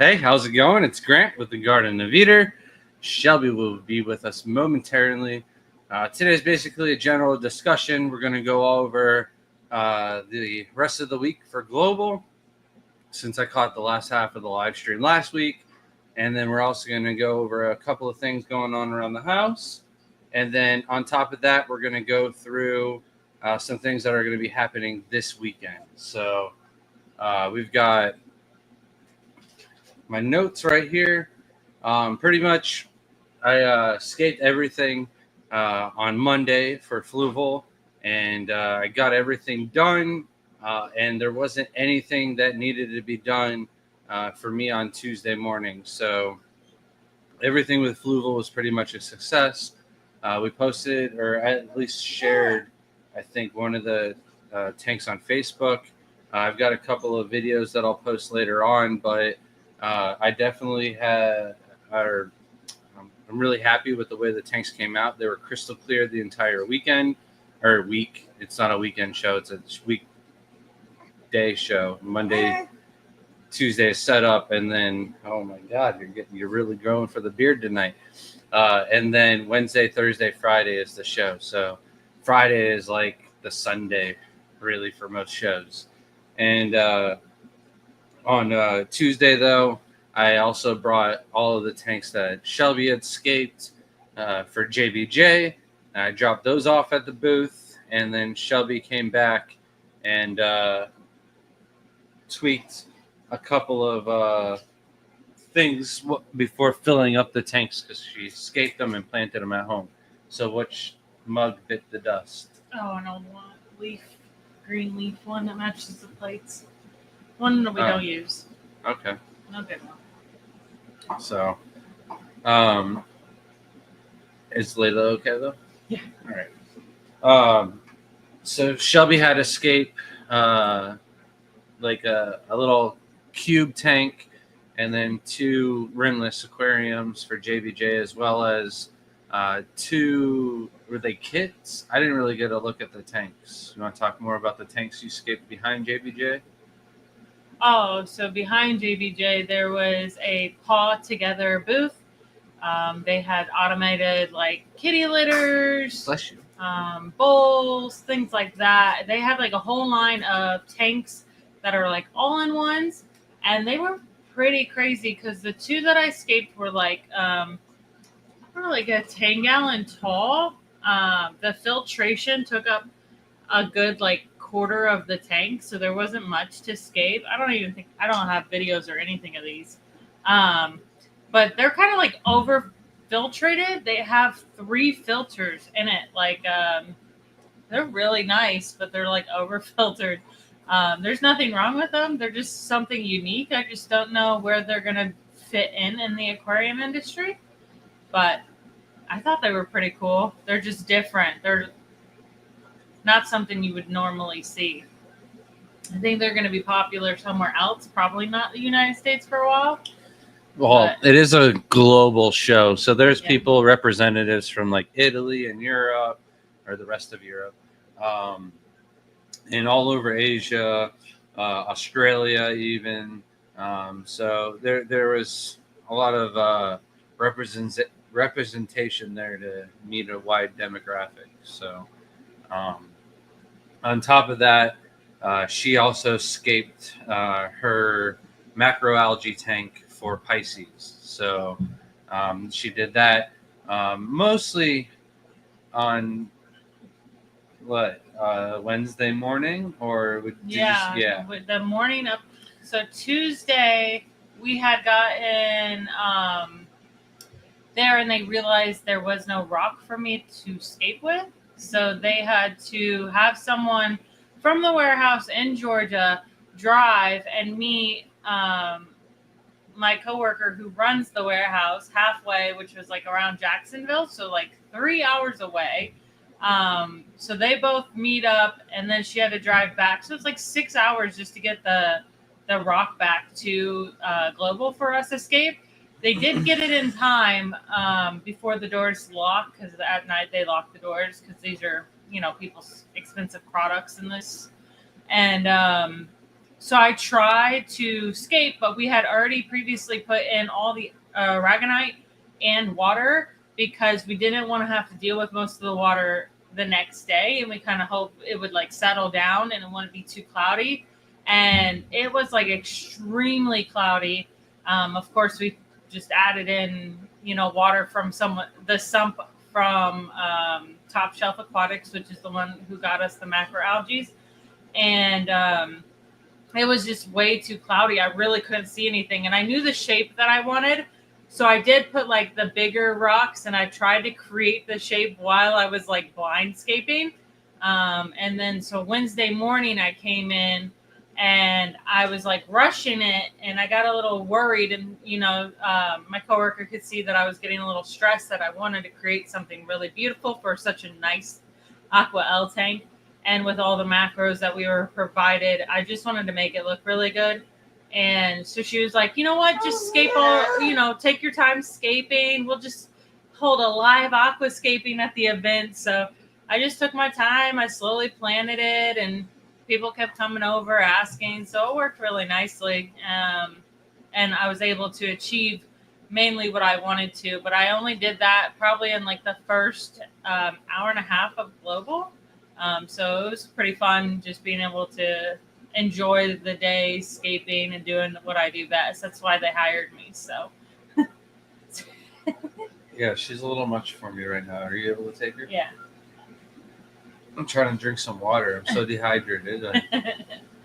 Hey, how's it going? It's Grant with the Garden of Eater. Shelby will be with us momentarily. Today's basically a general discussion. We're going to go over the rest of the week for Global, since I caught the last half of the live stream last week. And then we're also going to go over a couple of things going on around the house. And then on top of that, we're going to go through some things that are going to be happening this weekend. So we've got my notes right here. Pretty much, I scaped everything on Monday for Fluval, and I got everything done. And there wasn't anything that needed to be done for me on Tuesday morning. So everything with Fluval was pretty much a success. We posted, or at least shared, I think, one of the tanks on Facebook. I've got a couple of videos that I'll post later on, but I definitely I'm really happy with the way the tanks came out. They were crystal clear the entire weekend, or week. It's not a weekend show. It's a weekday show. Monday, Tuesday is set up, and then, oh my God, you're really growing for the beard tonight. And then Wednesday, Thursday, Friday is the show. So Friday is like the Sunday, really, for most shows. And on Tuesday, though, I also brought all of the tanks that Shelby had scaped for JBJ. I dropped those off at the booth, and then Shelby came back and tweaked a couple of things before filling up the tanks, because she scaped them and planted them at home. So which mug bit the dust? Oh, an old one. Green leaf one that matches the plates. One that we don't use. Okay. No good one. So, is Layla okay though? Yeah. All right. So Shelby had escape like a little cube tank, and then 2 rimless aquariums for JBJ, as well as 2, were they kits? I didn't really get a look at the tanks. You want to talk more about the tanks you scaped behind JBJ? Oh, so behind JBJ, there was a Paw Together booth. They had automated like kitty litters, Bless you. bowls, things like that. They had like a whole line of tanks that are like all-in-ones, and they were pretty crazy because the 2 that I scaped were like like a 10-gallon tall. The filtration took up a good like quarter of the tank, so there wasn't much to scape. I don't have videos or anything of these, but they're kind of like over filtrated. They have 3 filters in it. Like they're really nice, but they're like over filtered. There's nothing wrong with them. They're just something unique. I just don't know where they're gonna fit in the aquarium industry, but I thought they were pretty cool. They're just different. They're not something you would normally see. I think they're going to be popular somewhere else, probably not the United States for a while. Well, it is a global show, so there's people, representatives from like Italy and Europe, or the rest of Europe, and all over Asia, Australia even. So there was a lot of representation there to meet a wide demographic. So on top of that, she also scaped her macroalgae tank for Pisces. So she did that mostly on Wednesday morning, or the morning of. So Tuesday we had gotten there, and they realized there was no rock for me to scape with. So they had to have someone from the warehouse in Georgia drive and meet my coworker who runs the warehouse halfway, which was like around Jacksonville, so like 3 hours away. So they both meet up, and then she had to drive back. So it's like 6 hours just to get the rock back to Global for us escape. They did get it in time before the doors lock, because at night they lock the doors because these are, people's expensive products in this. And So I tried to skate, but we had already previously put in all the aragonite and water because we didn't want to have to deal with most of the water the next day, and we kind of hoped it would like settle down and it wouldn't be too cloudy. And it was like extremely cloudy. Of course, we just added in, water from the sump from Top Shelf Aquatics, which is the one who got us the macroalgae, and it was just way too cloudy. I really couldn't see anything, and I knew the shape that I wanted. So I did put like the bigger rocks, and I tried to create the shape while I was like blindscaping. And then so Wednesday morning I came in and I was like rushing it, and I got a little worried. And my coworker could see that I was getting a little stressed, that I wanted to create something really beautiful for such a nice Aqua L tank. And with all the macros that we were provided, I just wanted to make it look really good. And so she was like, you know what, just scape take your time scaping. We'll just hold a live aquascaping at the event. So I just took my time. I slowly planted it, and people kept coming over asking. So it worked really nicely. And I was able to achieve mainly what I wanted to. But I only did that probably in like the first hour and a half of Global. So it was pretty fun just being able to enjoy the day scaping and doing what I do best. That's why they hired me. So Yeah, she's a little much for me right now. Are you able to take her? yeah. I'm trying to drink some water. I'm so dehydrated. I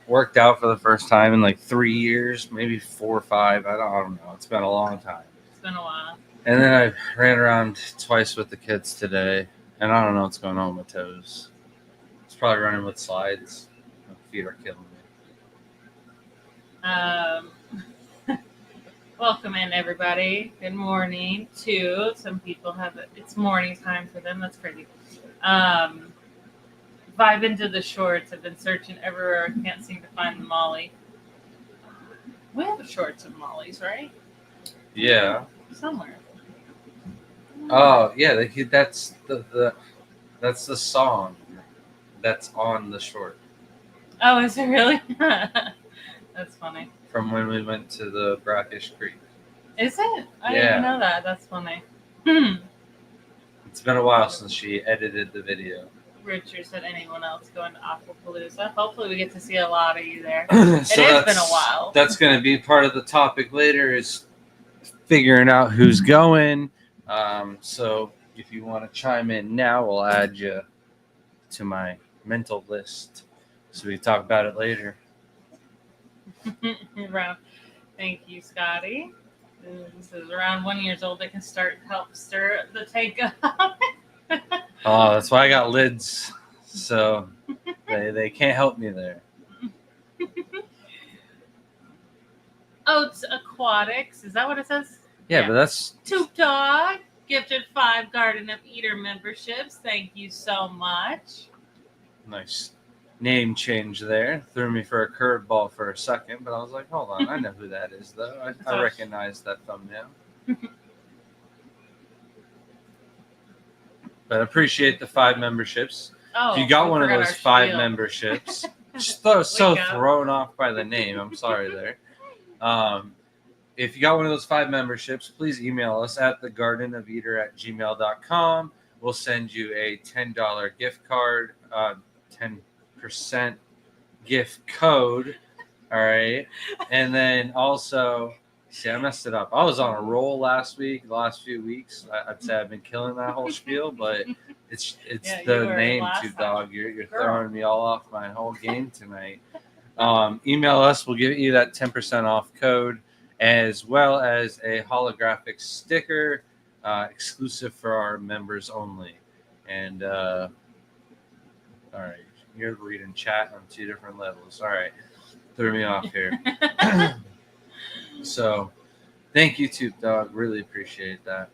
worked out for the first time in like 3 years, maybe 4 or 5. I don't know. It's been a long time. It's been a while. And then I ran around twice with the kids today, and I don't know what's going on with my toes. It's probably running with slides. My feet are killing me. Welcome in, everybody. Good morning to some people it's morning time for them. That's crazy. Vibe into the shorts. I've been searching everywhere. I can't seem to find the Molly. We have shorts of Molly's, right? Yeah. Somewhere. Oh yeah, that's that's the song that's on the short. Oh, is it really? That's funny. From when we went to the Brackish Creek. Is it? I didn't even know that. That's funny. It's been a while since she edited the video. Richard said, anyone else going to Aquapalooza? Hopefully we get to see a lot of you there. So it has been a while. That's going to be part of the topic later, is figuring out who's going. So if you want to chime in now, we'll add you to my mental list so we can talk about it later. Thank you, Scotty. This is around 1 year old. They can help stir the tank up. Oh, that's why I got lids. So they can't help me there. Oats Aquatics. Is that what it says? Yeah. But that's Toop Dog gifted 5 Garden of Eater memberships. Thank you so much. Nice name change there. Threw me for a curveball for a second, but I was like, hold on, I know who that is, though. I recognize that thumbnail. But I appreciate the 5 memberships. Oh, if you got one of those 5 memberships, just thrown off by the name. I'm sorry there. If you got one of those 5 memberships, please email us at thegardenofeater@gmail.com. We'll send you a $10 gift card, 10% gift code. All right. And then also, see, I messed it up. I was on a roll last last few weeks. I'd say I've been killing that whole spiel, but it's the name, Toop Dog. You're throwing me all off my whole game tonight. Email us. We'll give you that 10% off code, as well as a holographic sticker exclusive for our members only. And all right, you're reading chat on 2 different levels. All right, threw me off here. So thank you, Toop Dog. Really appreciate that.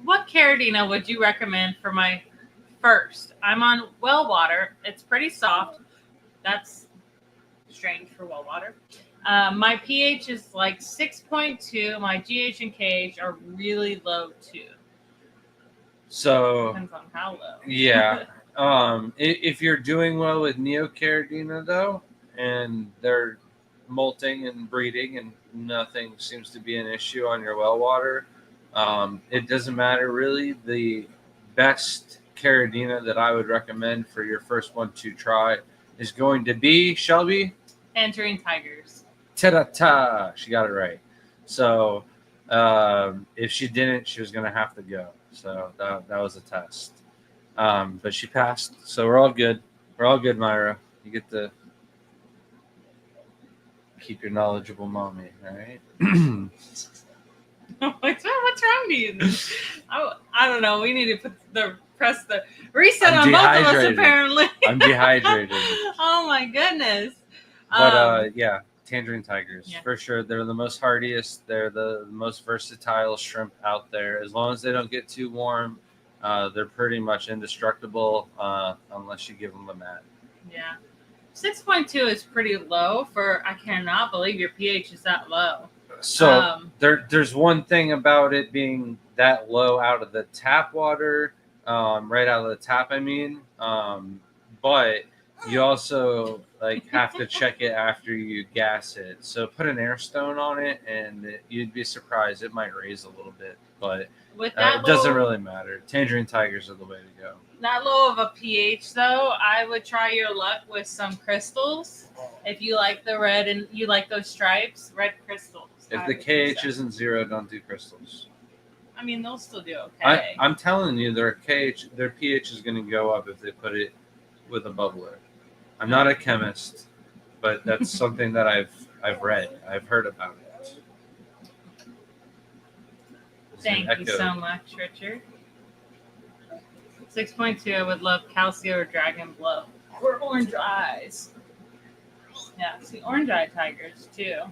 What Caradina would you recommend for my first? I'm on well water. It's pretty soft. That's strange for well water. My pH is like 6.2. My GH and KH are really low too. So depends on how low. Yeah. If you're doing well with Neocaridina though, and they're molting and breeding, and nothing seems to be an issue on your well water, it doesn't matter really. The best Caridina that I would recommend for your first one to try is going to be Shelby. Tangerine Tigers. Ta-da-ta! She got it right. So if she didn't, she was going to have to go. So that was a test. But she passed. So we're all good. We're all good, Myra. You get to keep your knowledgeable mommy, all right? What's wrong with you? I don't know. We need to press the reset I'm on both of us, dehydrated. apparently. I'm dehydrated. Oh, my goodness. But yeah, Tangerine Tigers, Yeah. for sure. They're the most hardiest. They're the most versatile shrimp out there. As long as they don't get too warm, they're pretty much indestructible unless you give them a mat. Yeah. 6.2 is pretty low for, I cannot believe your pH is that low. So there's one thing about it being that low out of the tap water, right out of the tap, I mean. But you also have to check it after you gas it. So put an air stone on it, and you'd be surprised. It might raise a little bit, but With that it doesn't really matter. Tangerine Tigers are the way to go. That low of a pH, though, I would try your luck with some crystals. If you like the red and you like those stripes, red crystals. If the KH isn't 0, don't do crystals. I mean, they'll still do okay. I'm telling you, their pH is going to go up if they put it with a bubbler. I'm not a chemist, but that's something that I've read. I've heard about it. Thank you so much, Richard. 6.2, I would love Calcio or Dragon Blow. Or Orange Eyes. Yeah, see, Orange Eye Tigers, too.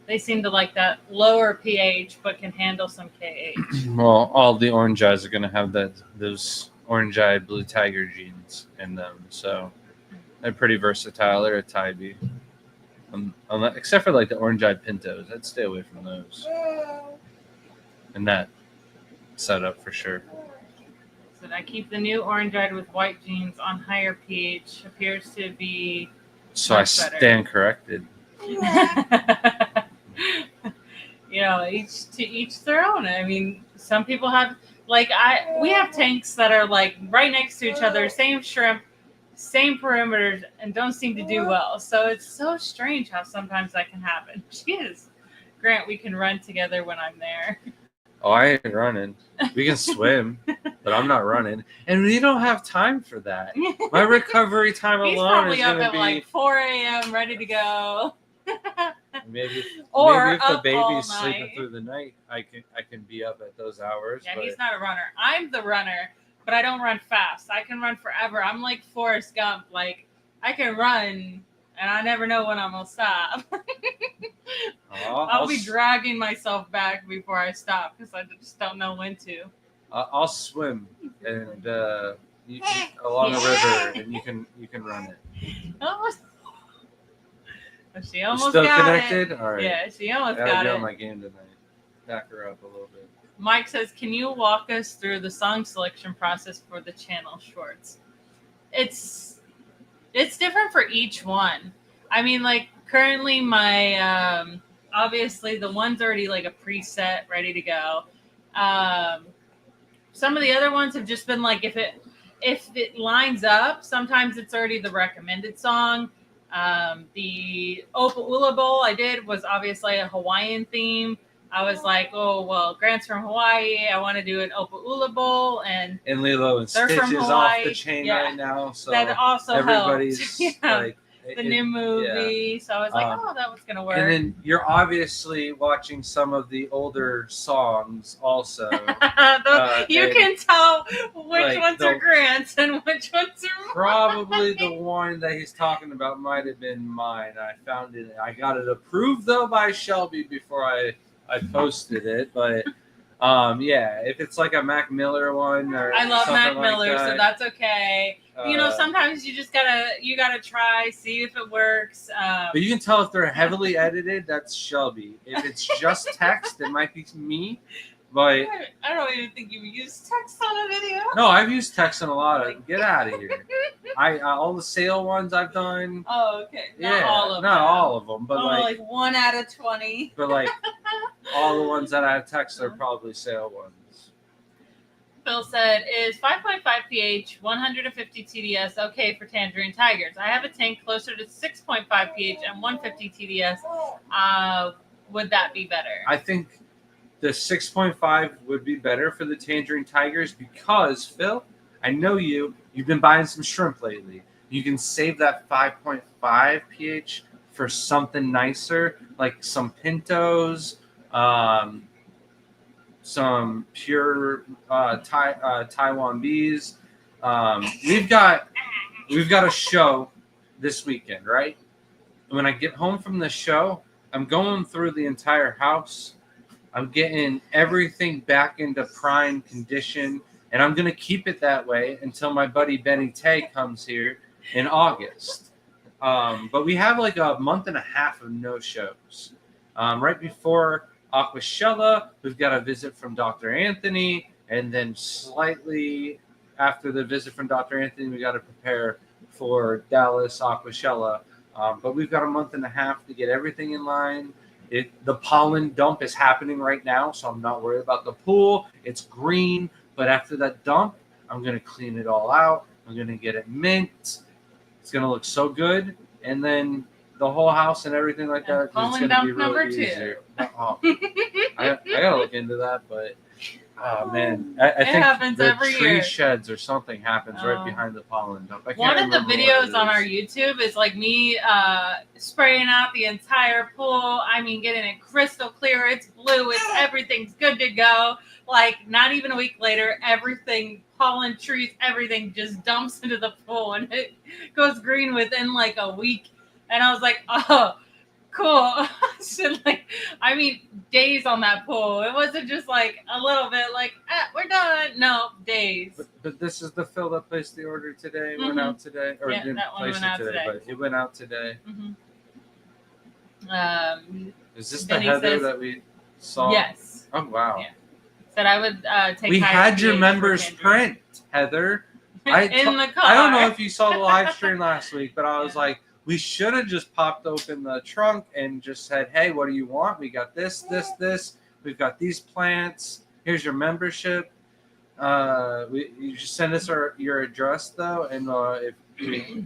They seem to like that lower pH, but can handle some KH. Well, all the orange eyes are going to have those orange eye blue tiger genes in them. So they're pretty versatile. They're a Tybee. Except for the orange eyed pintos. I'd stay away from those. And that setup for sure. So I keep the new orange eyed with white genes on higher pH. Appears to be so I stand corrected. Each their own. I mean, some people have we have tanks that are right next to each other, same shrimp, same perimeters, and don't seem to do well. So it's so strange how sometimes that can happen. Jeez. Grant, we can run together when I'm there. Oh, I ain't running. We can swim, but I'm not running. And we don't have time for that. My recovery time alone is going to be... He's probably up at 4 a.m. ready to go. Maybe if the up baby's sleeping through the night, I can be up at those hours. Yeah, but he's not a runner. I'm the runner, but I don't run fast. I can run forever. I'm like Forrest Gump. I can run, and I never know when I'm going to stop. I'll be dragging myself back before I stop because I just don't know when to. I'll swim and along the river, and you can run it. She almost still got connected? it. All right. Yeah, she almost Gotta got be it. on my game tonight. Back her up a little bit. Mike says, can you walk us through the song selection process for the channel shorts? It's different for each one. I mean, currently my obviously the one's already a preset ready to go. Some of the other ones have just been if it lines up, sometimes it's already the recommended song. The Opa'ula Bowl I did was obviously a Hawaiian theme. I was like, oh, well, Grant's from Hawaii. I want to do an Opa'ula Bowl. And Lilo and Stitch is off the chain right now. So that also everybody's helped. The new movie. Yeah. So I was like, that was going to work. And then you're obviously watching some of the older songs also. You can tell which ones are Grant's and which ones are mine. Probably the one that he's talking about might have been mine. I found it. I got it approved, though, by Shelby before I posted it. But, yeah, if it's a Mac Miller one or I love Mac Miller, that, so that's okay. Sometimes you just gotta try, see if it works. But you can tell if they're heavily edited, that's Shelby. If it's just text, it might be me. But I don't even think you used text on a video. no, I've used Texan a lot. Get out of here. I all the sale ones I've done. Oh, okay. Yeah, Not not them. all of them, but like 1 out of 20. but like all the ones that I have text are probably sale ones. Phil said, is 5.5 pH, 150 TDS okay for tangerine tigers? I have a tank closer to 6.5 pH and 150 TDS. Would that be better? I think the 6.5 would be better for the tangerine tigers because, Phil, I know you've been buying some shrimp lately. You can save that 5.5 pH for something nicer, like some pintos, some pure Taiwan bees. We've got a show this weekend, right? When I get home from the show, I'm going through the entire house. I'm getting everything back into prime condition, and I'm going to keep it that way until my buddy Benny Tay comes here in August. But we have like a month and a half of no shows. Right before Aquascaping, we've got a visit from Dr. Anthony, and then slightly after the visit from Dr. Anthony, we got to prepare for Dallas Aquascaping. But we've got a month and a half to get everything in line. The pollen dump is happening right now, so I'm not worried about the pool. It's green, but after that dump, I'm going to clean it all out. I'm going to get it mint. It's going to look so good. And then the whole house and everything like that, it's going to be really easier. I got to look into that, but oh man, I think the tree sheds or something happens right behind the pollen dump. One of the videos on our YouTube is like me spraying out the entire pool. I mean, getting it crystal clear. It's blue. Everything's good to go. Like not even a week later, everything, pollen, trees, everything just dumps into the pool and it goes green within like a week. And I was like, oh, cool. I mean, days on that pool. It wasn't just like a little bit like, we're done. No, days. But this is the Phil that placed the order today, went out today. Or didn't place it today, but it went out today. Mm-hmm. Is this the Heather that we saw? Yes. Oh, wow. Yeah. Said I would take. We had your members print, Heather. In the car. I don't know if you saw the live stream last week, but I was like, we should have just popped open the trunk and just said, hey, what do you want? We got this. We've got these plants. Here's your membership. You just send us your address, though, and if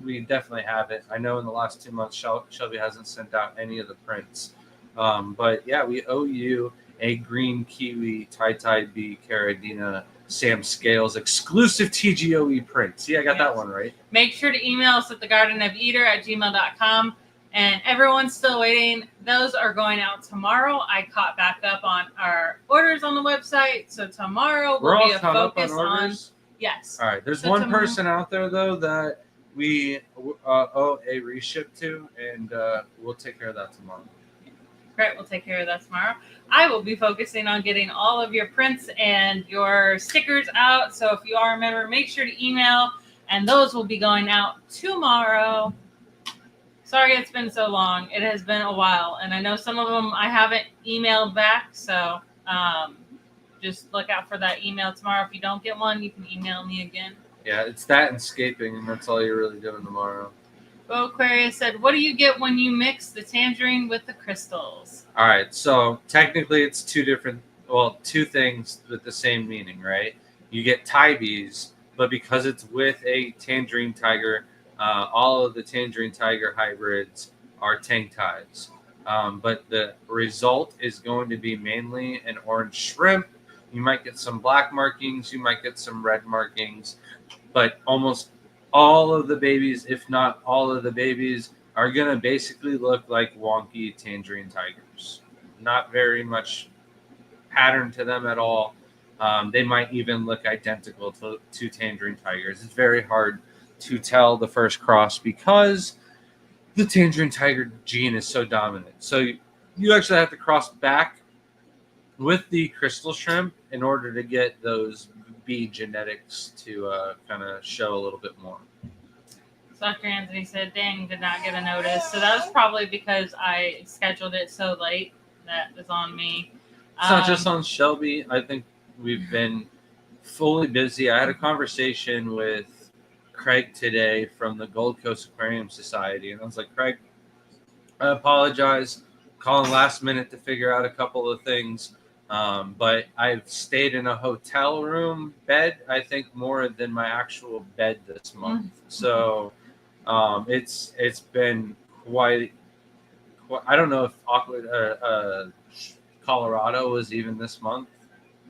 we definitely have it. I know in the last 2 months, Shelby hasn't sent out any of the prints. But, yeah, we owe you a green kiwi, tie bee, caradina, Sam Scales exclusive TGOE print. See, I got that one right. Make sure to email us at thegardenofeater@gmail.com. And everyone's still waiting. Those are going out tomorrow. I caught back up on our orders on the website. So tomorrow will be a focus on. Yes. All right. There's one person out there, though, that we owe a reship to, and we'll take care of that tomorrow. Great. We'll take care of that tomorrow. I will be focusing on getting all of your prints and your stickers out. So if you are a member, make sure to email, and those will be going out tomorrow. Sorry it's been so long. It has been a while, and I know some of them I haven't emailed back, so just look out for that email tomorrow. If you don't get one, you can email me again. Yeah, it's that and scaping, and that's all you're really doing tomorrow. Bo Aquarius said, what do you get when you mix the tangerine with the crystals? All right, so technically it's two things with the same meaning, right? You get bees, but because it's with a tangerine tiger, all of the tangerine tiger hybrids are tank ties. But the result is going to be mainly an orange shrimp. You might get some black markings. You might get some red markings. But almost all of the babies, if not all of the babies, are going to basically look like wonky tangerine tigers. Not very much pattern to them at all. They might even look identical to tangerine tigers. It's very hard to tell the first cross because the tangerine tiger gene is so dominant. So you actually have to cross back with the crystal shrimp in order to get those bee genetics to kind of show a little bit more. Dr. Anthony said, dang, did not get a notice. So that was probably because I scheduled it so late. That was on me. It's not just on Shelby. I think we've been fully busy. I had a conversation with Craig today from the Gold Coast Aquarium Society, and I was like, Craig, I apologize, calling last minute to figure out a couple of things, but I've stayed in a hotel room bed, I think, more than my actual bed this month. So it's been quite. I don't know if Colorado was even this month,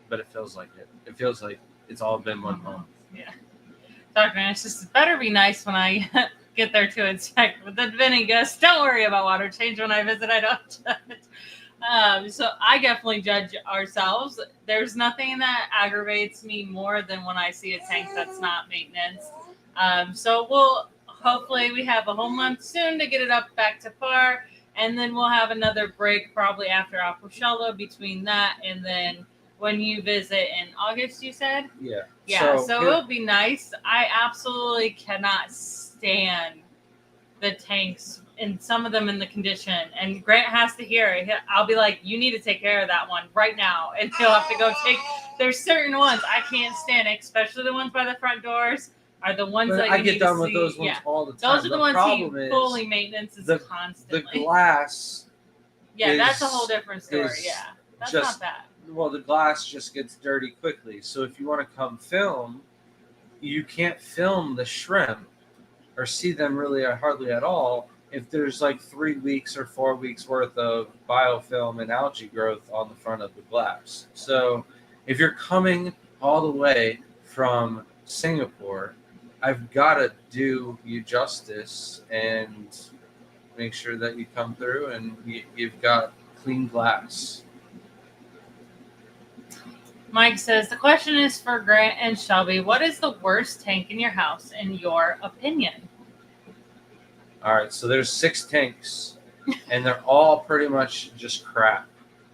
but it feels like it. It feels like it's all been one month. Yeah. Dr. Nash, this better be nice when I get there to inspect. But then Vinny goes, don't worry about water change when I visit. I don't judge. So I definitely judge ourselves. There's nothing that aggravates me more than when I see a tank that's not maintenance. So hopefully we have a whole month soon to get it up back to par. And then we'll have another break probably after Aquascaping between that and then when you visit in August, you said? Yeah. Yeah, so it'll be nice. I absolutely cannot stand the tanks and some of them in the condition. And Grant has to hear it. I'll be like, you need to take care of that one right now. And he'll have to go there's certain ones I can't stand, especially the ones by the front doors. Are the ones that I get done with those ones all the time. Those are the ones you fully maintenance constantly. The glass. Yeah, that's a whole different story. Yeah, that's not bad. Well, the glass just gets dirty quickly. So if you want to come film, you can't film the shrimp or see them really hardly at all if there's like 3 weeks or 4 weeks worth of biofilm and algae growth on the front of the glass. So if you're coming all the way from Singapore, I've got to do you justice and make sure that you come through and you've got clean glass. Mike says, the question is for Grant and Shelby. What is the worst tank in your house, in your opinion? All right, so there's 6 tanks, and they're all pretty much just crap.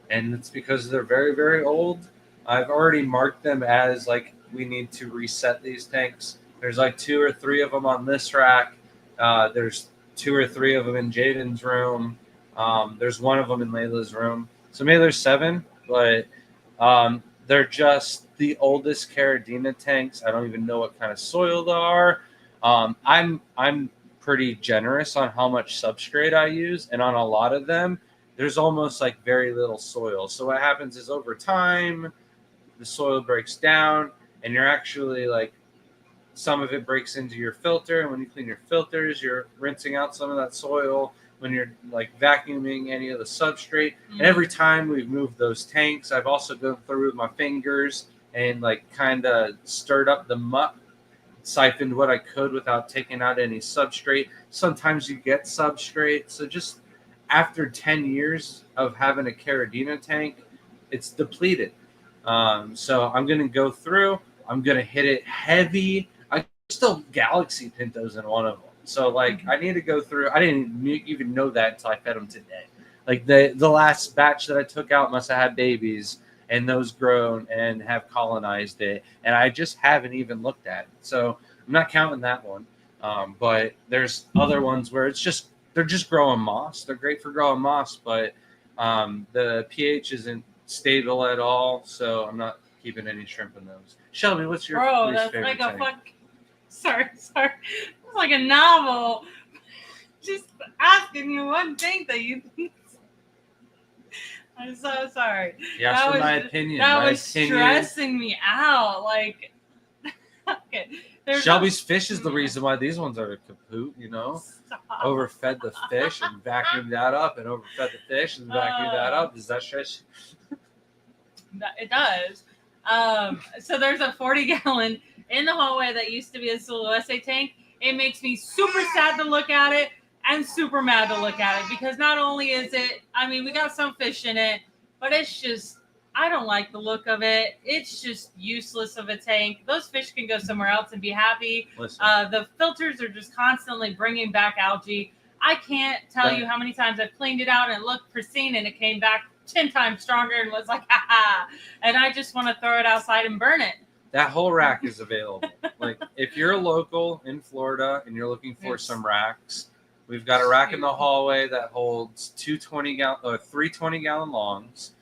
And it's because they're very, very old. I've already marked them as, like, we need to reset these tanks. There's like 2 or 3 of them on this rack. There's 2 or 3 of them in Jaden's room. There's 1 of them in Layla's room. So maybe there's 7, but they're just the oldest Caridina tanks. I don't even know what kind of soil they are. I'm pretty generous on how much substrate I use, and on a lot of them, there's almost like very little soil. So what happens is over time, the soil breaks down, and you're actually like, some of it breaks into your filter, and when you clean your filters, you're rinsing out some of that soil when you're like vacuuming any of the substrate. And every time we've moved those tanks, I've also gone through with my fingers and like kind of stirred up the muck, siphoned what I could without taking out any substrate. Sometimes you get substrate. So just after 10 years of having a Caridina tank, it's depleted. So I'm going to go through, I'm going to hit it heavy. I still Galaxy Pintos in one of them. So, like, I need to go through. I didn't even know that until I fed them today. Like, the last batch that I took out must have had babies, and those grown and have colonized it. And I just haven't even looked at it. So, I'm not counting that one. But there's other ones where they're just growing moss. They're great for growing moss, but the pH isn't stable at all. So, I'm not keeping any shrimp in those. Shelby, what's your least favorite tank? Sorry. It's like a novel. Just asking you one thing that you think. I'm so sorry. Yeah, for my opinion. That was stressing me out. Like, okay. Shelby's fish is the reason why these ones are kaput, you know? Stop. Overfed the fish and vacuumed that up, and overfed the fish and vacuumed that up. Does that stress you? It does. So there's a 40-gallon in the hallway that used to be a Silhouette tank. It makes me super sad to look at it and super mad to look at it because not only is it, I mean, we got some fish in it, but it's just, I don't like the look of it. It's just useless of a tank. Those fish can go somewhere else and be happy. The filters are just constantly bringing back algae. I can't tell you how many times I've cleaned it out and looked pristine and it came back 10 times stronger and was like, ha. And I just want to throw it outside and burn it. That whole rack is available. Like, if you're local in Florida and you're looking for some racks, we've got a rack in the hallway that holds 3 20-gallon longs,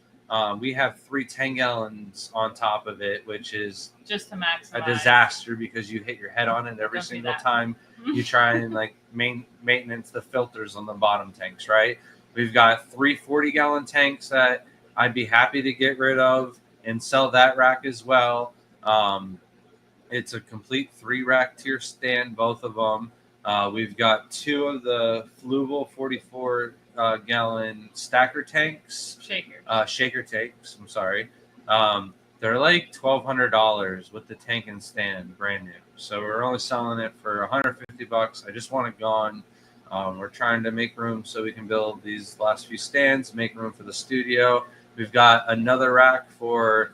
We have 3 10-gallons on top of it, which is just to maximize. a disaster because you hit your head on it every Don't do single that. time you try and like maintenance the filters on the bottom tanks, right? We've got 3 40-gallon tanks that I'd be happy to get rid of and sell that rack as well. It's a complete 3-rack tier stand, both of them. We've got 2 of the Fluval 44-gallon stacker tanks. Shaker tanks, I'm sorry. They're like $1,200 with the tank and stand, brand new. So we're only selling it for $150. I just want it gone. We're trying to make room so we can build these last few stands, make room for the studio. We've got another rack for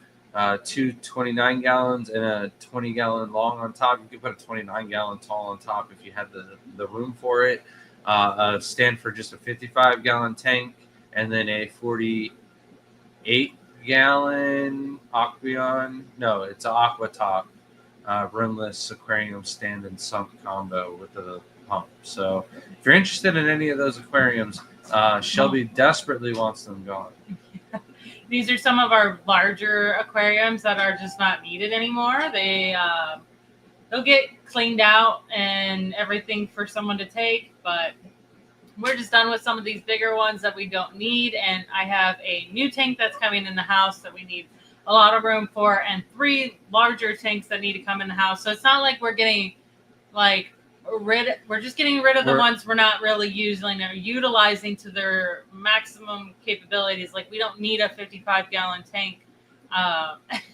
2 29 gallons and a 20-gallon long on top. You could put a 29-gallon tall on top if you had the room for it. A stand for just a 55-gallon tank, and then a 48-gallon Aqueon. No, it's an Aqua Top rimless aquarium stand and sump combo with a pump. So if you're interested in any of those aquariums, Shelby desperately wants them gone. These are some of our larger aquariums that are just not needed anymore. They'll get cleaned out and everything for someone to take, but we're just done with some of these bigger ones that we don't need. And I have a new tank that's coming in the house that we need a lot of room for, and 3 larger tanks that need to come in the house. So it's not like we're getting we're just getting rid of the ones we're not really using or utilizing to their maximum capabilities. Like we don't need a 55-gallon tank.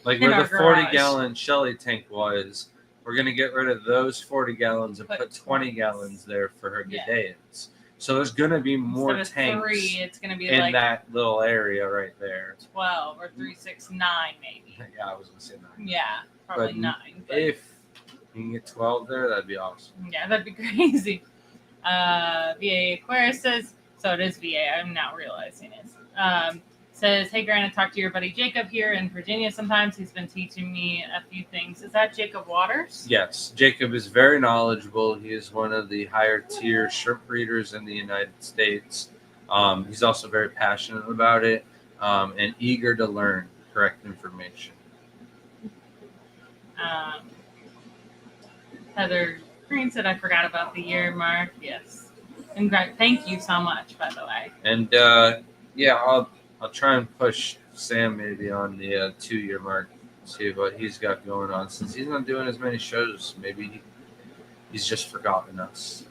Like where the 40-gallon Shelly tank was, we're going to get rid of those 40 gallons and put 20 gallons there for her Gideyans. So there's going to be more tanks 3, it's going to be in like that little area right there. 12 or 3, 6, 9 maybe. Yeah, I was going to say 9. Yeah, probably 9. But if you can get 12 there, that'd be awesome. Yeah, that'd be crazy. VA Aquarius says, so it is VA, I'm now realizing it. Says, hey, Grant, I talked to your buddy Jacob here in Virginia sometimes. He's been teaching me a few things. Is that Jacob Waters? Yes, Jacob is very knowledgeable. He is one of the higher tier shrimp breeders in the United States. He's also very passionate about it and eager to learn correct information. Heather Green said, I forgot about the year mark. Yes. And thank you so much, by the way. And I'll try and push Sam maybe on the 2-year mark, see what he's got going on. Since he's not doing as many shows, maybe he's just forgotten us.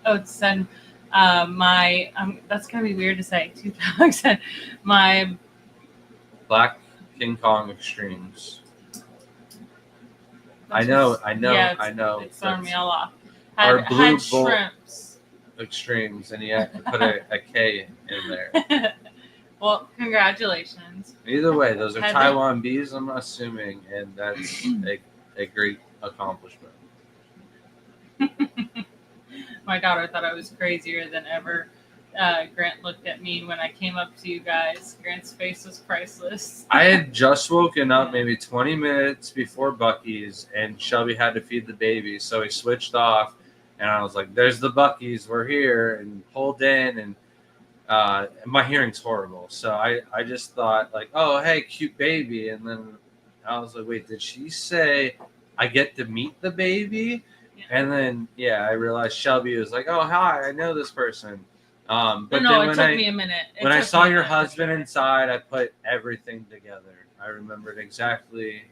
Oh, it said my that's gonna be weird to say. 2000, my Black King Kong Extremes. I know. It's throwing me all off. Our Blue had Bolt shrimps. Extremes, and he had to put a K in there. Well, congratulations. Either way, those are Taiwan bees, I'm assuming, and that's a great accomplishment. My daughter thought I was crazier than ever. Grant looked at me when I came up to you guys. Grant's face was priceless. I had just woken up maybe 20 minutes before Buc-ee's, and Shelby had to feed the baby, so he switched off, and I was like, there's the Buc-ee's, we're here, and pulled in, and my hearing's horrible, so I just thought like, oh, hey, cute baby, and then I was like, wait, did she say I get to meet the baby? Yeah. And then I realized Shelby was like, oh, hi, I know this person. But no, it took me a minute. When I saw your husband inside, I put everything together. I remembered exactly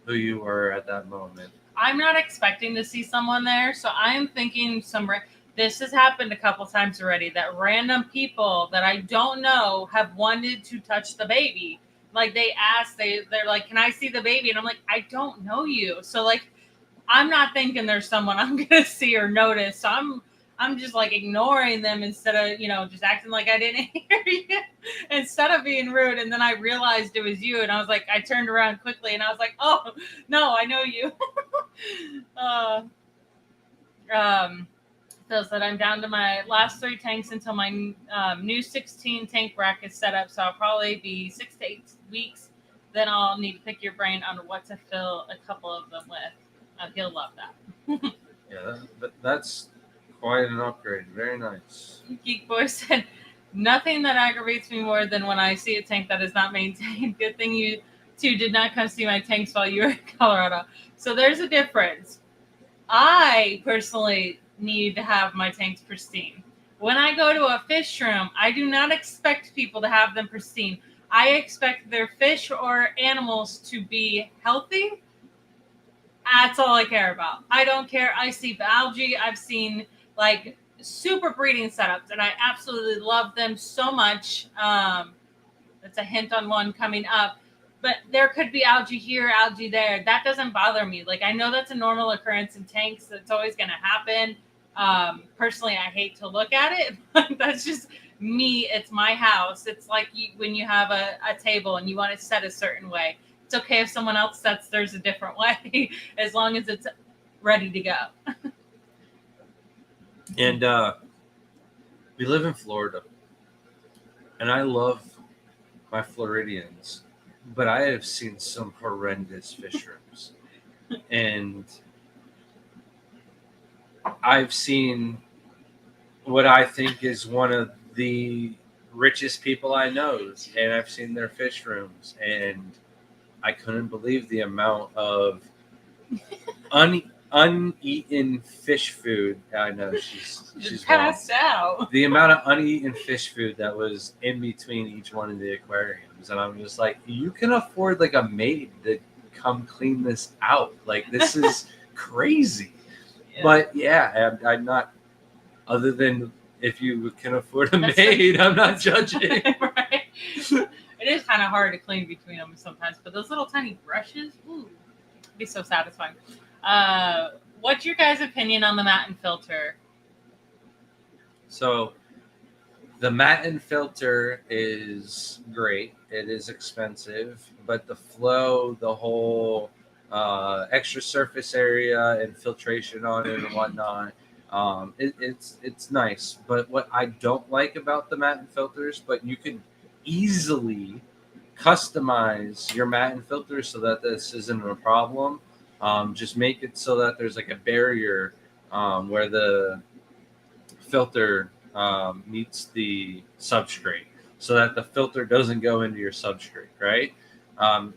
who you were at that moment. I'm not expecting to see someone there, so I'm thinking this has happened a couple times already, that random people that I don't know have wanted to touch the baby. Like they asked, they're like, can I see the baby? And I'm like, I don't know you. So like, I'm not thinking there's someone I'm going to see or notice. So I'm just like ignoring them instead of, just acting like I didn't hear you instead of being rude. And then I realized it was you. And I was like, I turned around quickly and I was like, oh no, I know you. Phil said, I'm down to my last 3 tanks until my new 16 tank rack is set up. So I'll probably be 6 to 8 weeks. Then I'll need to pick your brain on what to fill a couple of them with. He'll love that. Yeah, that's quite an upgrade. Very nice. Geek Boy said, Nothing that aggravates me more than when I see a tank that is not maintained. Good thing you two did not come see my tanks while you were in Colorado. So there's a difference. I personally need to have my tanks pristine. When I go to a fish room, I do not expect people to have them pristine. I expect their fish or animals to be healthy. That's all I care about. I don't care. I see algae. I've seen like super breeding setups, and I absolutely love them so much. That's a hint on one coming up. But there could be algae here, algae there. That doesn't bother me. Like, I know that's a normal occurrence in tanks. That's always going to happen. Personally, I hate to look at it, but that's just me. It's my house. It's like when you have a table and you want it set a certain way. It's okay if someone else sets theirs a different way, as long as it's ready to go. And we live in Florida, and I love my Floridians, but I have seen some horrendous fish rooms. And I've seen what I think is one of the richest people I know, and I've seen their fish rooms, and I couldn't believe the amount of uneaten fish food. I know she's passed out. The amount of uneaten fish food that was in between each one of the aquariums, and I'm just like, you can afford like a maid to come clean this out. Like, this is crazy. Yeah. But yeah, I'm not. Other than if you can afford a maid, I'm not judging. Right. It is kind of hard to clean between them sometimes, but those little tiny brushes, ooh, be so satisfying. What's your guys' opinion on the Matten filter? So the Matten filter is great. It is expensive, but the flow, the whole extra surface area and filtration on it and whatnot, it's nice. But what I don't like about the Matten filters, but you can easily customize your Matten filter so that this isn't a problem. Just make it so that there's like a barrier where the filter meets the substrate, so that the filter doesn't go into your substrate, right?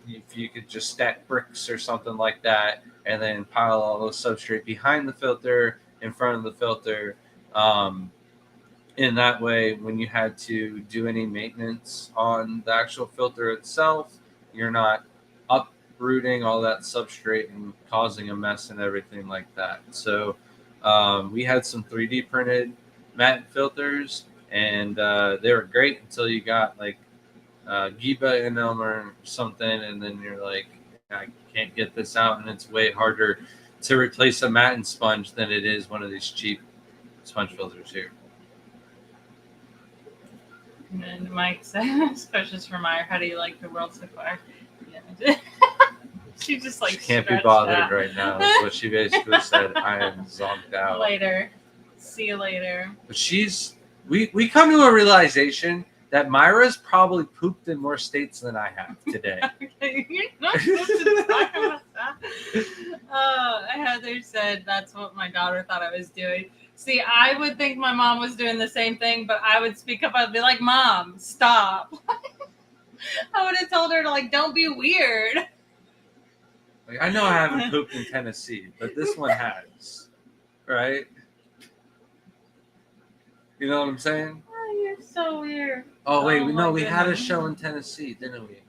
If you could just stack bricks or something like that, and then pile all those substrate behind the filter, in front of the filter, in that way, when you had to do any maintenance on the actual filter itself, you're not uprooting all that substrate and causing a mess and everything like that. So we had some 3D printed Matten filters, and they were great until you got like Giba in them or something, and then you're like, I can't get this out, and it's way harder to replace a Matten sponge than it is one of these cheap sponge filters here. And then Mike says, questions for Meyer, how do you like the world so far? Yeah. She just like, she can't be bothered out right now, is what she basically said. I am zonked out. Later. See you later. But we come to a realization that Myra's probably pooped in more states than I have today. Okay, you're not supposed to talk about that. Heather said that's what my daughter thought I was doing. See, I would think my mom was doing the same thing, but I would speak up. I'd be like, Mom, stop. I would have told her to, like, don't be weird. Like, I know I haven't pooped in Tennessee, but this one has. Right? You know what I'm saying? Oh, you're so weird. Oh, wait. We had a show in Tennessee, didn't we?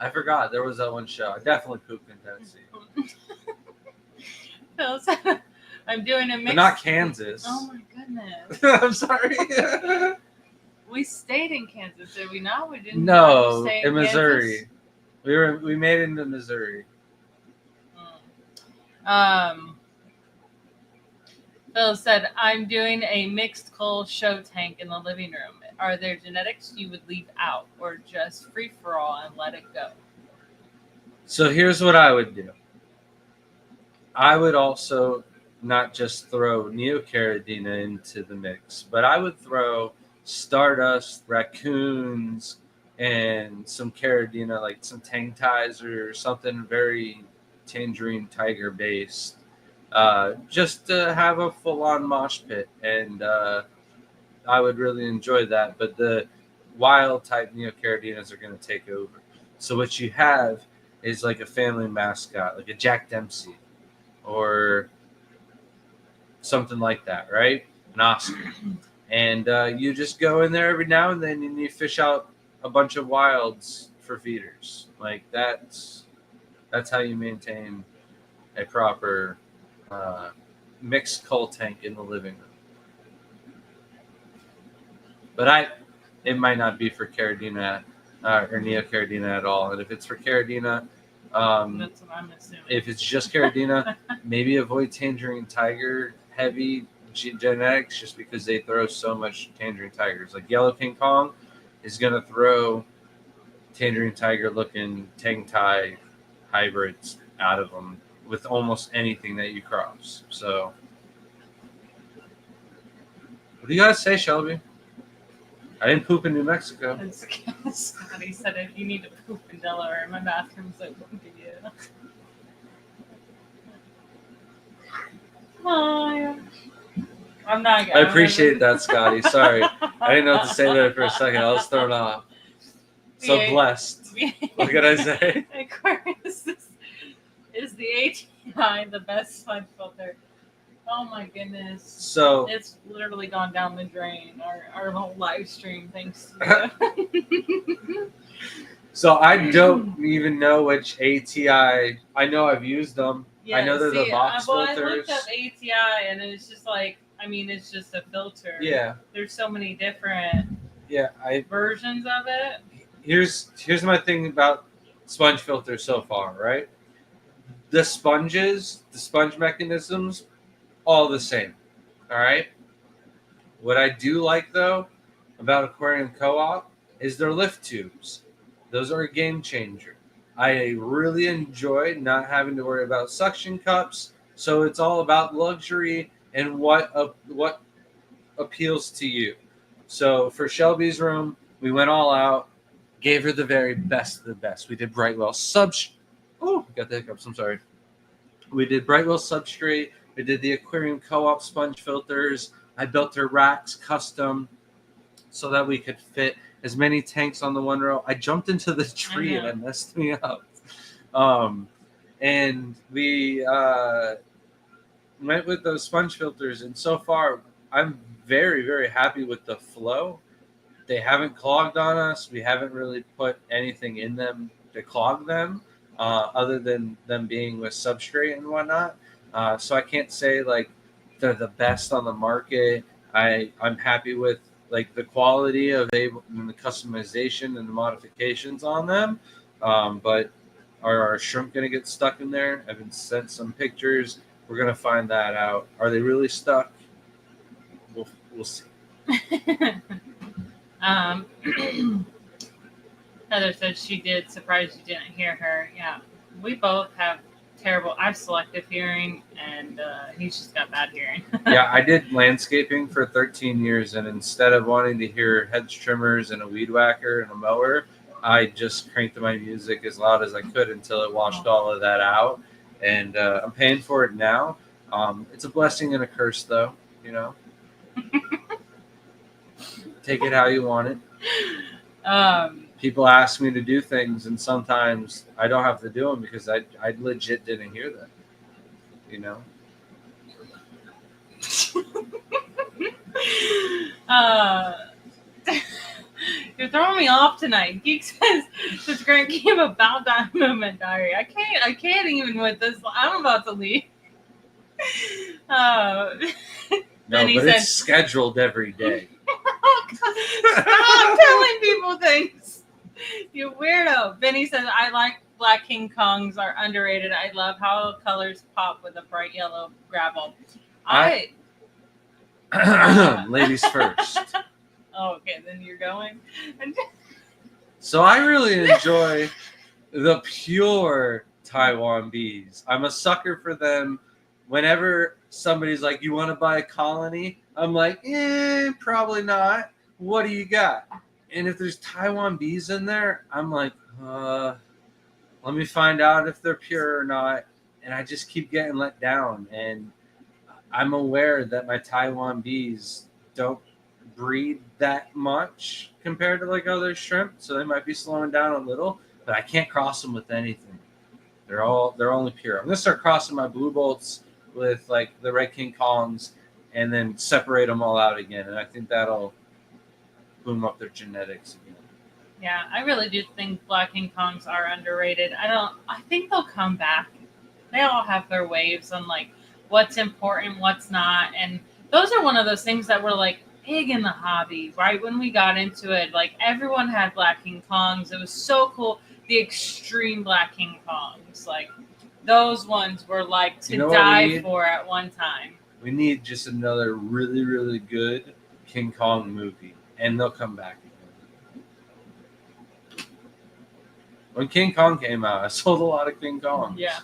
I forgot. There was that one show. I definitely pooped in Tennessee. Phil said, I'm doing a mix. But not Kansas. Oh, my goodness. I'm sorry. We stayed in Kansas, did we not? We didn't. No, in Missouri. Kansas? We made it into Missouri. Phil said, I'm doing a mixed cull show tank in the living room. Are there genetics you would leave out, or just free for all and let it go? So here's what I would do. I would also not just throw Neocaridina into the mix, but I would throw Stardust, Raccoons, and some Caridina, like some Tang Ties or something very Tangerine Tiger based, just to have a full-on mosh pit. And I would really enjoy that. But the wild type neocardinas are going to take over. So what you have is like a family mascot, like a Jack Dempsey or something like that, right? An Oscar. And you just go in there every now and then and you fish out a bunch of wilds for feeders. Like that's how you maintain a proper mixed cull tank in the living room. But it might not be for Caridina or Neocaridina at all. And if it's for Caridina, That's what I'm assuming. if it's just Caridina, maybe avoid Tangerine Tiger heavy genetics just because they throw so much Tangerine Tigers. Like Yellow King Kong is going to throw Tangerine Tiger looking Tang Tai hybrids out of them with almost anything that you cross. So, what do you guys say, Shelby? I didn't poop in New Mexico. Scotty said if you need to poop in Delaware, my bathroom's open to you. Oh, yeah. I'm not. I appreciate that, Scotty. Sorry. I didn't know what to say there for a second. I was thrown off. So blessed. What could I say? Aquarius is the ATI the best sponge filter? Oh my goodness. So it's literally gone down the drain. Our whole live stream, thanks to you. So I don't even know which ATI. I know I've used them. Yeah, I know they're the box filters. I looked up ATI and it's just like, I mean, it's just a filter. Yeah. There's so many different versions of it. Here's my thing about sponge filters so far, right? The sponge mechanisms, all the same. All right. What I do like though about Aquarium Co-op is their lift tubes. Those are a game changer. I really enjoy not having to worry about suction cups. So it's all about luxury and what appeals to you. So for Shelby's room, we went all out, gave her the very best of the best. We did Brightwell got the hiccups. I'm sorry. We did Brightwell substrate. We did the Aquarium Co-op sponge filters. I built her racks custom so that we could fit as many tanks on the one row. I jumped into the tree and it messed me up. And we went with those sponge filters. And so far, I'm very, very happy with the flow. They haven't clogged on us. We haven't really put anything in them to clog them other than them being with substrate and whatnot. So I can't say like they're the best on the market. I'm happy with like the quality of and the customization and the modifications on them. But are our shrimp going to get stuck in there? I've been sent some pictures. We're going to find that out. Are they really stuck? We'll see. Heather said she did. Surprised you didn't hear her. Yeah, we both have terrible. I have selective hearing, and he's just got bad hearing. Yeah, I did landscaping for 13 years, and instead of wanting to hear hedge trimmers and a weed whacker and a mower, I just cranked my music as loud as I could until it washed all of that out. And I'm paying for it now. It's a blessing and a curse, though. You know, take it how you want it. People ask me to do things, and sometimes I don't have to do them because I legit didn't hear them. You know. You're throwing me off tonight. Geek says this great game about that moment diary. I can't even with this. I'm about to leave. No, but it's scheduled every day. Stop telling people things. You weirdo. Benny says, I like Black King Kongs are underrated. I love how colors pop with a bright yellow gravel. Ladies first. Oh, okay, then you're going. So I really enjoy the pure Taiwan bees. I'm a sucker for them. Whenever somebody's like, you want to buy a colony? I'm like, probably not. What do you got? And if there's Taiwan bees in there, I'm like, let me find out if they're pure or not. And I just keep getting let down. And I'm aware that my Taiwan bees don't breed that much compared to like other shrimp, so they might be slowing down a little. But I can't cross them with anything. They're only pure. I'm gonna start crossing my blue bolts with like the red King Kongs, and then separate them all out again. And I think that'll boom up their genetics again. Yeah, I really do think Black King Kongs are underrated. I think they'll come back. They all have their waves on like what's important, what's not. And those are one of those things that were like big in the hobby, right? When we got into it, like everyone had Black King Kongs. It was so cool. The extreme Black King Kongs, like those ones were like to die for at one time. We need just another really, really good King Kong movie, and they'll come back again. When King Kong came out, I sold a lot of King Kongs. Yeah.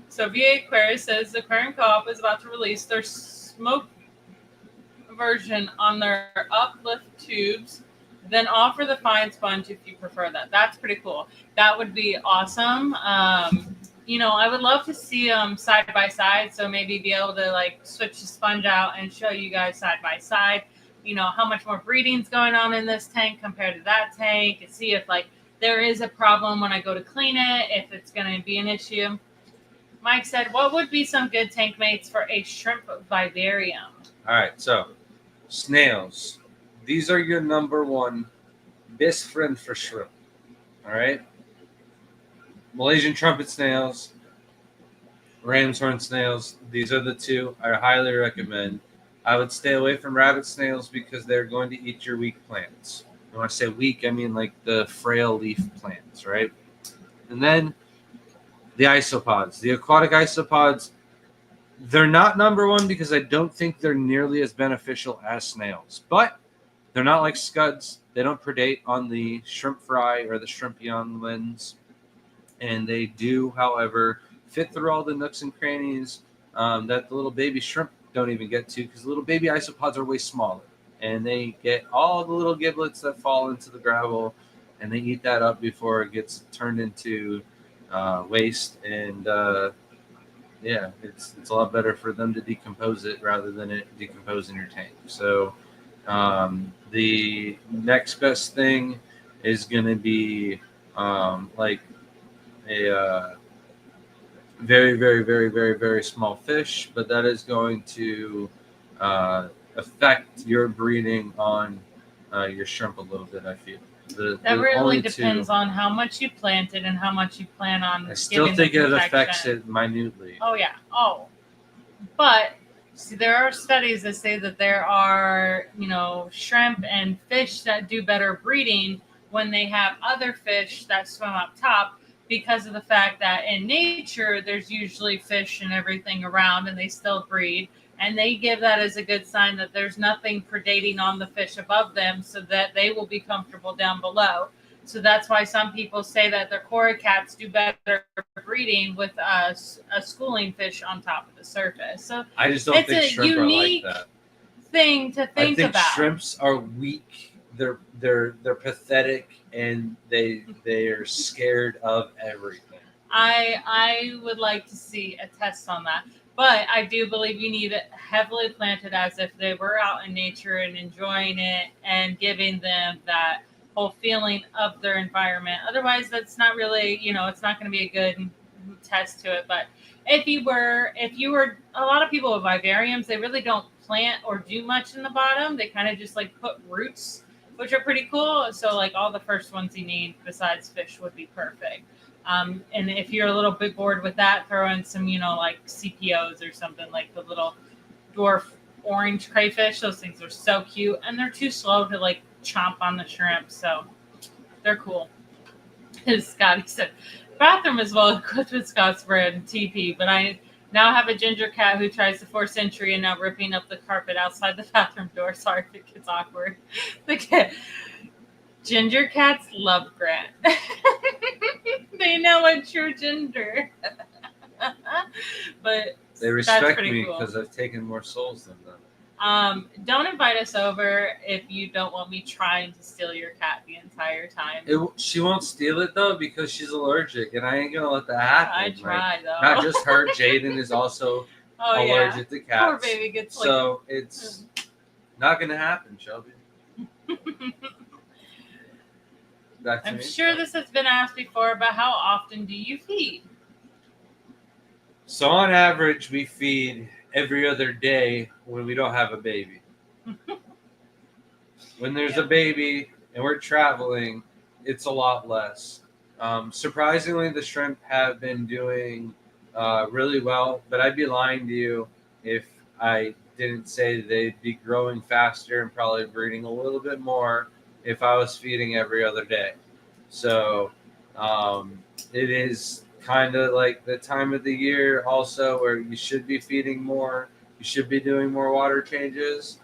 So VA Aquarius says the Aquarium Co-op is about to release their smoke version on their uplift tubes, then offer the fine sponge if you prefer that. That's pretty cool. That would be awesome. I would love to see them side by side. So maybe be able to like switch the sponge out and show you guys side by side, how much more breeding's going on in this tank compared to that tank, and see if like there is a problem when I go to clean it, if it's going to be an issue. Mike said, what would be some good tank mates for a shrimp vivarium? All right, so snails. These are your number one best friend for shrimp. All right? Malaysian trumpet snails, ram's horn snails. These are the two I highly recommend. I would stay away from rabbit snails because they're going to eat your weak plants. When I say weak, I mean like the frail leaf plants, right? And then the isopods. The aquatic isopods, they're not number one because I don't think they're nearly as beneficial as snails. But they're not like scuds. They don't predate on the shrimp fry or the shrimpion lens. And they do, however, fit through all the nooks and crannies that the little baby shrimp don't even get to, because little baby isopods are way smaller. And they get all the little giblets that fall into the gravel, and they eat that up before it gets turned into waste. And it's a lot better for them to decompose it rather than it decompose in your tank. So the next best thing is going to be like a very, very, very, very, very small fish, but that is going to affect your breeding on your shrimp a little bit, I feel. That really depends on how much you planted and how much you plan on. I still think it affects it minutely. Oh, yeah. Oh. But see, there are studies that say that there are, shrimp and fish that do better breeding when they have other fish that swim up top, because of the fact that in nature, there's usually fish and everything around and they still breed. And they give that as a good sign that there's nothing predating on the fish above them, so that they will be comfortable down below. So that's why some people say that their coracots do better breeding with a schooling fish on top of the surface. So I just don't think shrimp are like that. Thing to think about. Shrimps are weak. They're pathetic, and they are scared of everything. I would like to see a test on that. But I do believe you need it heavily planted, as if they were out in nature and enjoying it and giving them that whole feeling of their environment. Otherwise, that's not really, it's not going to be a good test to it. But if you were, a lot of people with vivariums, they really don't plant or do much in the bottom. They kind of just like put roots, which are pretty cool. So like all the first ones you need besides fish would be perfect. And if you're a little bit bored with that, throw in some, like CPOs or something, like the little dwarf orange crayfish. Those things are so cute, and they're too slow to like chomp on the shrimp, so they're cool. As Scotty said, bathroom is well equipped with Scott's brand and TP, but I now have a ginger cat who tries to force entry and now ripping up the carpet outside the bathroom door. Sorry if it gets awkward. Ginger cats love Grant. They know a true ginger. But they respect me because I've taken more souls than them. Don't invite us over if you don't want me trying to steal your cat the entire time. She won't steal it though because she's allergic, and I ain't gonna let that happen. I try though. Not just her. Jaden is also allergic to cats. Poor baby gets so it's Not going to happen, Shelby. Back to I'm me. sure this has been asked before, but how often do you feed? So on average, we feed every other day when we don't have a baby. When there's a baby and we're traveling, it's a lot less. Surprisingly, the shrimp have been doing really well, but I'd be lying to you if I didn't say they'd be growing faster and probably breeding a little bit more if I was feeding every other day. So it is kind of like the time of the year also where you should be feeding more, you should be doing more water changes.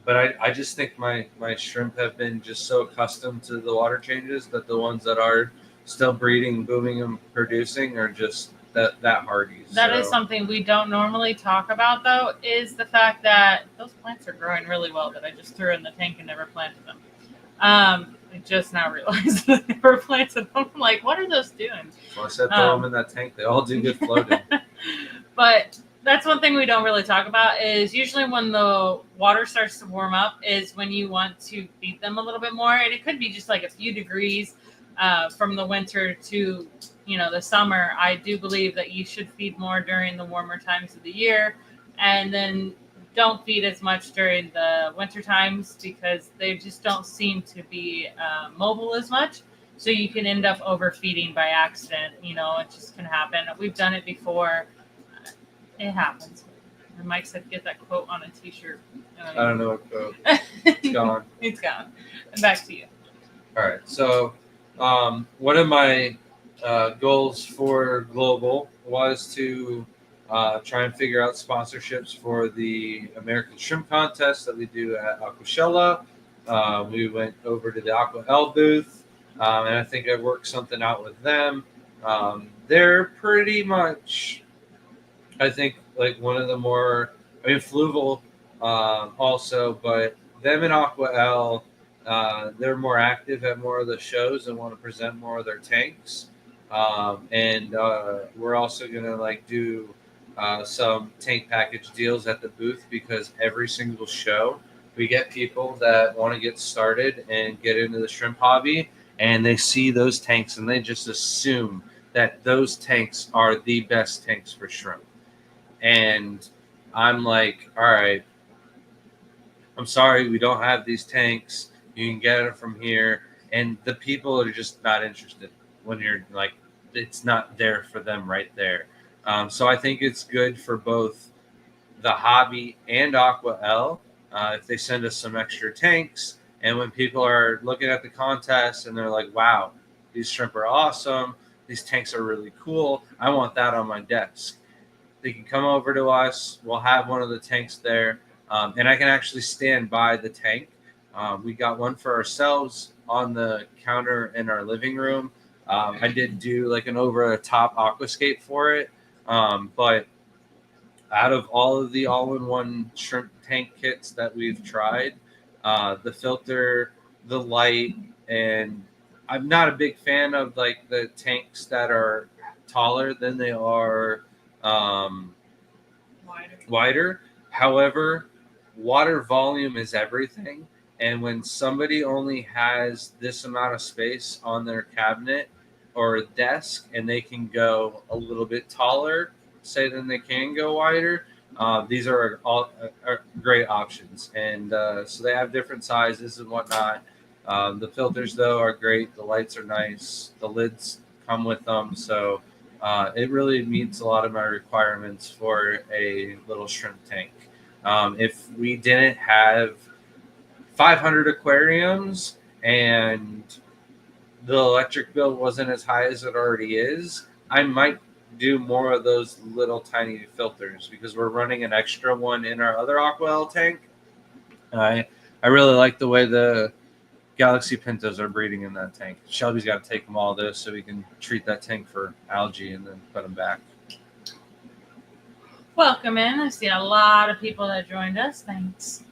But I just think my shrimp have been just so accustomed to the water changes that the ones that are still breeding, booming, and producing are just that hardy. That is something we don't normally talk about, though, is the fact that those plants are growing really well that I just threw in the tank and never planted them. I just now realized that they were planted. I'm like, what are those doing? So I said throw them in that tank. They all do good floating. But that's one thing we don't really talk about is usually when the water starts to warm up is when you want to feed them a little bit more. And it could be just like a few degrees from the winter to, the summer. I do believe that you should feed more during the warmer times of the year. And then don't feed as much during the winter times because they just don't seem to be mobile as much. So you can end up overfeeding by accident. It just can happen. We've done it before. It happens. And Mike said, "Get that quote on a T-shirt." I don't know what quote. It's gone. It's gone. And back to you. All right. So, one of my goals for Global was to try and figure out sponsorships for the American Shrimp Contest that we do at Aquashella. We went over to the Aqua booth, and I think I worked something out with them. They're pretty much, I think, like one of the more, Fluval also, but them and Aqua they're more active at more of the shows and want to present more of their tanks. And we're also going to do some tank package deals at the booth because every single show we get people that want to get started and get into the shrimp hobby, and they see those tanks and they just assume that those tanks are the best tanks for shrimp. And I'm like, all right, I'm sorry, we don't have these tanks. You can get it from here. And the people are just not interested when you're like, it's not there for them right there. So I think it's good for both the hobby and Aqua if they send us some extra tanks. And when people are looking at the contest and they're like, wow, these shrimp are awesome. These tanks are really cool. I want that on my desk. They can come over to us. We'll have one of the tanks there. And I can actually stand by the tank. We got one for ourselves on the counter in our living room. I did do like an over-the-top aquascape for it. But out of all of the all-in-one shrimp tank kits that we've tried, the filter, the light, and I'm not a big fan of like the tanks that are taller than they are wider. However, water volume is everything. And when somebody only has this amount of space on their cabinet or desk and they can go a little bit taller, say, than they can go wider, these are all great options. And so they have different sizes and whatnot. The filters, though, are great. The lights are nice. The lids come with them. So it really meets a lot of my requirements for a little shrimp tank. If we didn't have 500 aquariums and the electric bill wasn't as high as it already is, I might do more of those little tiny filters because we're running an extra one in our other Aqua tank. I really like the way the Galaxy Pintos are breeding in that tank. Shelby's got to take them all this so we can treat that tank for algae and then put them back. Welcome in. I see a lot of people that joined us. Thanks.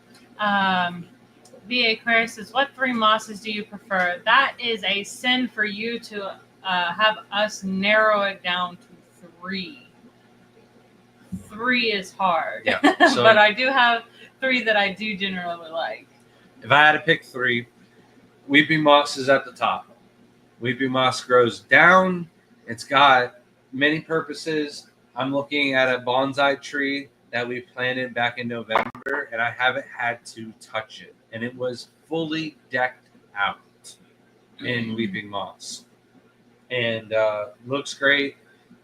BA Aquarius says, what 3 mosses do you prefer? That is a sin for you to have us narrow it down to 3. 3 is hard. Yeah, but I do have three that I do generally like. If I had to pick three, weeping moss is at the top. Weeping moss grows down. It's got many purposes. I'm looking at a bonsai tree that we planted back in November, and I haven't had to touch it. And it was fully decked out in weeping moss. And looks great.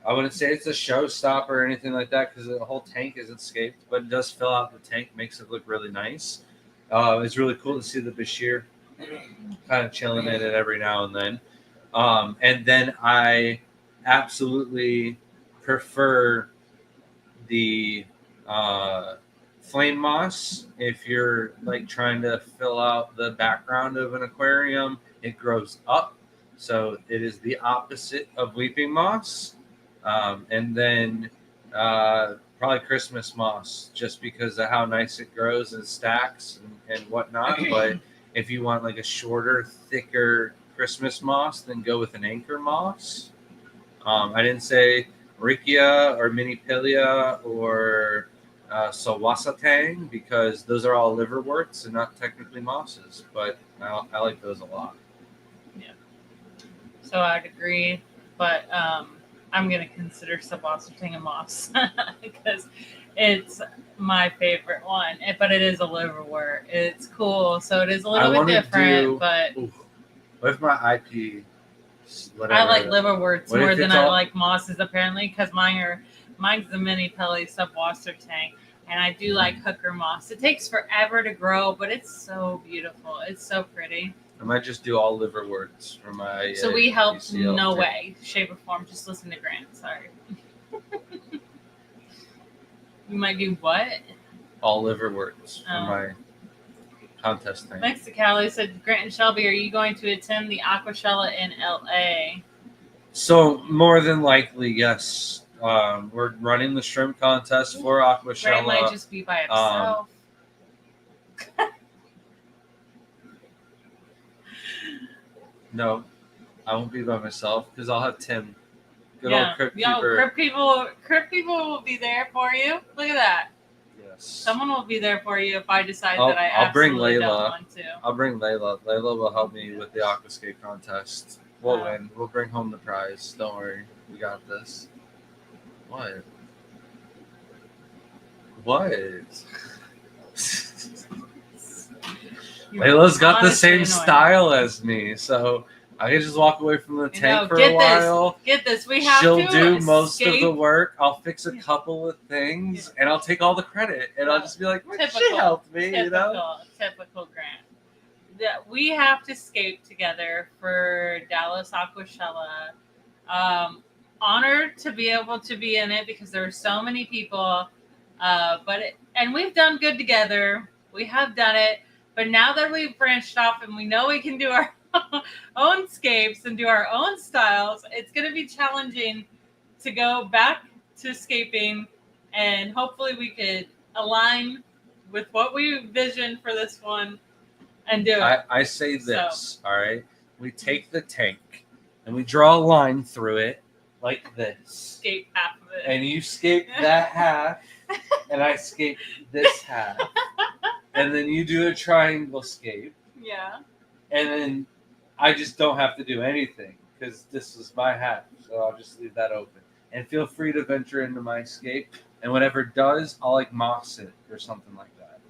I wouldn't say it's a showstopper or anything like that because the whole tank isn't scaped, but it does fill out the tank, makes it look really nice. It's really cool to see the Bashir kind of chilling in it every now and then. And then I absolutely prefer the flame moss. If you're like trying to fill out the background of an aquarium, it grows up. So it is the opposite of weeping moss. And then probably Christmas moss, just because of how nice it grows and stacks and whatnot. But if you want like a shorter, thicker Christmas moss, then go with an anchor moss. I didn't say Rikia or Mini Pilia or Sawasatang because those are all liverworts and not technically mosses, but I like those a lot. Yeah. So I'd agree, but I'm going to consider Sawasatang a moss because it's my favorite one, but it is a liverwort. It's cool, so it is a little bit different, but... What if my IP... Whatever. I like liverworts more than I like mosses, apparently, because mine's the Mini Pelly Sawasatang, and I do like hooker moss. It takes forever to grow, but it's so beautiful. It's so pretty. I might just do all liverworts for my. So we help no way, shape, or form. Just listen to Grant. Sorry. You might do what? All liverworts for my contest thing. Mexicali said, Grant and Shelby, are you going to attend the Aquashella in LA? So more than likely, yes. We're running the shrimp contest for Aquashella. Grant might just be by himself. No, I won't be by myself because I'll have Tim. Good old Crypt Keeper. Crypt people will be there for you. Look at that. Yes. Someone will be there for you if I decide that I absolutely don't want to. I'll bring Layla. Layla will help me with the Aquascape contest. We'll win. We'll bring home the prize. Don't worry. We got this. What? Layla's got the same style as me, so I can just walk away from the tank for a while. Get this. She'll do most of the work. I'll fix a couple of things, and I'll take all the credit. And I'll just be like, she helped me, Typical Grant. We have to scape together for Dallas Aquashella. Honored to be able to be in it because there are so many people. And we've done good together. We have done it. But now that we've branched off and we know we can do our own scapes and do our own styles, it's going to be challenging to go back to scaping, and hopefully we could align with what we envisioned for this one and do it. I say this, all right? We take the tank and we draw a line through it like this. Scape half of it. And you scape that half, and I scape this half. And then you do a triangle scape. Yeah. And then I just don't have to do anything because this is my half. So I'll just leave that open. And feel free to venture into my scape. And whatever it does, I'll like moss it or something like that.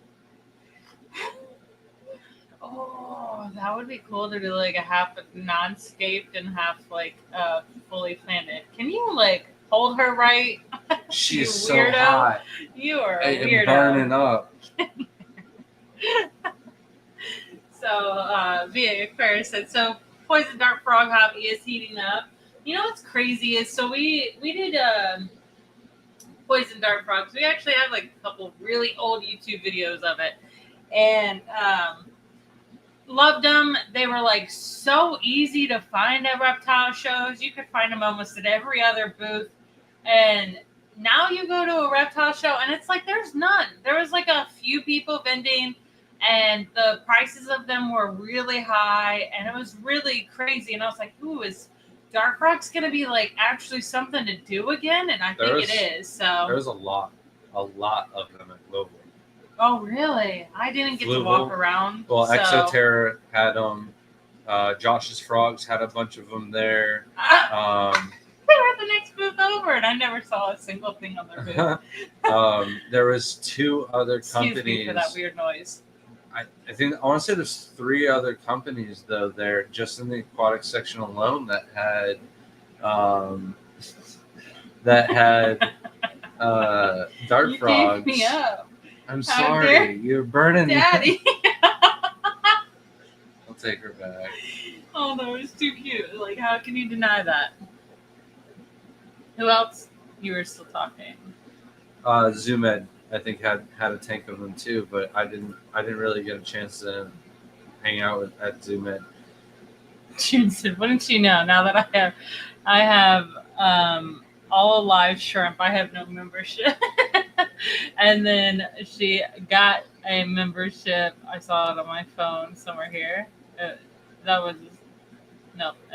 Oh, that would be cool to do like a half non-scaped and half like fully planted. Can you like hold her right? She's so hot. You are a weirdo. Burning up. So, Via Aquarius said, so Poison Dart Frog hobby is heating up. You know what's crazy is, so we did Poison Dart Frogs. We actually have like a couple really old YouTube videos of it. And loved them. They were like so easy to find at reptile shows. You could find them almost at every other booth. And now you go to a reptile show and it's like there's none. There was like a few people vending, and the prices of them were really high, and it was really crazy. And I was like, ooh, is Dark Rock's going to be like actually something to do again? And I think it is. So there's a lot of them at Global. Oh, really? I didn't get to walk around. Well, so. Exoterra had them. Josh's Frogs had a bunch of them there. They were the next booth over, and I never saw a single thing on their booth. There was 2 other companies. Excuse me for that weird noise. I want to say there's 3 other companies though there just in the aquatic section alone that had dart frogs. Gave me up. I'm sorry, you're burning Daddy. I'll take her back. Oh, that was too cute. Like, how can you deny that? Who else? You were still talking. Zoomed, I think had a tank of them too, but I didn't really get a chance to hang out at Zoomed. Junson, wouldn't you know? Now that I have all alive shrimp. I have no membership. And then she got a membership. I saw it on my phone somewhere here. I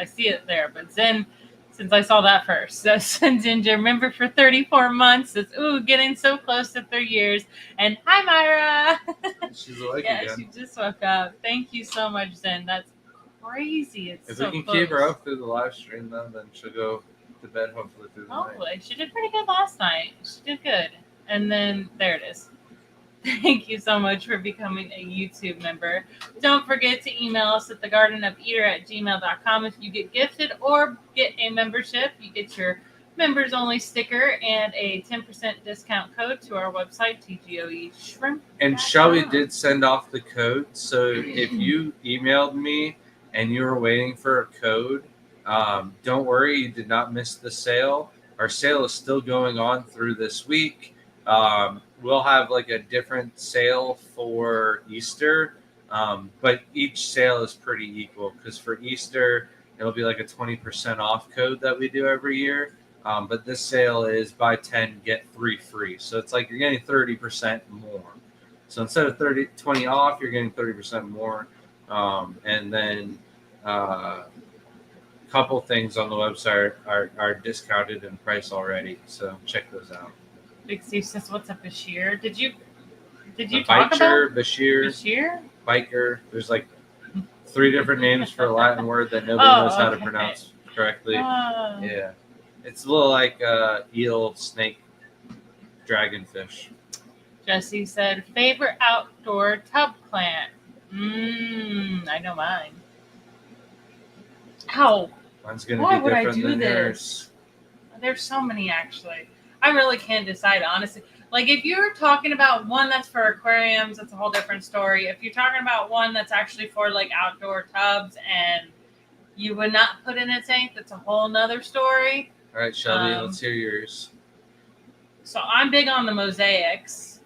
see it there. But Zen, since I saw that first, so Zen's your member for 34 months. It's getting so close to 3 years. And hi, Myra. She's awake yeah, again. she just woke up. Thank you so much, Zen. That's crazy. It's if so we can close. keep her up through the live stream, then she'll go to bed hopefully through the night. Hopefully. She did pretty good last night. She did good. And then there it is. Thank you so much for becoming a YouTube member. Don't forget to email us at thegardenofeater@gmail.com if you get gifted or get a membership. You get your members only sticker and a 10% discount code to our website, TGOE Shrimp. And Shelby did send off the code. So if you emailed me and you were waiting for a code, don't worry, you did not miss the sale. Our sale is still going on through this week. We'll have like a different sale for Easter, but each sale is pretty equal because for Easter, it'll be like a 20% off code that we do every year. But this sale is buy 10, get 3 free. So it's like you're getting 30% more. So instead of 20 off, you're getting 30% more. And then a couple things on the website are discounted in price already. So check those out. Big Steve says, "What's up, Bashir? Did you talk about Bashir? Biker. There's like 3 different names for a Latin word that nobody knows how to pronounce correctly. Yeah, it's a little like eel, snake, dragonfish." Jesse said, "Favorite outdoor tub plant." I know mine. Ow! Mine's gonna be different than yours. There's so many actually. I really can't decide, honestly. Like, if you're talking about one that's for aquariums, that's a whole different story. If you're talking about one that's actually for, like, outdoor tubs and you would not put in a tank, that's a whole nother story. All right, Shelby, let's hear yours. So I'm big on the mosaics.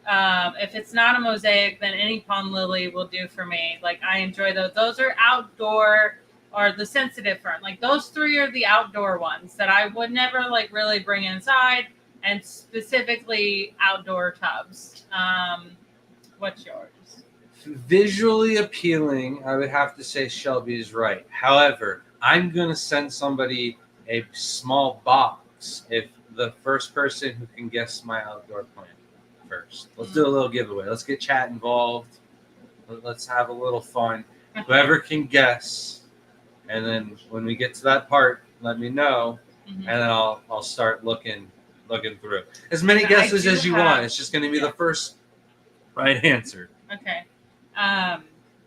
If it's not a mosaic, then any pond lily will do for me. Like, I enjoy those. Those are outdoor... or the sensitive fern. Like, those 3 are the outdoor ones that I would never, like, really bring inside, and specifically outdoor tubs. What's yours? Visually appealing, I would have to say Shelby's right. However, I'm going to send somebody a small box if the first person who can guess my outdoor plant first. Let's do a little giveaway. Let's get chat involved. Let's have a little fun. Whoever can guess... And then when we get to that part, let me know, and then I'll start looking through as many guesses as you want. It's just going to be the first right answer. Okay.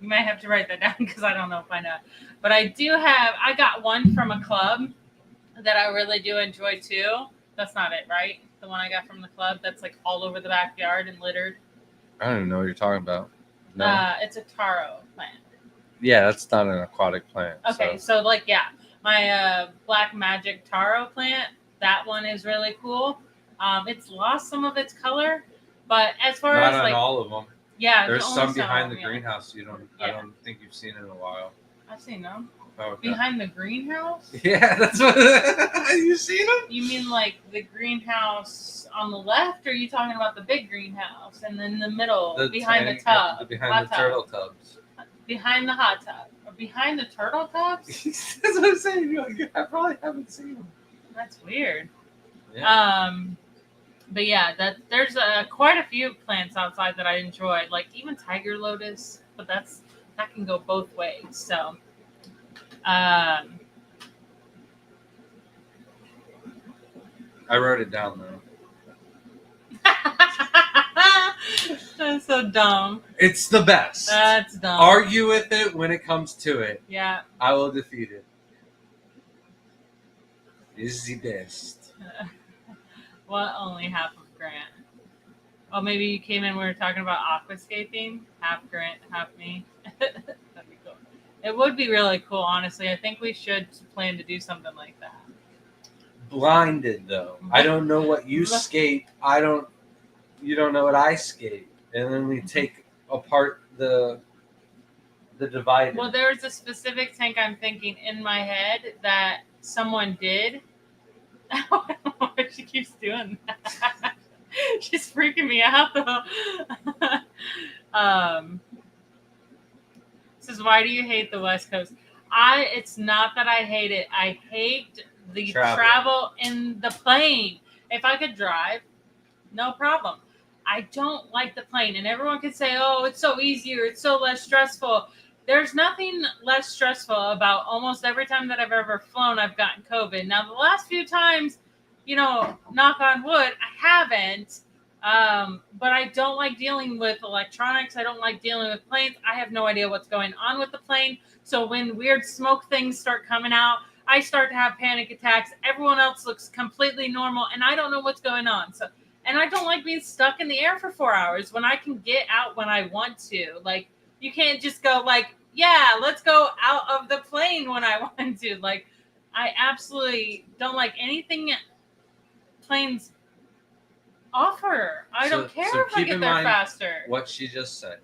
You might have to write that down because I don't know if I know. But I got one from a club that I really do enjoy too. That's not it, right? The one I got from the club that's like all over the backyard and littered. I don't even know what you're talking about. No. It's a taro plant. Yeah, that's not an aquatic plant. Okay, so like, yeah, my Black Magic taro plant, that one is really cool. It's lost some of its color, but as far as like all of them. Yeah, there's some behind the greenhouse. I don't think you've seen in a while. I've seen them. Oh, okay. Behind the greenhouse? Yeah, that's what. You seen them? You mean like the greenhouse on the left, or are you talking about the big greenhouse and then the middle behind the tub? Behind the turtle tubs. Behind the hot tub. Or behind the turtle tubs? That's what I'm saying. I probably haven't seen them. That's weird. Yeah. But yeah, that there's quite a few plants outside that I enjoy, like even tiger lotus. But that can go both ways. So, um, I wrote it down though. that's so dumb. It's the best. That's dumb. Argue with it when it comes to it. Yeah. I will defeat it. It's the best. Well, only half of Grant. Oh, maybe you came in. We were talking about aquascaping. Half Grant, half me. That'd be cool. It would be really cool, honestly. I think we should plan to do something like that. Blinded though. I don't know what you skate. You don't know what I skate. And then we take apart the divider. Well, there's a specific tank I'm thinking in my head that someone did. I don't know why she keeps doing that. She's freaking me out though. Says, why do you hate the West Coast? It's not that I hate it. I hate the travel in the plane. If I could drive, no problem. I don't like the plane. And everyone can say, oh, it's so easier. It's so less stressful. There's nothing less stressful about almost every time that I've ever flown, I've gotten COVID. Now, the last few times, knock on wood, I haven't. But I don't like dealing with electronics. I don't like dealing with planes. I have no idea what's going on with the plane. So when weird smoke things start coming out, I start to have panic attacks. Everyone else looks completely normal, and I don't know what's going on. And I don't like being stuck in the air for 4 hours when I can get out when I want to. Like, you can't just go yeah, let's go out of the plane when I want to. Like, I absolutely don't like anything planes offer. I don't care if I get there faster. What she just said.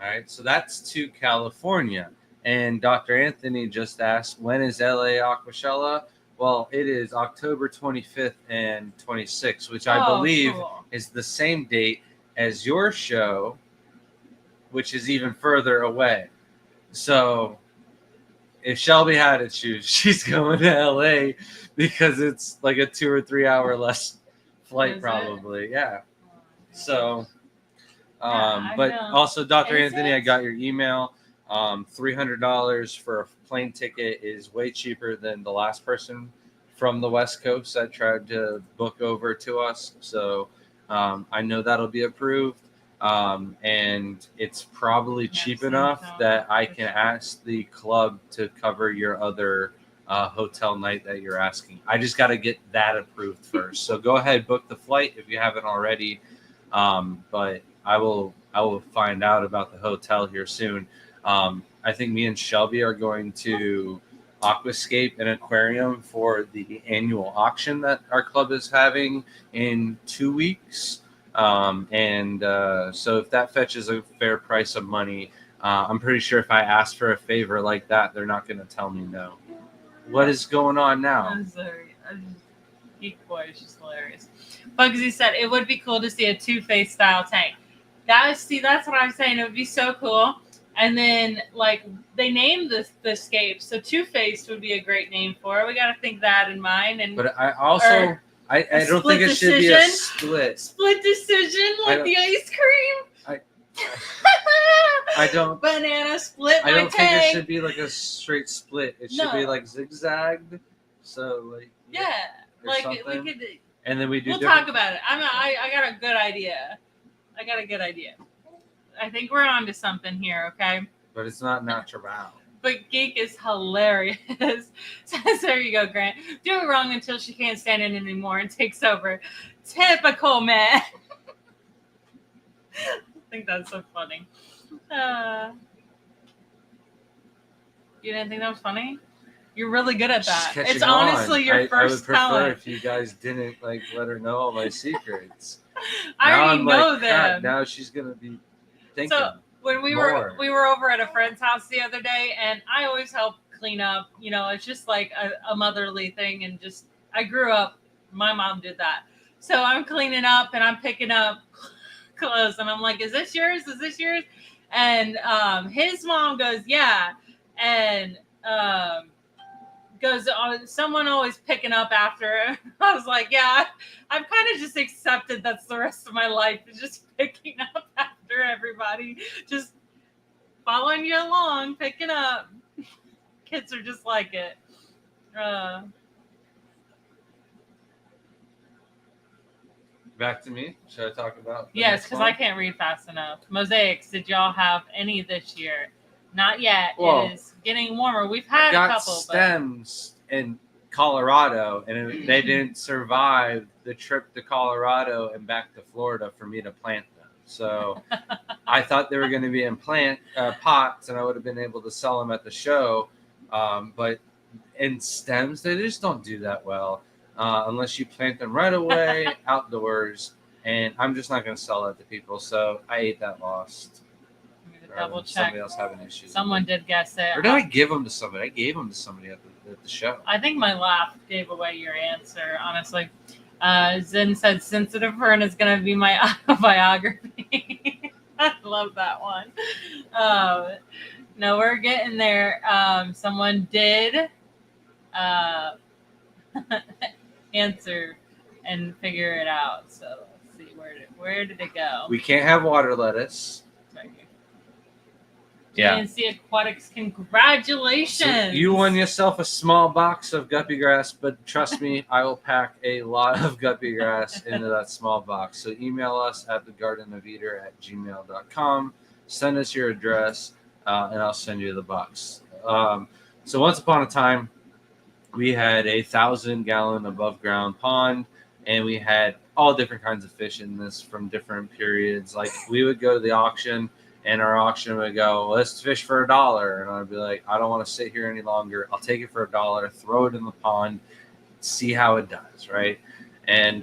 All right, so that's to California. And Dr. Anthony just asked, when is LA Aquashella? Well, it is October 25th and 26th, which I believe is the same date as your show, which is even further away. So if Shelby had to choose, she's going to LA because it's like a 2 or 3 hour less flight, probably. Yeah. So, but also, Dr. Anthony, I got your email. $300 for a plane ticket is way cheaper than the last person from the West Coast that tried to book over to us. So I know that'll be approved. And it's probably cheap enough that I can ask the club to cover your other hotel night that you're asking. I just got to get that approved first. So go ahead, book the flight if you haven't already. But I will find out about the hotel here soon. I think me and Shelby are going to Aquascape an aquarium for the annual auction that our club is having in 2 weeks. So if that fetches a fair price of money, I'm pretty sure if I ask for a favor like that, they're not going to tell me no. What is going on now? I'm sorry. Geek Boy is just hilarious. Bugsy said it would be cool to see a Two-Face style tank. That's what I'm saying. It would be so cool. And then, they named the scape, so Two-Faced would be a great name for it. We got to think that in mind. But I also, I don't think it should be a split. Split decision like the ice cream? I don't. Banana split my tank. I don't think it should be like a straight split. It should be like zigzagged. So, yeah. We could. And then we'll talk about it. I got a good idea. I think we're on to something here, okay? But it's not natural. But Geek is hilarious. So there you go, Grant. Do it wrong until she can't stand it anymore and takes over. Typical man. I think that's so funny. You didn't think that was funny? You're really good at that. It's honestly your first talent. I would prefer if you guys didn't let her know all my secrets. I already know them. Now she's gonna be thinking. So when we were over at a friend's house the other day, and I always help clean up. It's just like a motherly thing, and just I grew up. My mom did that, so I'm cleaning up and I'm picking up clothes, and I'm like, "Is this yours? Is this yours?" And his mom goes, "Yeah," and goes, someone always picking up after. I was like, yeah, I've kind of just accepted that's the rest of my life is just picking up after everybody, just following you along, picking up. Kids are just like it. Back to me. Should I talk about? Yes, because I can't read fast enough. Mosaics, did y'all have any this year? Not yet. Well, it is getting warmer. We've had got a couple. stems in Colorado, and they didn't survive the trip to Colorado and back to Florida for me to plant them. So I thought they were going to be in plant pots, and I would have been able to sell them at the show. But in stems, they just don't do that well unless you plant them right away outdoors. And I'm just not going to sell that to people. So I ate that lost. Double check. Somebody else having issues. Someone did guess it. Or did I give them to somebody? I gave them to somebody at the show. I think my laugh gave away your answer, honestly. Zen said sensitive fern is going to be my autobiography. I love that one. No, we're getting there. Someone did answer and figure it out. So let's see, where did it go? We can't have water lettuce. Yeah. GNC Aquatics, congratulations. So you won yourself a small box of guppy grass, but trust me, I will pack a lot of guppy grass into that small box. So email us at thegardenofeater@gmail.com. Send us your address, and I'll send you the box. So once upon a time, we had a 1,000-gallon above ground pond, and we had all different kinds of fish in this from different periods. Like we would go to the auction, and our auction would go, let's fish for $1. And I'd be like, I don't want to sit here any longer. I'll take it for $1, throw it in the pond, see how it does, right? And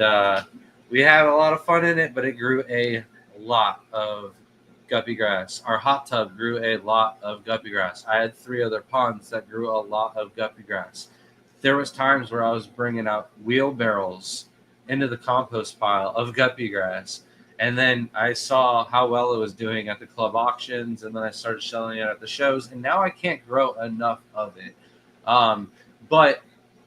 we had a lot of fun in it, but it grew a lot of guppy grass. Our hot tub grew a lot of guppy grass. I had 3 other ponds that grew a lot of guppy grass. There was times where I was bringing out wheelbarrows into the compost pile of guppy grass. And then I saw how well it was doing at the club auctions, and then I started selling it at the shows, and now I can't grow enough of it. But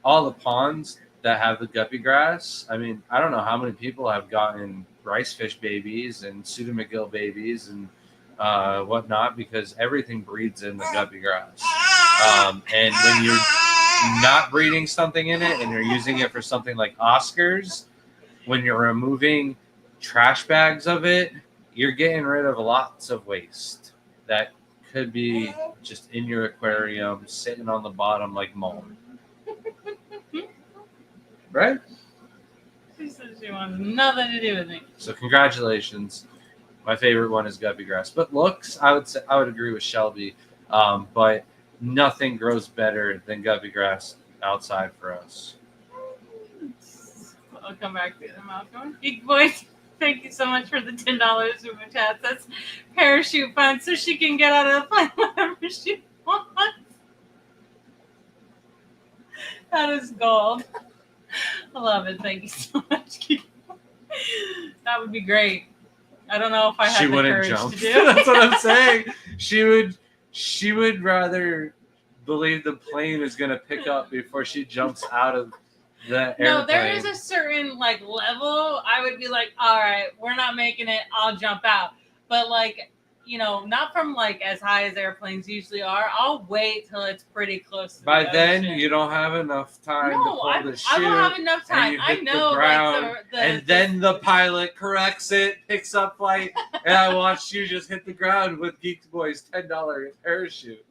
all the ponds that have the guppy grass, I mean, I don't know how many people have gotten rice fish babies and pseudomcgill babies and whatnot, because everything breeds in the guppy grass. And when you're not breeding something in it and you're using it for something like Oscars, when you're removing trash bags of it, you're getting rid of lots of waste that could be just in your aquarium sitting on the bottom like mold. Right? She said she wants nothing to do with me. So congratulations. My favorite one is guppy grass, but looks, I would agree with Shelby, but nothing grows better than guppy grass outside for us. I'll come back to them. Malcolm. Geek Boys, thank you so much for the $10 super chat. That's parachute fund, so she can get out of the plane whenever she wants. That is gold. I love it. Thank you so much. That would be great. I don't know if I had the courage to do it. That's what I'm saying. She would rather believe the plane is going to pick up before she jumps out of the airplane. No, there is a certain level. I would be like, all right, we're not making it. I'll jump out. But not from as high as airplanes usually are. I'll wait till it's pretty close to By the then, ocean. you don't have enough time to pull the chute. I will have enough time. I know. The ground, and then the pilot corrects it, picks up flight, and I watched you just hit the ground with Geek Boy's $10 parachute.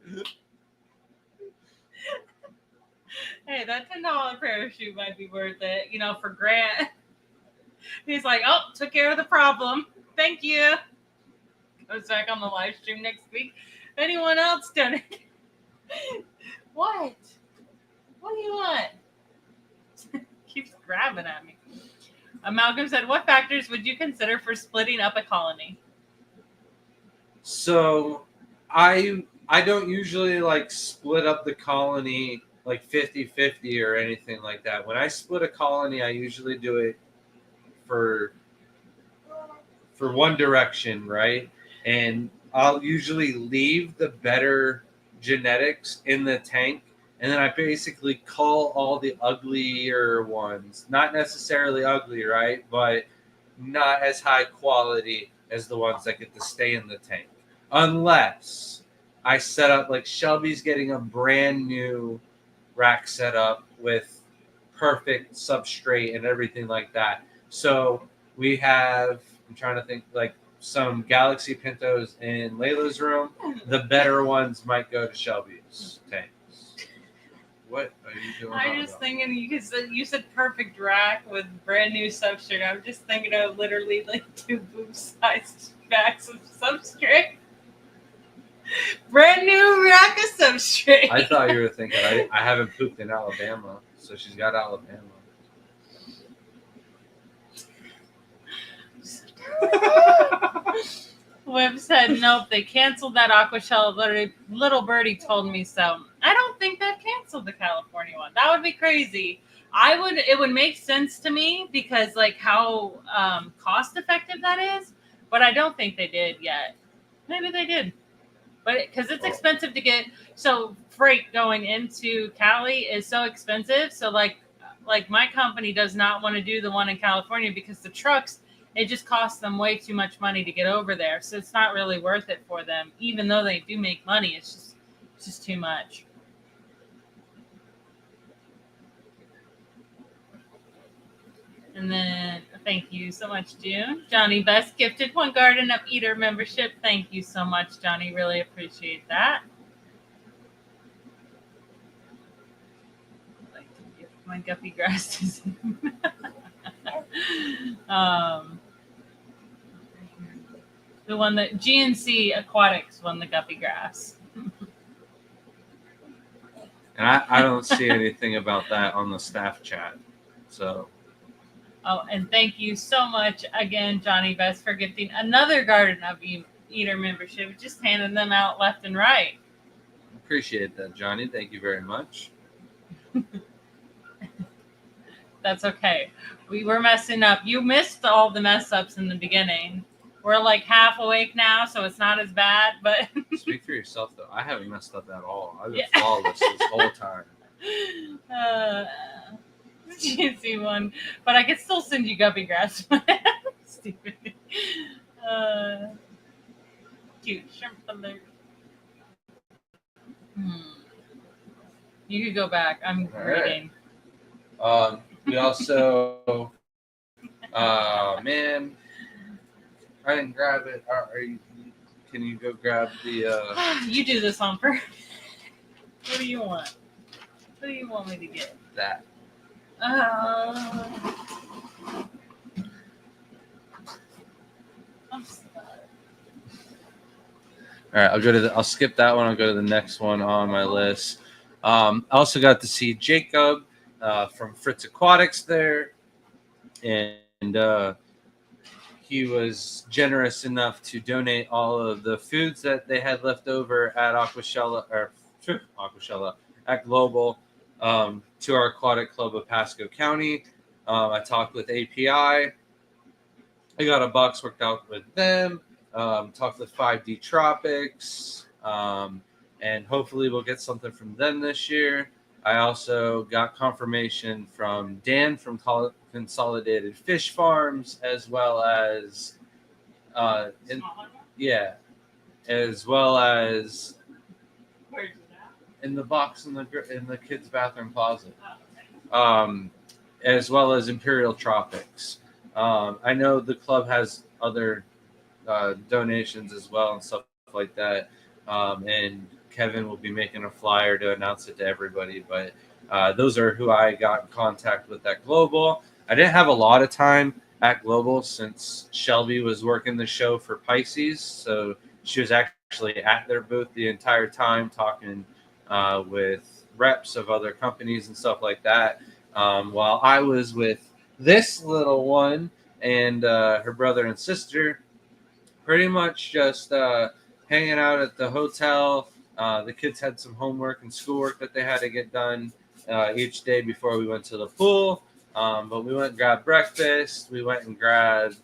Hey, that $10 parachute might be worth it, for Grant. He's like, oh, took care of the problem. Thank you. Goes back on the live stream next week. Anyone else donate? What? What do you want? Keeps grabbing at me. Malcolm said, what factors would you consider for splitting up a colony? So I don't usually split up the colony 50-50 or anything like that. When I split a colony, I usually do it for one direction, right? And I'll usually leave the better genetics in the tank and then I basically cull all the uglier ones. Not necessarily ugly, right? But not as high quality as the ones that get to stay in the tank. Unless I set up, like Shelby's getting a brand new rack set up with perfect substrate and everything like that. So we have, I'm trying to think, like some Galaxy Pintos in Layla's room. The better ones might go to Shelby's tanks. What are you doing? I'm just thinking you said perfect rack with brand new substrate. I'm just thinking of literally like 2 boob-sized bags of substrate. Brand new rack of substrate. I thought you were thinking I haven't pooped in Alabama, so she's got Alabama. Webb said, nope, they canceled that Aquashella. Literally, little birdie told me so. I don't think they've canceled the California one. That would be crazy. It would make sense to me because like how cost effective that is, but I don't think they did yet. Maybe they did. But because it's expensive to get, so freight going into Cali is so expensive. So like my company does not want to do the one in California because the trucks, it just costs them way too much money to get over there. So it's not really worth it for them, even though they do make money. It's just too much. And then thank you so much, June. Johnny Best gifted 1 Garden of Eater membership. Thank you so much, Johnny. Really appreciate that. I'd like to gift my guppy grass to him. The one that GNC Aquatics won the guppy grass. And I don't see anything about that on the staff chat. So. Oh, and thank you so much again, Johnny Best, for gifting another Garden of Eater membership. Just handing them out left and right. Appreciate that, Johnny. Thank you very much. That's okay. We were messing up. You missed all the mess ups in the beginning. We're like half awake now, so it's not as bad. But speak for yourself, though. I haven't messed up at all. I've been flawless this whole time. Juicy one, but I can still send you guppy grass. Stupid. Cute shrimp alert. You could go back. I'm reading. Right. We also, man, I didn't grab it. Can you go grab the? You do this on first. What do you want? What do you want me to get? That. I'm sorry. All right, I'll skip that one. I'll go to the next one on my list. I also got to see Jacob from Fritz Aquatics there, and he was generous enough to donate all of the foods that they had left over at Aquashella at Global to our aquatic club of Pasco County. I talked with API. I got a box worked out with them. Talked with 5D Tropics, and hopefully we'll get something from them this year. I also got confirmation from Dan from Consolidated Fish Farms, as well as as well as Where's it at? in the box in the kids' bathroom closet, as well as Imperial Tropics. I know the club has other donations as well and stuff like that, and Kevin will be making a flyer to announce it to everybody, but those are who I got in contact with at Global. I didn't have a lot of time at Global since Shelby was working the show for Pisces, so she was actually at their booth the entire time talking with reps of other companies and stuff like that, while I was with this little one and her brother and sister, pretty much just hanging out at the hotel. The kids had some homework and schoolwork that they had to get done each day before we went to the pool. But we went and grabbed breakfast. We went and grabbed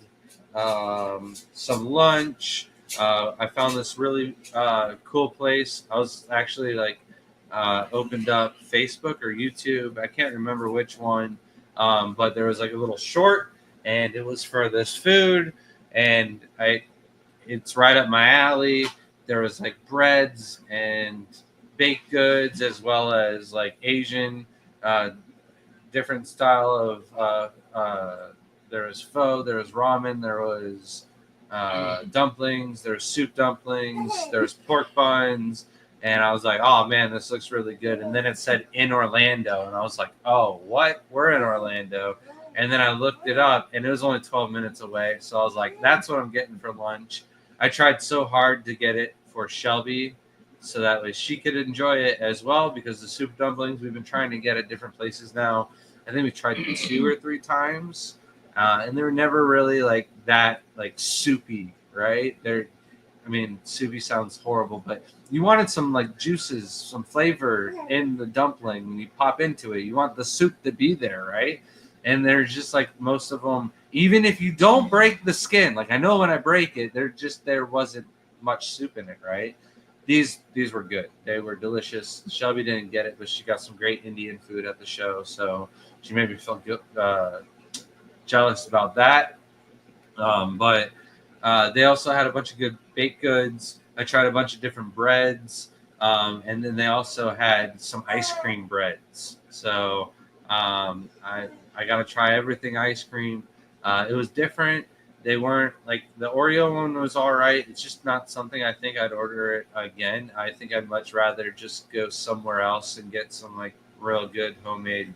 some lunch. I found this really cool place. I was actually opened up Facebook or YouTube. I can't remember which one, but there was like a little short, and it was for this food, and it's right up my alley. There was like breads and baked goods as well as like Asian, uh, different style of. There was pho, there was ramen, there was dumplings, there was soup dumplings, there was pork buns, and I was like, oh man, this looks really good. And then it said in Orlando, and I was like, oh, what? We're in Orlando. And then I looked it up, and it was only 12 minutes away. So I was like, that's what I'm getting for lunch. I tried so hard to get it for Shelby so that way she could enjoy it as well, because the soup dumplings we've been trying to get at different places now. I think we tried 2 or 3 times, and they were never really like that, like soupy, right? I mean, soupy sounds horrible, but you wanted some like juices, some flavor in the dumpling when you pop into it. You want the soup to be there, right? And there's just like most of them, even if you don't break the skin, like I know when I break it, there wasn't much soup in it, right? These were good. They were delicious. Shelby didn't get it, but she got some great Indian food at the show, so she made me feel good, jealous about that. But they also had a bunch of good baked goods. I tried a bunch of different breads, and then they also had some ice cream breads. So I got to try everything ice cream. It was different. They weren't like the Oreo one was all right. It's just not something I think I'd order it again. I think I'd much rather just go somewhere else and get some like real good homemade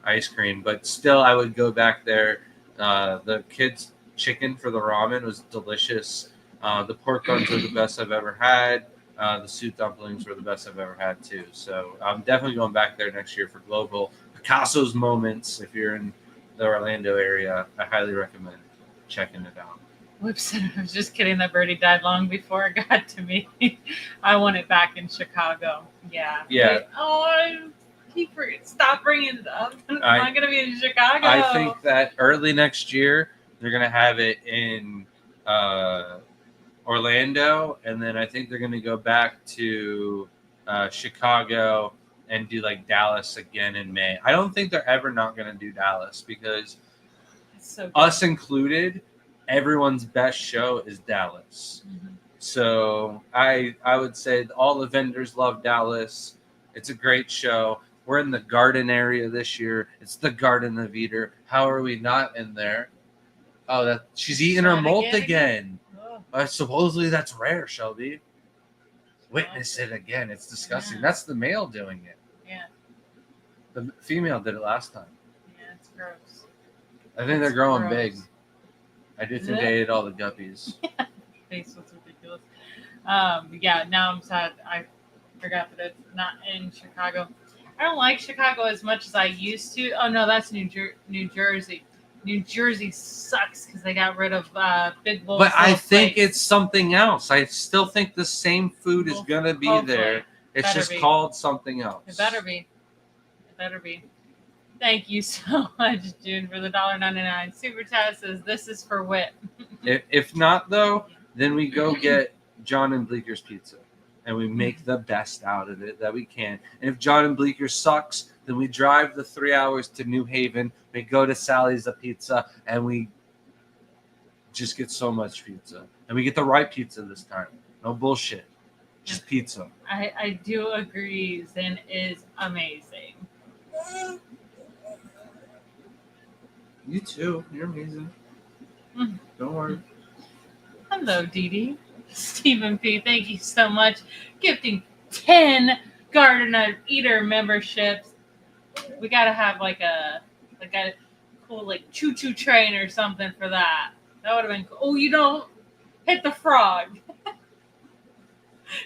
ice cream. But still, I would go back there. The kids' chicken for the ramen was delicious. The pork buns were the best I've ever had. The soup dumplings were the best I've ever had too. So I'm definitely going back there next year for Global Picasso's Moments. If you're in the Orlando area, I highly recommend checking it out. Whoops, I was just kidding. That birdie died long before it got to me. I want it back in Chicago. Yeah. Yeah. Stop bringing it up. It's not going to be in Chicago. I think that early next year, they're going to have it in Orlando, and then I think they're going to go back to Chicago and do like Dallas again in May. I don't think they're ever not going to do Dallas, because so us included, everyone's best show is Dallas. Mm-hmm. So I would say all the vendors love Dallas. It's a great show. We're in the garden area this year. It's the Garden of Eden. How are we not in there? Oh, that she's eating her molt again. Supposedly that's rare, Shelby. Witness it again. It's disgusting. Yeah. That's the male doing it. Yeah. The female did it last time. Yeah, it's gross. I think they're growing big. I do think they ate all the guppies. Face was ridiculous. Yeah, now I'm sad. I forgot that it's not in Chicago. I don't like Chicago as much as I used to. Oh no, that's New Jersey. New Jersey sucks because they got rid of Big Bull. But I think it's something else. I still think the same food is gonna be there. It's just called something else. It better be. It better be. Thank you so much, June, for the $1.99 super chat. Says this is for wit. If not though, then we go get John and Bleeker's pizza, and we make the best out of it that we can. And if John and Bleeker sucks, then we drive the 3 hours to New Haven. We go to Sally's Pizza, and we just get so much pizza. And we get the right pizza this time. No bullshit. Just pizza. I do agree. Zen is amazing. You too. You're amazing. Don't worry. Hello, Dee Dee. Stephen P., thank you so much. Gifting 10 Garden of Eden memberships. We gotta have like a cool like choo-choo train or something for that. That would have been cool. Oh, you don't hit the frog.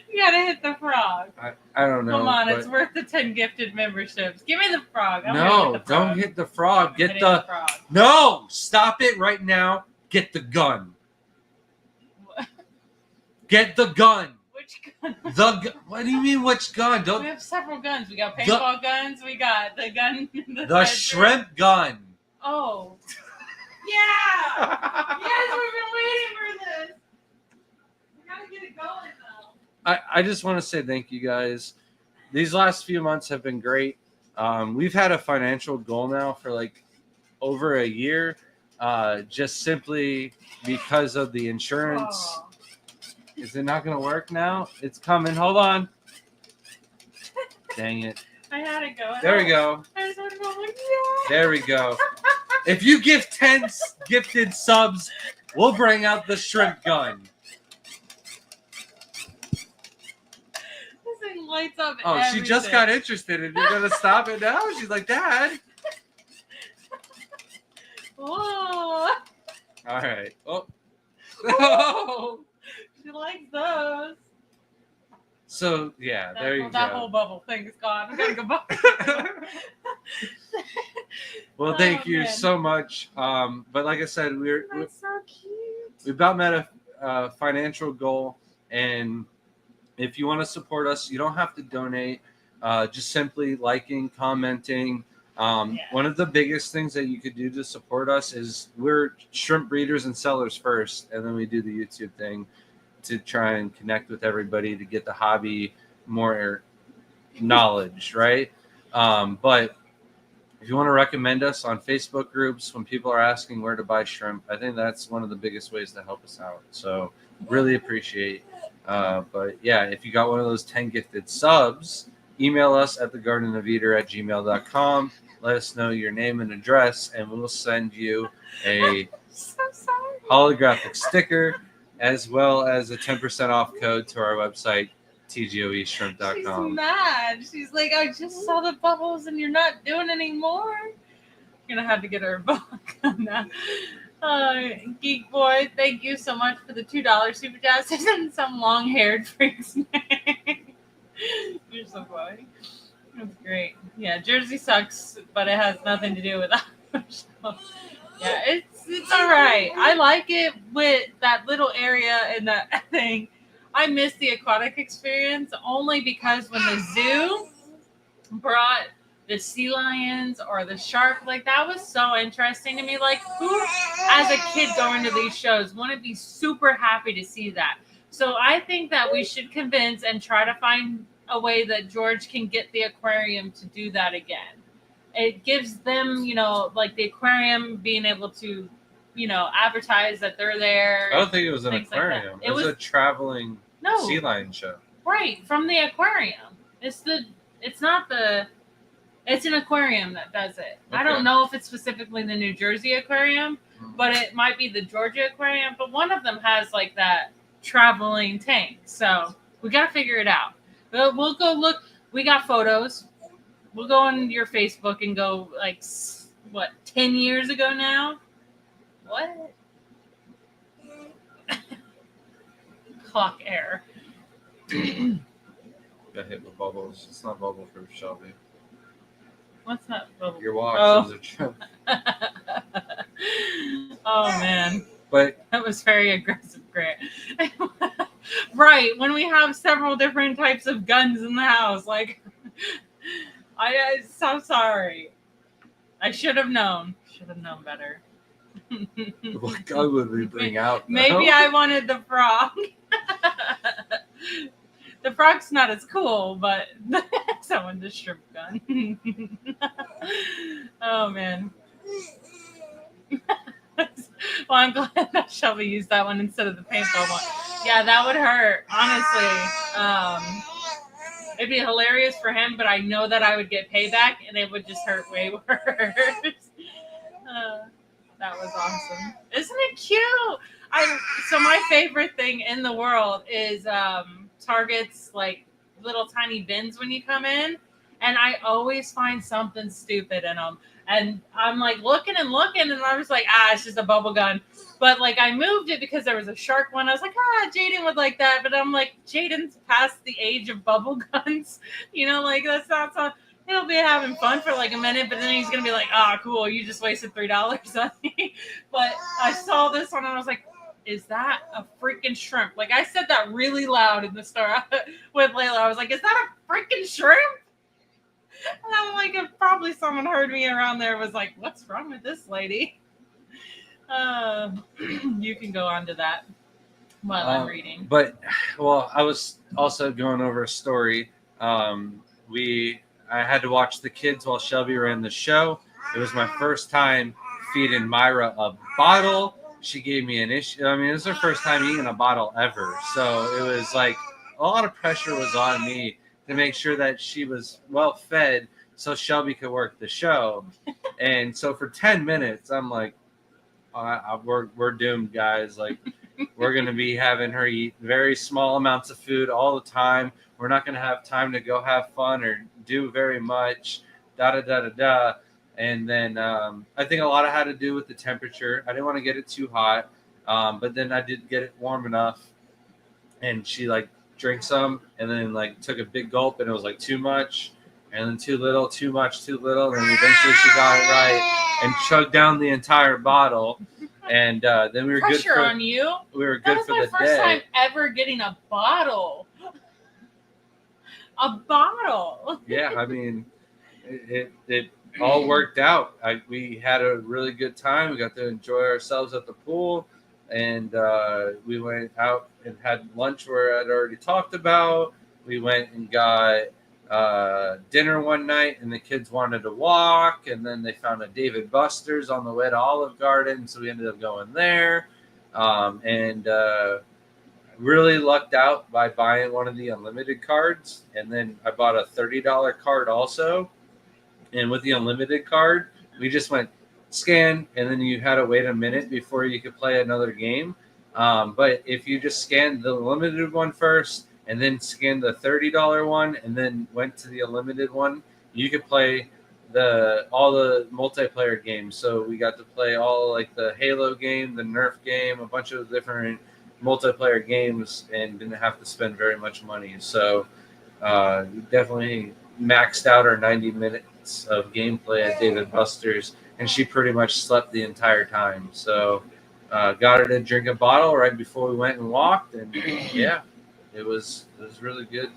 You gotta hit the frog. I don't know. Come on, it's worth the 10 gifted memberships. Give me the frog. Don't hit the frog. Get the frog. No, stop it right now. Get the gun. Get the gun. Which gun? What do you mean, which gun? We have several guns. We got paintball guns. We got the gun. The shrimp gun. Oh. Yeah. Yes, we've been waiting for this. We gotta get it going though. I just want to say thank you guys. these last few months have been great. We've had a financial goal now for like over a year, just simply because of the insurance. Oh. Is it not going to work now? It's coming. Hold on. Dang it. I had it go. There we go. I just want to go like, yeah. There we go. If you give 10 gifted subs, we'll bring out the shrimp gun. This thing lights up. Oh, everything. she just got interested, and you're gonna stop it now? She's like, Dad. Whoa. All right. Oh. She likes those. So yeah, there you go. That whole bubble thing is gone. I'm gonna go back. Well, thank you so much. But like I said, That's so cute. we about met a financial goal, and if you want to support us, you don't have to donate. Just simply liking, commenting. One of the biggest things that you could do to support us is we're shrimp breeders and sellers first, and then we do the YouTube thing to try and connect with everybody to get the hobby more knowledge, right? But if you want to recommend us on Facebook groups when people are asking where to buy shrimp, I think that's one of the biggest ways to help us out. So really appreciate. But yeah, if you got one of those 10 gifted subs, email us at thegardenofeater@gmail.com. Let us know your name and address, and we'll send you a holographic sticker as well as a 10% off code to our website, tgoeshrimp.com. She's mad. She's like, I just saw the bubbles and you're not doing anymore. You're going to have to get her a book on that. Geek Boy, thank you so much for the $2 super chat. And some long-haired freak's name. You're so funny. That's great. Yeah, Jersey sucks, but it has nothing to do with us. Yeah, it's all right. I like it with that little area and that thing. I miss the aquatic experience only because when the zoo brought the sea lions or the shark, like that was so interesting to me. Like who, as a kid going to these shows, wouldn't be super happy to see that? So I think that we should convince and try to find a way that George can get the aquarium to do that again. It gives them, like the aquarium being able to, advertise that they're there. I don't think it was an aquarium. Like it was a traveling sea lion show. Right, from the aquarium. It's an aquarium that does it. Okay. I don't know if it's specifically the New Jersey aquarium, but it might be the Georgia aquarium. But one of them has like that traveling tank. So we got to figure it out. We'll go look. We got photos. We'll go on your Facebook and go 10 years ago now? What? Clock error. Got hit with bubbles. It's not bubble proof, Shelby. What's that bubble? Your watch is a joke. Oh, man. But that was very aggressive, Grant. Right, when we have several different types of guns in the house, I'm so sorry. I should have known. Should have known better. What gun would we bring out? Though? Maybe I wanted the frog. The frog's not as cool, but someone the shrimp gun. Oh man. Well, I'm glad that Shelby used that one instead of the paintball one. Yeah, that would hurt. Honestly, it'd be hilarious for him, but I know that I would get payback, and it would just hurt way worse. That was awesome. Isn't it cute? So my favorite thing in the world is Target's little tiny bins when you come in, and I always find something stupid in them. And I'm looking, and I was like, it's just a bubble gun. But I moved it because there was a shark one. I was like, Jaden would like that. But I'm like, Jaden's past the age of bubble guns. That's not so. He'll be having fun for a minute, but then he's gonna be like, cool, you just wasted $3 on me. But I saw this one and I was like, is that a freaking shrimp? I said that really loud in the store with Layla. I was like, is that a freaking shrimp? And I'm like, if probably someone heard me around there was like, what's wrong with this lady? You can go on to that while I'm reading. But, I was also going over a story. I had to watch the kids while Shelby ran the show. It was my first time feeding Myra a bottle. She gave me an issue. I mean, it was her first time eating a bottle ever. So it was like a lot of pressure was on me to make sure that she was well fed so Shelby could work the show. And so for 10 minutes, I'm like, we're doomed, guys. Like, we're going to be having her eat very small amounts of food all the time. We're not going to have time to go have fun or do very much. Da da da da da. And then I think a lot of had to do with the temperature. I didn't want to get it too hot, but then I did get it warm enough. And she like drank some, and then like took a big gulp, and it was like too much, and then too little, too much, too little, and then eventually she got it right and chugged down the entire bottle. And then we were Pressure good for on you. we were That good was for my the first day. time ever getting a bottle. A bottle. Yeah, I mean, it all worked out. We had a really good time. We got to enjoy ourselves at the pool, and we went out and had lunch where I'd already talked about. We went and got dinner one night, and the kids wanted to walk, and then they found a David Buster's on the way to Olive Garden, so we ended up going there, and really lucked out by buying one of the unlimited cards, and then I bought a $30 card also. And with the unlimited card, we just went scan, and then you had to wait a minute before you could play another game. But if you just scanned the limited one first, and then scanned the $30 one, and then went to the unlimited one, you could play all the multiplayer games. So we got to play all like the Halo game, the Nerf game, a bunch of different multiplayer games, and didn't have to spend very much money. So definitely maxed out our 90 minutes of gameplay at David Buster's, and she pretty much slept the entire time. So got her to drink a bottle right before we went and walked, and yeah, it was really good.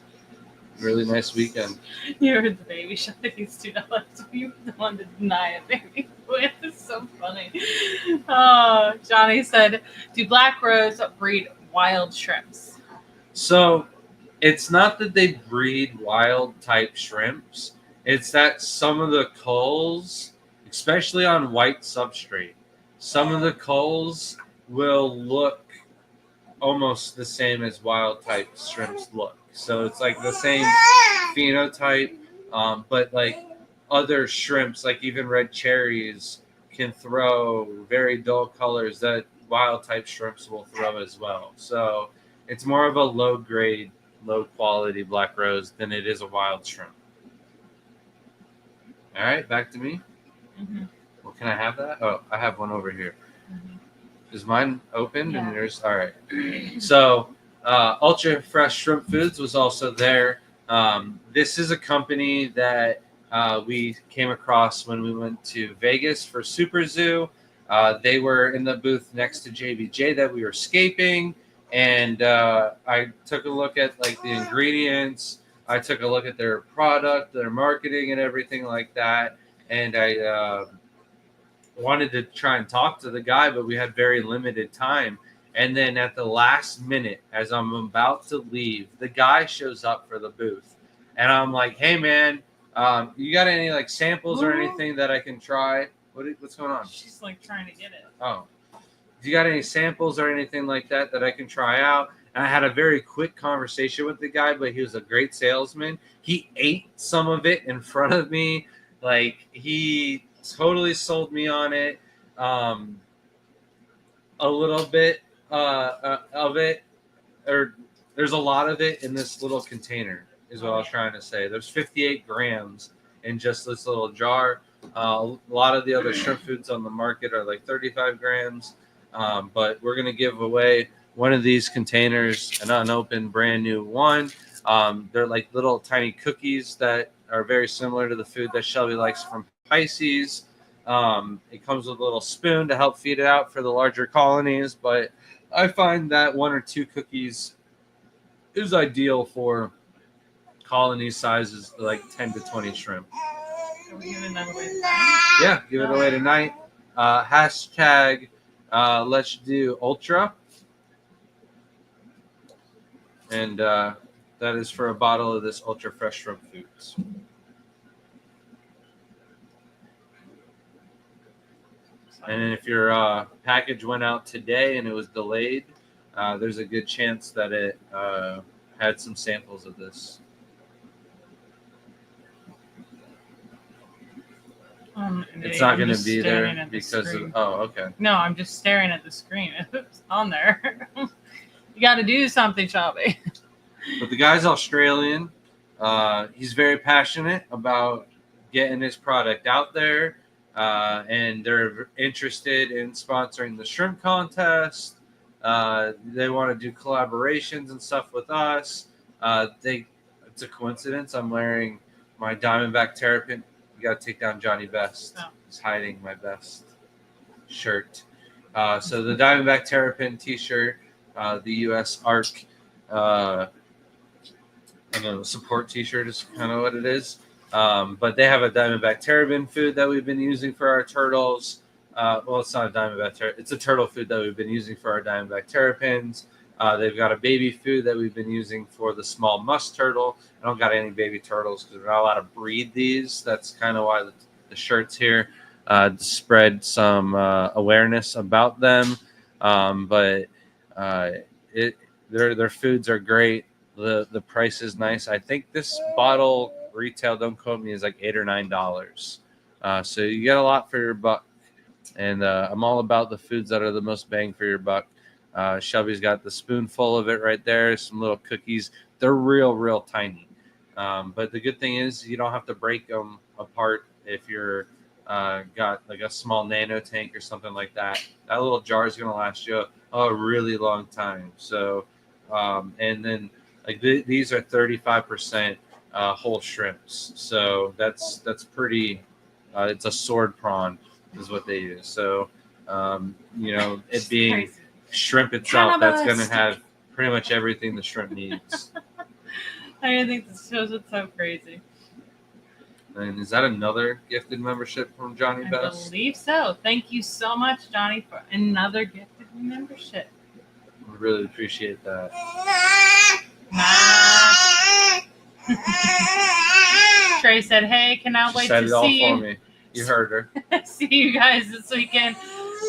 Really nice weekend. You heard the baby shot these $2. You want to deny it, baby. It's so funny. Oh, Johnny said, "Do Black Rose breed wild shrimps?" So it's not that they breed wild type shrimps. It's that some of the culls, especially on white substrate, some of the culls will look almost the same as wild type shrimps look. So it's like the same phenotype, but like other shrimps, like even red cherries, can throw very dull colors that wild type shrimps will throw as well. So it's more of a low grade, low quality black rose than it is a wild shrimp. All right, back to me. Mm-hmm. Well, can I have that? Oh, I have one over here. Mm-hmm. Is mine opened? Yeah. And yours? All right. So Ultra Fresh Shrimp Foods was also there. This is a company that we came across when we went to Vegas for Super Zoo. They were in the booth next to JBJ that we were scaping, and I took a look at like the ingredients. I took a look at their product, their marketing, and everything like that. And I wanted to try and talk to the guy, but we had very limited time. And then at the last minute, as I'm about to leave, the guy shows up for the booth. And I'm like, "Hey, man, you got any like samples or anything that I can try?" What's going on? She's like trying to get it. Oh. Do you got any samples or anything like that I can try out? And I had a very quick conversation with the guy, but he was a great salesman. He ate some of it in front of me. Like, he totally sold me on it. A little bit of it, or there's a lot of it in this little container, is what I was trying to say. There's 58 grams in just this little jar. A lot of the other shrimp foods on the market are like 35 grams. But we're going to give away one of these containers, an unopened brand new one. They're like little tiny cookies that are very similar to the food that Shelby likes from Pisces. It comes with a little spoon to help feed it out for the larger colonies, but I find that 1 or 2 cookies is ideal for colony sizes like 10 to 20 shrimp. Are we giving that away tonight? Yeah, give it away tonight. Hashtag let's do Ultra. And that is for a bottle of this ultra fresh shrimp foods. And then if your package went out today and it was delayed, there's a good chance that it had some samples of this. It's not going to be there because of. Oh, okay. No, I'm just staring at the screen. It's on there. You got to do something, Shelby. But the guy's Australian. He's very passionate about getting his product out there, and they're interested in sponsoring the shrimp contest. They want to do collaborations and stuff with us. It's a coincidence. I'm wearing my Diamondback Terrapin. You got to take down Johnny Best. Oh. He's hiding my best shirt. So the Diamondback Terrapin T-shirt, the U.S. ARC. I don't know, support T-shirt is kind of what it is. But they have a Diamondback Terrapin food that we've been using for our turtles. Well, it's not a Diamondback Terrapin. It's a turtle food that we've been using for our Diamondback Terrapins. They've got a baby food that we've been using for the small musk turtle. I don't got any baby turtles because we're not allowed to breed these. That's kind of why the shirt's here, to spread some awareness about them. But their foods are great. The price is nice. I think this bottle retail, don't quote me, is like $8 or $9. So you get a lot for your buck. And I'm all about the foods that are the most bang for your buck. Shelby's got the spoonful of it right there. Some little cookies. They're real tiny. But the good thing is you don't have to break them apart if you're got like a small nano tank or something like that. That little jar is going to last you a really long time. So, and then like these are 35% whole shrimps. So that's pretty. It's a sword prawn is what they use. So, it being crazy. Shrimp itself, that's going to have pretty much everything the shrimp needs. I think this shows it's so crazy. And is that another gifted membership from Johnny Best? I believe so. Thank you so much, Johnny, for another gifted membership. I really appreciate that. Trey said, "Hey, cannot wait to see you." Said it all for me. You heard her. See you guys this weekend.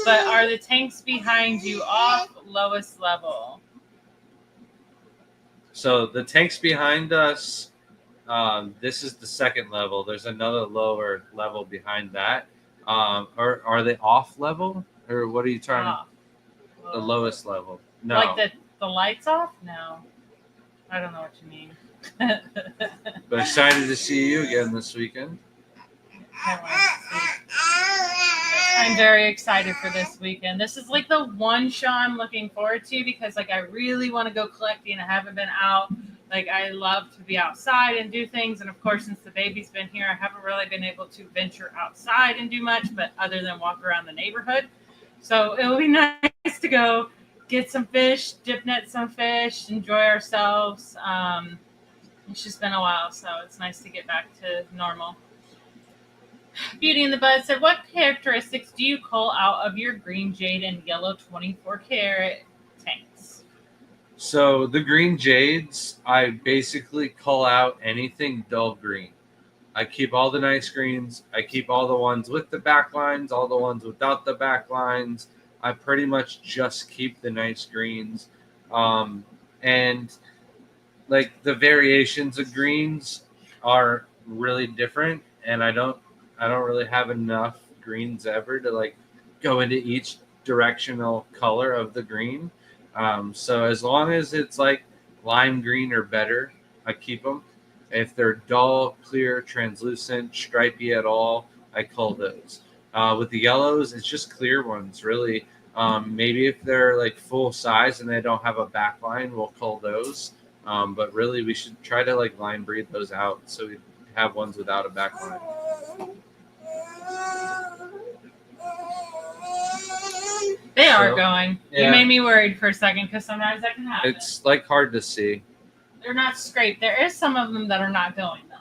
But are the tanks behind you off lowest level? So the tanks behind us, this is the second level. There's another lower level behind that. Or are they off level? Or what are you trying off. The lowest level? No. Like the lights off? No. I don't know what you mean. But excited to see you again this weekend. I'm very excited for this weekend. This is like the one show I'm looking forward to because like I really want to go collecting. I haven't been out. Like I love to be outside and do things. And of course, since the baby's been here, I haven't really been able to venture outside and do much, but other than walk around the neighborhood. So it will be nice to go get some fish, dip net some fish, enjoy ourselves. It's just been a while, so it's nice to get back to normal. Beauty in the Bud said, what characteristics do you call out of your green jade and yellow 24 karat tanks? So the green jades, I basically call out anything dull green. I keep all the nice greens. I keep all the ones with the back lines, all the ones without the back lines. I pretty much just keep the nice greens. And like the variations of greens are really different, and I don't really have enough greens ever to like go into each directional color of the green. So as long as it's like lime green or better, I keep them. If they're dull, clear, translucent, stripy at all, I cull those. With the yellows, it's just clear ones, really. Maybe if they're like full size and they don't have a back line, we'll cull those. But really, we should try to like line breed those out so we have ones without a back line. They are going. Yeah. You made me worried for a second because sometimes that can happen. It's like hard to see. They're not scraped. There is some of them that are not going though.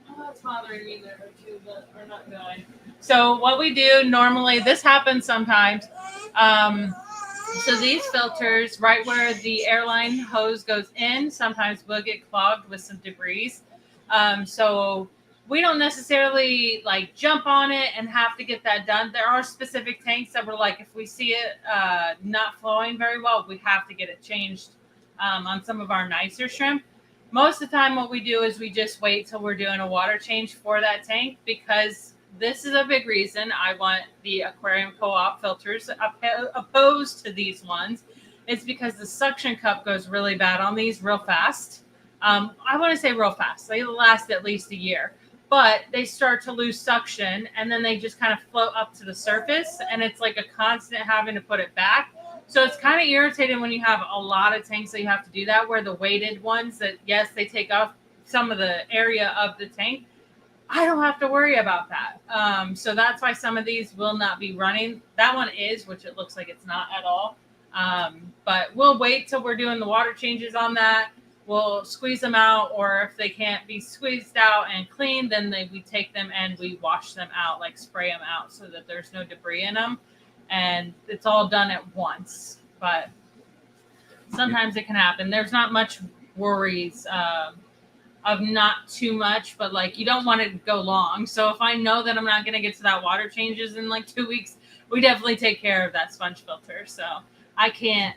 Oh, that's bothering me there too, but are not going. So what we do normally, this happens sometimes. So these filters, right where the airline hose goes in, sometimes will get clogged with some debris. So we don't necessarily like jump on it and have to get that done. There are specific tanks that we're like, if we see it not flowing very well, we have to get it changed on some of our nicer shrimp. Most of the time, what we do is we just wait till we're doing a water change for that tank, because this is a big reason I want the aquarium co-op filters opposed to these ones. It's because the suction cup goes really bad on these real fast. I want to say real fast. They last at least a year, but they start to lose suction and then they just kind of float up to the surface, and it's like a constant having to put it back. So it's kind of irritating when you have a lot of tanks that you have to do that, where the weighted ones that, yes, they take off some of the area of the tank. I don't have to worry about that. So that's why some of these will not be running. That one is, which it looks like it's not at all. But we'll wait till we're doing the water changes on that. We'll squeeze them out, or if they can't be squeezed out and cleaned, then we take them and we wash them out, like spray them out so that there's no debris in them. And it's all done at once. But sometimes it can happen. There's not much worries of not too much, but like you don't want it to go long. So if I know that I'm not going to get to that water changes in like 2 weeks, we definitely take care of that sponge filter. So I can't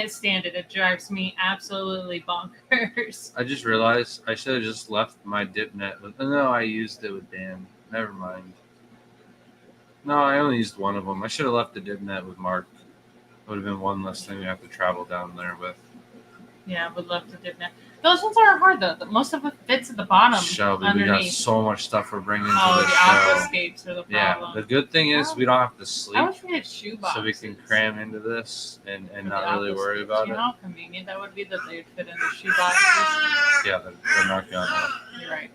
stand it. It drives me absolutely bonkers. I just realized I should have just left my dip net with. No, I used it with Dan. Never mind. No, I only used one of them. I should have left the dip net with Mark. It would have been one less thing we have to travel down there with. Yeah, I would love to dip net. Those ones are hard though. Most of it fits at the bottom. Shelby, underneath. we got so much stuff we're bringing to Oh, the the show. aquascapes are the problem. Yeah, the good thing is we don't have to sleep. I wish we had shoe boxes. So we can cram into this and For not the really aquascapes. worry about You know it. how convenient that would be that they'd fit in the shoe boxes? Yeah, they're not gonna. You're right.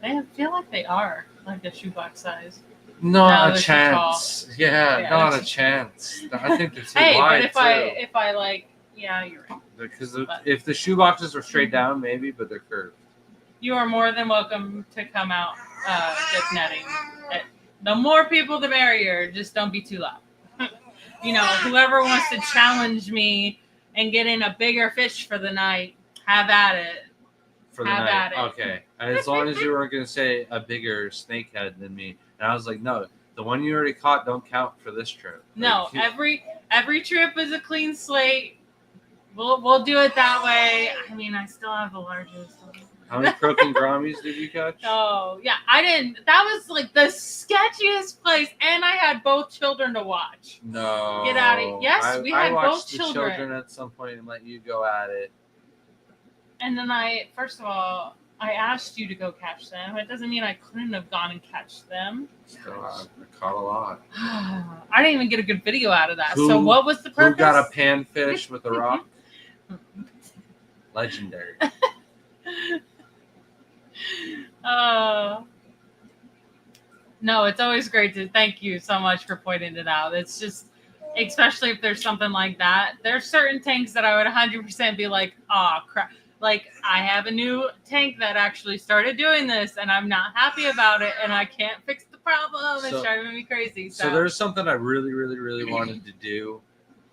They feel like they are, like the shoebox size. Not No, a they're too chance. Yeah, Yeah, not they're a chance. I think they're too Hey, wide but too. if I like, yeah, you're right. Because if the shoe boxes were straight down, maybe, but they're curved. You are more than welcome to come out dip netting. The more people, the merrier. Just don't be too loud. You know, whoever wants to challenge me and get in a bigger fish for the night, have at it. For the Have night. at it. Okay. As long as you weren't going to say a bigger snakehead than me. And I was like, no, the one you already caught don't count for this trip. No, Like, every trip is a clean slate. We'll do it that way. I mean, I still have the largest. how many croaking grammies did you catch? Oh, yeah. I didn't. That was like the sketchiest place. And I had both children to watch. No. Get out of it. Yes, we had I watched both the children. at some point and let you go at it. And then first of all, I asked you to go catch them. It doesn't mean I couldn't have gone and catch them. Still, I caught a lot. I didn't even get a good video out of that. So what was the purpose? Who got a panfish with a rock? Legendary. No, it's always great to thank you so much for pointing it out. It's just, especially if there's something like that. There's certain tanks that I would 100% be like, oh crap. Like I have a new tank that actually started doing this and I'm not happy about it and I can't fix the problem. It's driving me crazy. So there's something I really, really, really wanted to do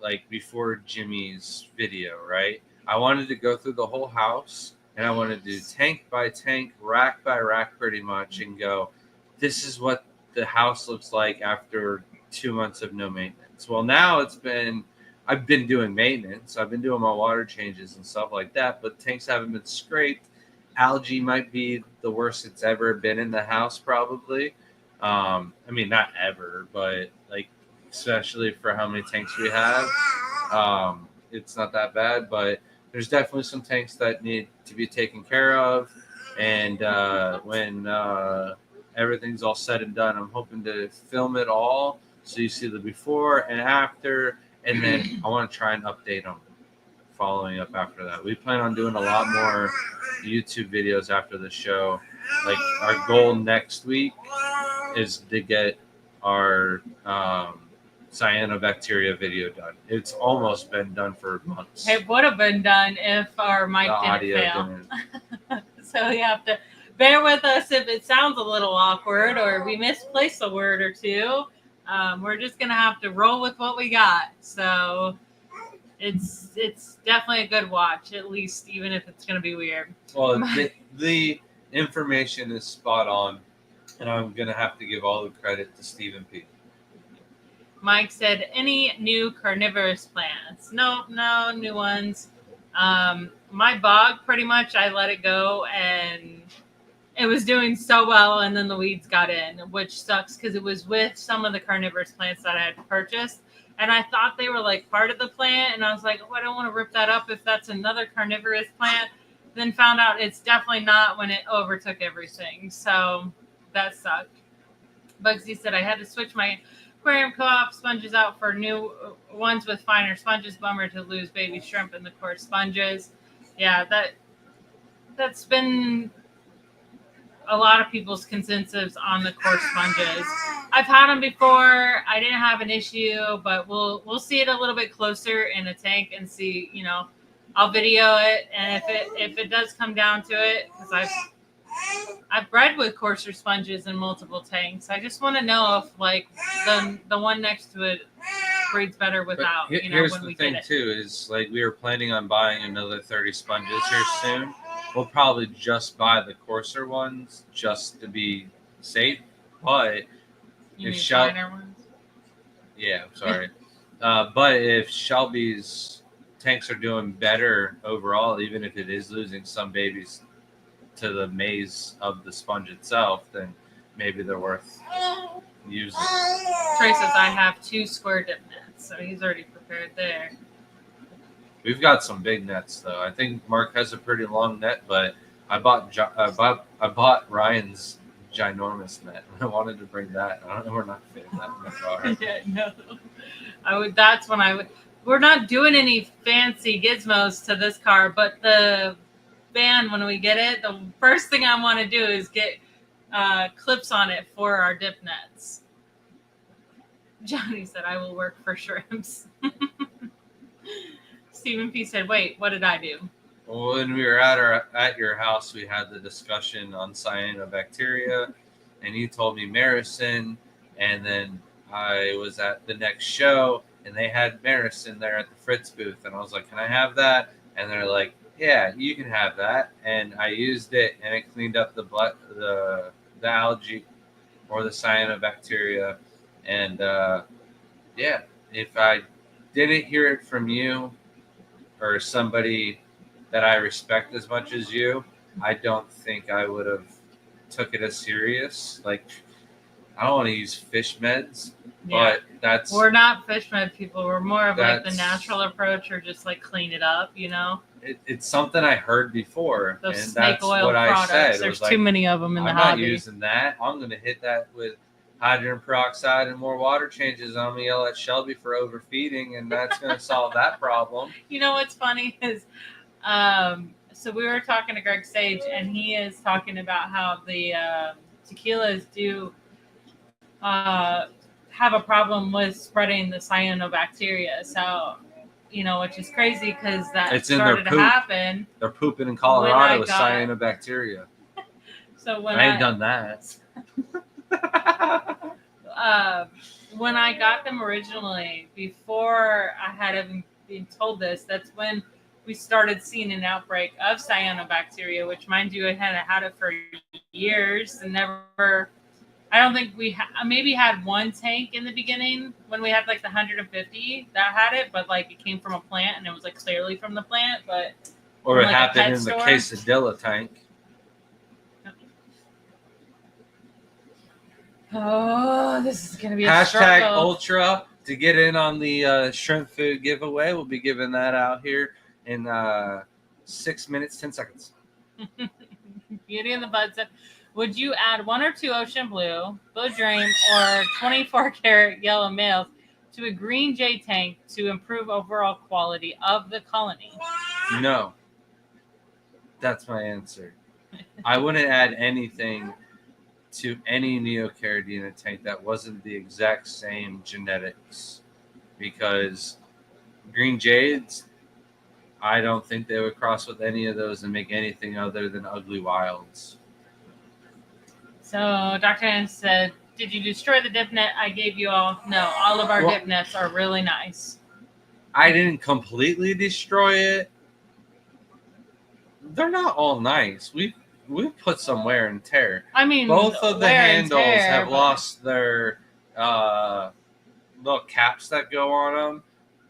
like before Jimmy's video, right? I wanted to go through the whole house and I wanted to do tank by tank, rack by rack pretty much and go, this is what the house looks like after 2 months of no maintenance. Well, now I've been doing maintenance. I've been doing my water changes and stuff like that, but tanks haven't been scraped. Algae might be the worst it's ever been in the house, probably. I mean, not ever, but like, especially for how many tanks we have, it's not that bad, but there's definitely some tanks that need to be taken care of. And when everything's all said and done, I'm hoping to film it all so you see the before and after. And then I want to try and update them following up after that. We plan on doing a lot more YouTube videos after the show. Like our goal next week is to get our cyanobacteria video done. It's almost been done for months. It would have been done if our mic didn't fail. So you have to bear with us if it sounds a little awkward or we misplace a word or two. We're just gonna have to roll with what we got. So it's definitely a good watch, at least, even if it's gonna be weird. Well, the information is spot on, and I'm gonna have to give all the credit to Stephen P. Mike said, any new carnivorous plants? No new ones. My bog, pretty much, I let it go, and it was doing so well, and then the weeds got in, which sucks because it was with some of the carnivorous plants that I had purchased, and I thought they were like part of the plant, and I was like, oh, I don't want to rip that up if that's another carnivorous plant. Then found out it's definitely not when it overtook everything, so that sucked. Bugsy said I had to switch my aquarium co-op sponges out for new ones with finer sponges. Bummer to lose baby shrimp and the coarse sponges. Yeah, that's been a lot of people's consensus on the coarse sponges. I've had them before. I didn't have an issue, but we'll see it a little bit closer in a tank and see. I'll video it, and if it does come down to it, because I've bred with coarser sponges in multiple tanks. I just want to know if like the one next to it breeds better without. Here's when the we thing get it. too is like we were planning on buying another 30 sponges here soon. We'll probably just buy the coarser ones just to be safe. But You if mean Shel- finer ones? yeah, sorry. But if Shelby's tanks are doing better overall, even if it is losing some babies to the maze of the sponge itself, then maybe they're worth using. Trey says I have 2 square dip nets, so he's already prepared there. We've got some big nets though. I think Mark has a pretty long net, but I bought Ryan's ginormous net. I wanted to bring that. I don't know. We're not fitting that in the car. Yeah, no. That's when I would. We're not doing any fancy gizmos to this car, but the van, when we get it, the first thing I want to do is get clips on it for our dip nets. Johnny said, I will work for shrimps. Stephen P said, wait, what did I do? Well, when we were at your house, we had the discussion on cyanobacteria, and you told me Maricin, and then I was at the next show, and they had Maricin there at the Fritz booth, and I was like, can I have that? And they're like, yeah, you can have that. And I used it, and it cleaned up the algae or the cyanobacteria. And yeah, if I didn't hear it from you or somebody that I respect as much as you, I don't think I would have took it as serious. Like, I don't want to use fish meds, but we're not fish med people. We're more of like the that's- natural approach, or just like clean it up, It's something I heard before, Those and snake that's oil what products. I said. There's was too like, many of them in the I'm not hobby. using that. I'm going to hit that with hydrogen peroxide and more water changes. I'm going to yell at Shelby for overfeeding, and that's going to solve that problem. You know what's funny is, so we were talking to Greg Sage, and he is talking about how the tequilas do have a problem with spreading the cyanobacteria. So, which is crazy because that It's in their started to poop. happen. They're pooping in Colorado with got- cyanobacteria. So when I ain't done that. when I got them originally, before I had even been told this, that's when we started seeing an outbreak of cyanobacteria, which, mind you, I had it for years and never. I don't think we maybe had one tank in the beginning when we had like the 150 that had it, but like it came from a plant and it was like clearly from the plant, but Or it like a happened pet in store. the quesadilla tank. Oh, this is gonna be a Hashtag struggle. Ultra to get in on the shrimp food giveaway. We'll be giving that out here in 6 minutes, 10 seconds. Beauty in the Bud said, would you add 1 or 2 ocean blue dream, or 24 karat yellow males to a green jay tank to improve overall quality of the colony? No. That's my answer. I wouldn't add anything to any Neocaridina tank that wasn't the exact same genetics, because green jades, I don't think they would cross with any of those and make anything other than ugly wilds. So Dr. Ann said, did you destroy the dip net I gave you all? No, all of our Well, dip nets are really nice. I didn't completely destroy it. They're not all nice. We've put some wear and tear. I mean, Both of the wear and handles tear, have but- lost their little caps that go on them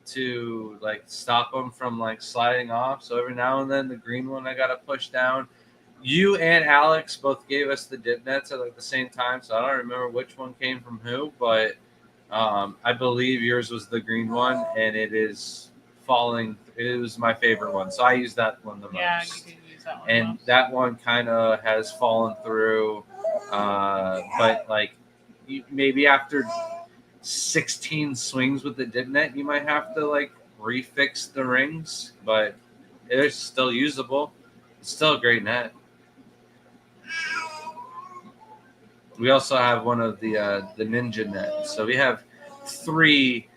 to like stop them from like sliding off. So every now and then the green one I gotta push down. You and Alex both gave us the dip nets at like the same time, so I don't remember which one came from who, but I believe yours was the green one, and it is falling. It was my favorite one, so I use that one the Yeah, most. you do use that one. And the most. that one kind of has fallen through, but like maybe after 16 swings with the dip net, you might have to like refix the rings, but it's still usable. It's still a great net. We also have one of the Ninja nets, so we have 3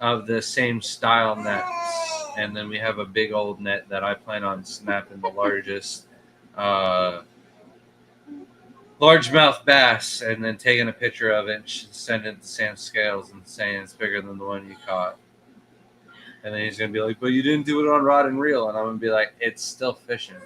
of the same style nets, and then we have a big old net that I plan on snapping the largest largemouth bass, and then taking a picture of it and sending it to Sam Scales and saying it's bigger than the one you caught. And then he's gonna be like, "But you didn't do it on rod and reel," and I'm gonna be like, "It's still fishing.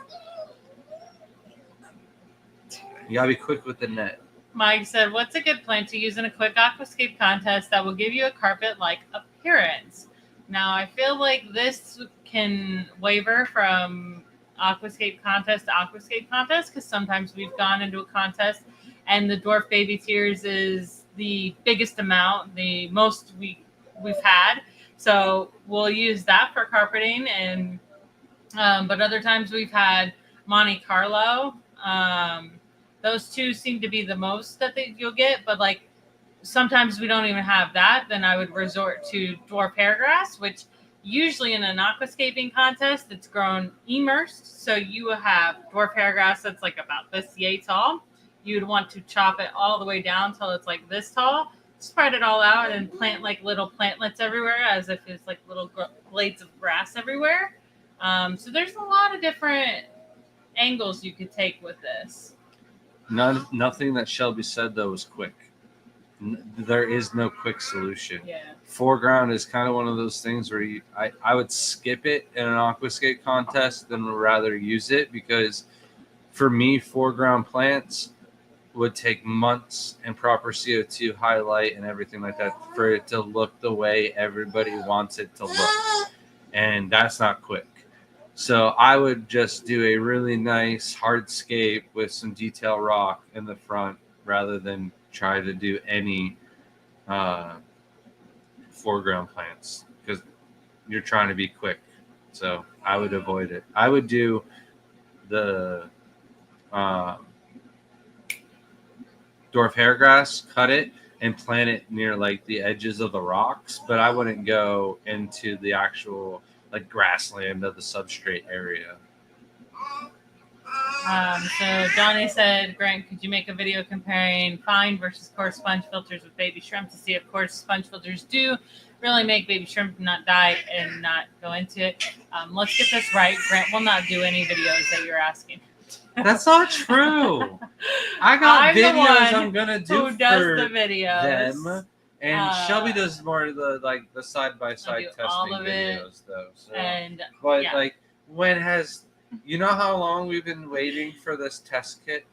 You gotta be quick with the net." Mike said, "What's a good plant to use in a quick aquascape contest that will give you a carpet-like appearance?" Now, I feel like this can waver from aquascape contest to aquascape contest because sometimes we've gone into a contest and the dwarf baby tears is the biggest amount, the most we've had. So we'll use that for carpeting, and but other times we've had Monte Carlo. Those 2 seem to be the most that you'll get, but like sometimes we don't even have that. Then I would resort to dwarf hairgrass, which usually in an aquascaping contest, it's grown immersed. So you will have dwarf hairgrass that's like about this yay tall. You'd want to chop it all the way down till it's like this tall, spread it all out, and plant like little plantlets everywhere as if it's like little blades of grass everywhere. So there's a lot of different angles you could take with this. Nothing that Shelby said though was quick. There is no quick solution. Yeah. Foreground is kind of one of those things where I would skip it in an aquascape contest than rather use it, because for me, foreground plants would take months and proper CO2 highlight and everything like that for it to look the way everybody wants it to look. And that's not quick. So I would just do a really nice hardscape with some detail rock in the front rather than try to do any foreground plants, because you're trying to be quick. So I would avoid it. I would do the dwarf hairgrass, cut it and plant it near like the edges of the rocks, but I wouldn't go into the actual like grassland of the substrate area. So Johnny said, "Grant, could you make a video comparing fine versus coarse sponge filters with baby shrimp to see if coarse sponge filters do really make baby shrimp not die and not go into it?" Let's get this right. Grant will not do any videos that you're asking. That's not true. I got I'm the videos one I'm gonna do Who does for the videos? them, and Shelby does more of the side by side testing all of it, videos though. So. And But yeah. like, when has you know how long we've been waiting for this test kit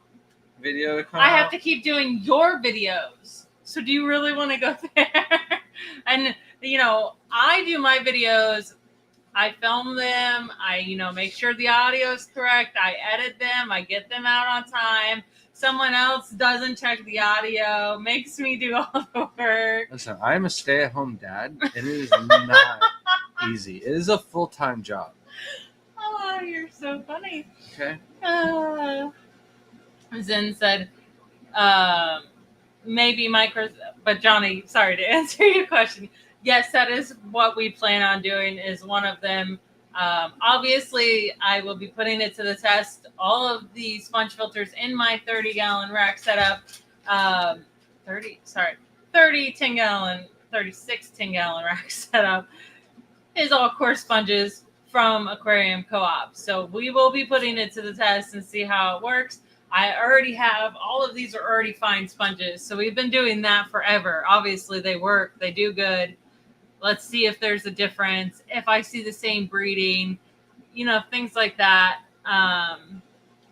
video to come I out? have to keep doing your videos. So do you really want to go there? And I do my videos. I film them. I make sure the audio is correct. I edit them. I get them out on time. Someone else doesn't check the audio, makes me do all the work. Listen, I'm a stay-at-home dad, and it is not easy. It is a full-time job. Oh, you're so funny. Okay. Zen said, maybe micro, but Johnny, sorry to answer your question. Yes, that is what we plan on doing, is one of them. Obviously, I will be putting it to the test. All of the sponge filters in my 30-gallon rack setup, 36 10-gallon rack setup is all coarse sponges from Aquarium Co-op. So we will be putting it to the test and see how it works. I already have all of these are already fine sponges. So we've been doing that forever. Obviously they work, they do good. Let's see if there's a difference. If I see the same breeding, things like that.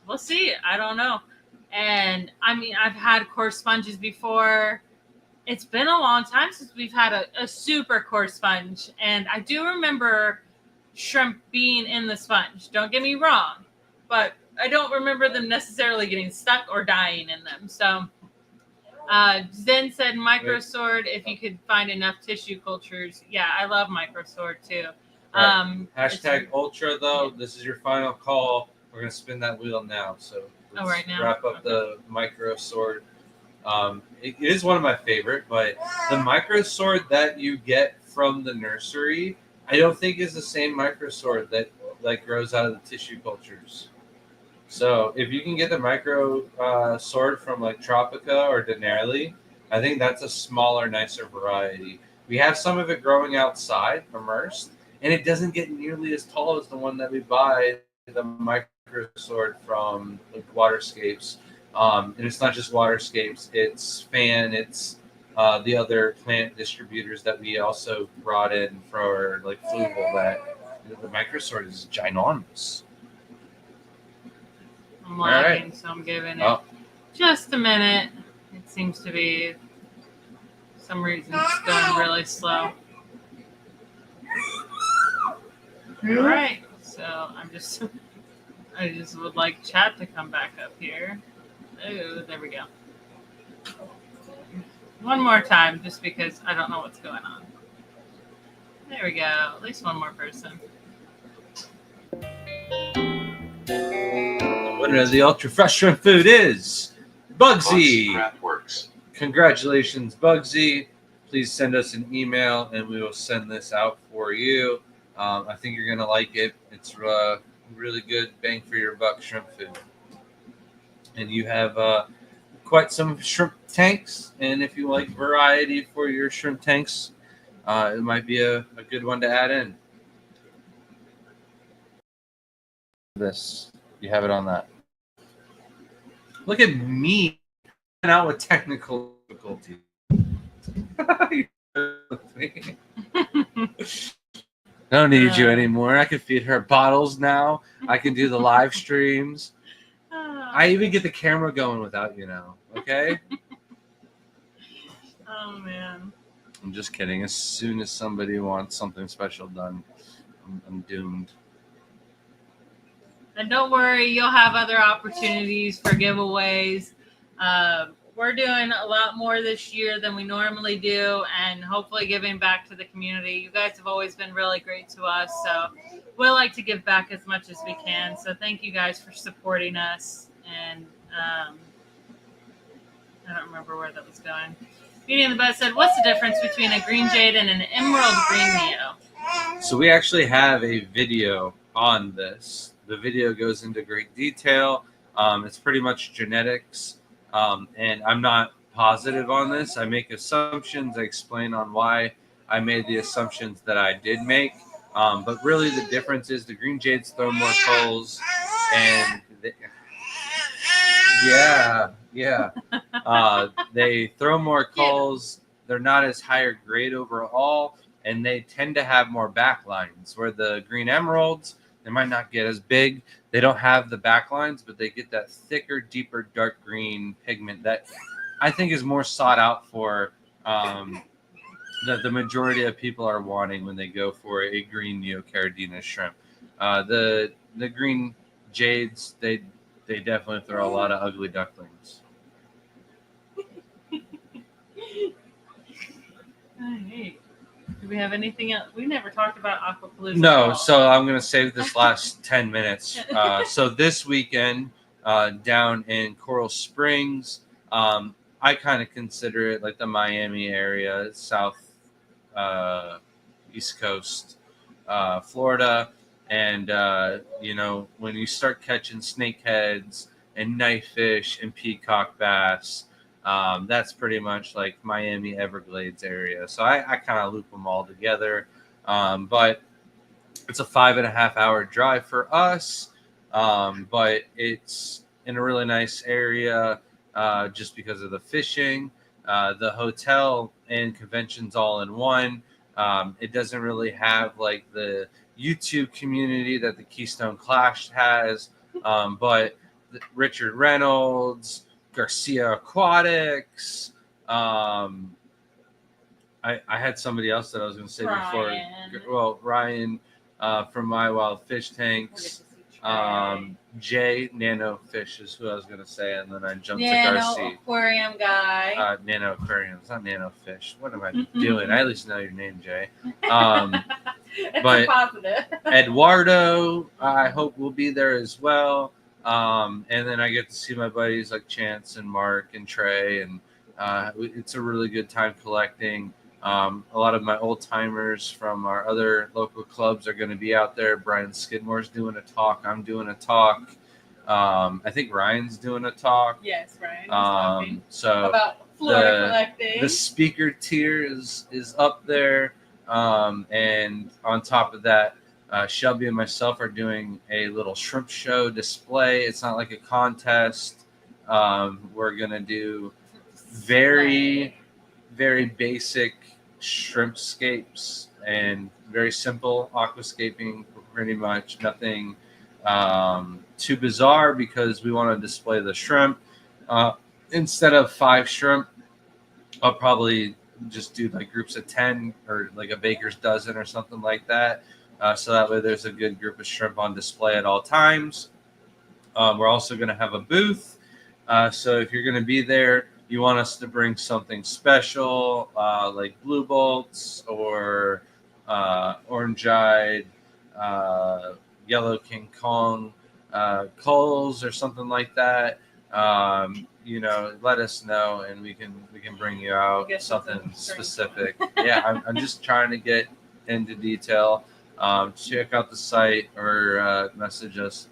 We'll see. I don't know. And I mean, I've had coarse sponges before. It's been a long time since we've had a super coarse sponge. And I do remember shrimp being in the sponge. Don't get me wrong. But I don't remember them necessarily getting stuck or dying in them. So Zen said microsword if you could find enough tissue cultures. Yeah, I love microsword too. Right. Hashtag ultra though. This is your final call. We're gonna spin that wheel now. So let's right now. wrap up the micro sword. It is one of my favorite, but the micro sword that you get from the nursery, I don't think is the same micro sword that like grows out of the tissue cultures. So if you can get the micro sword from like Tropica or Denali, I think that's a smaller, nicer variety. We have some of it growing outside, immersed, and it doesn't get nearly as tall as the one that we buy, the micro sword from like Waterscapes. And it's not just Waterscapes; it's Fan, it's the other plant distributors that we also brought in for like Fluval. That the micro sword is ginormous. I'm lagging, so I'm giving it just a minute. It seems to be some reason it's going really slow. All right, so I just would like chat to come back up here. Oh, there we go. One more time, just because I don't know what's going on. There we go. At least one more person. The winner of the Ultra Fresh Shrimp Food is Bugsy. Congratulations, Bugsy. Please send us an email and we will send this out for you. I think you're going to like it. It's really good bang for your buck shrimp food. And you have quite some shrimp tanks. And if you like variety for your shrimp tanks, it might be a good one to add in. This. You have it on that. Look at me out with technical difficulty. I don't need you anymore. I can feed her bottles now. I can do the live streams. I even get the camera going without you now. Okay? Oh, man. I'm just kidding. As soon as somebody wants something special done, I'm doomed. And don't worry, you'll have other opportunities for giveaways. We're doing a lot more this year than we normally do, and hopefully giving back to the community. You guys have always been really great to us, so we like to give back as much as we can. So thank you guys for supporting us. And I don't remember where that was going. Beauty and the Bud said, what's the difference between a green jade and an emerald green Neo? So we actually have a video on this. The video goes into great detail. It's pretty much genetics. And I'm not positive on this. I make assumptions. I explain on why I made the assumptions that I did make. But really the difference is the green jades throw more culls. And they throw more culls. They're not as higher grade overall. And they tend to have more backlines. Where the green emeralds, they might not get as big. They don't have the backlines, but they get that thicker, deeper, dark green pigment that I think is more sought out for that the majority of people are wanting when they go for a green Neocaridina shrimp. The green jades, they definitely throw a lot of ugly ducklings. Hey. Do we have anything else? We never talked about Aquapalooza. No, so I'm going to save this last 10 minutes. So this weekend down in Coral Springs, I kind of consider it like the Miami area, south east coast, Florida. And, when you start catching snakeheads and knifefish and peacock bass, that's pretty much like Miami Everglades area. So I kind of loop them all together. But it's a 5.5 hour drive for us. But it's in a really nice area just because of the fishing. The hotel and conventions all in one. It doesn't really have like the YouTube community that the Keystone Clash has, but Richard Reynolds, Garcia Aquatics. I had somebody else that I was going to say Ryan. before. Well, Ryan from My Wild Fish Tanks. Jay Nano Fish is who I was going to say, and then I jumped to Garcia. Aquarium guy. Nano Aquarium. It's not Nano Fish. What am I doing? I at least know your name, Jay. It's but a positive. Eduardo, I hope will be there as well. And then I get to see my buddies like Chance and Mark and Trey, and it's a really good time collecting. A lot of my old timers from our other local clubs are going to be out there. Brian Skidmore's doing a talk. I'm doing a talk. I think Ryan's doing a talk. Yes, Ryan. Talking so about Florida collecting. The speaker tier is up there. And on top of that, Shelby and myself are doing a little shrimp show display. It's not like a contest. We're going to do very basic shrimp scapes and very simple aquascaping, pretty much nothing too bizarre, because we want to display the shrimp. Instead of 5 shrimp, I'll probably just do like groups of 10 or like a baker's dozen or something like that. So that way there's a good group of shrimp on display at all times. We're also going to have a booth. So if you're going to be there, you want us to bring something special, like blue bolts or orange-eyed, yellow King Kong culls or something like that. Let us know, and we can bring you out something specific. Yeah, I'm just trying to get into detail. Check out the site or message us.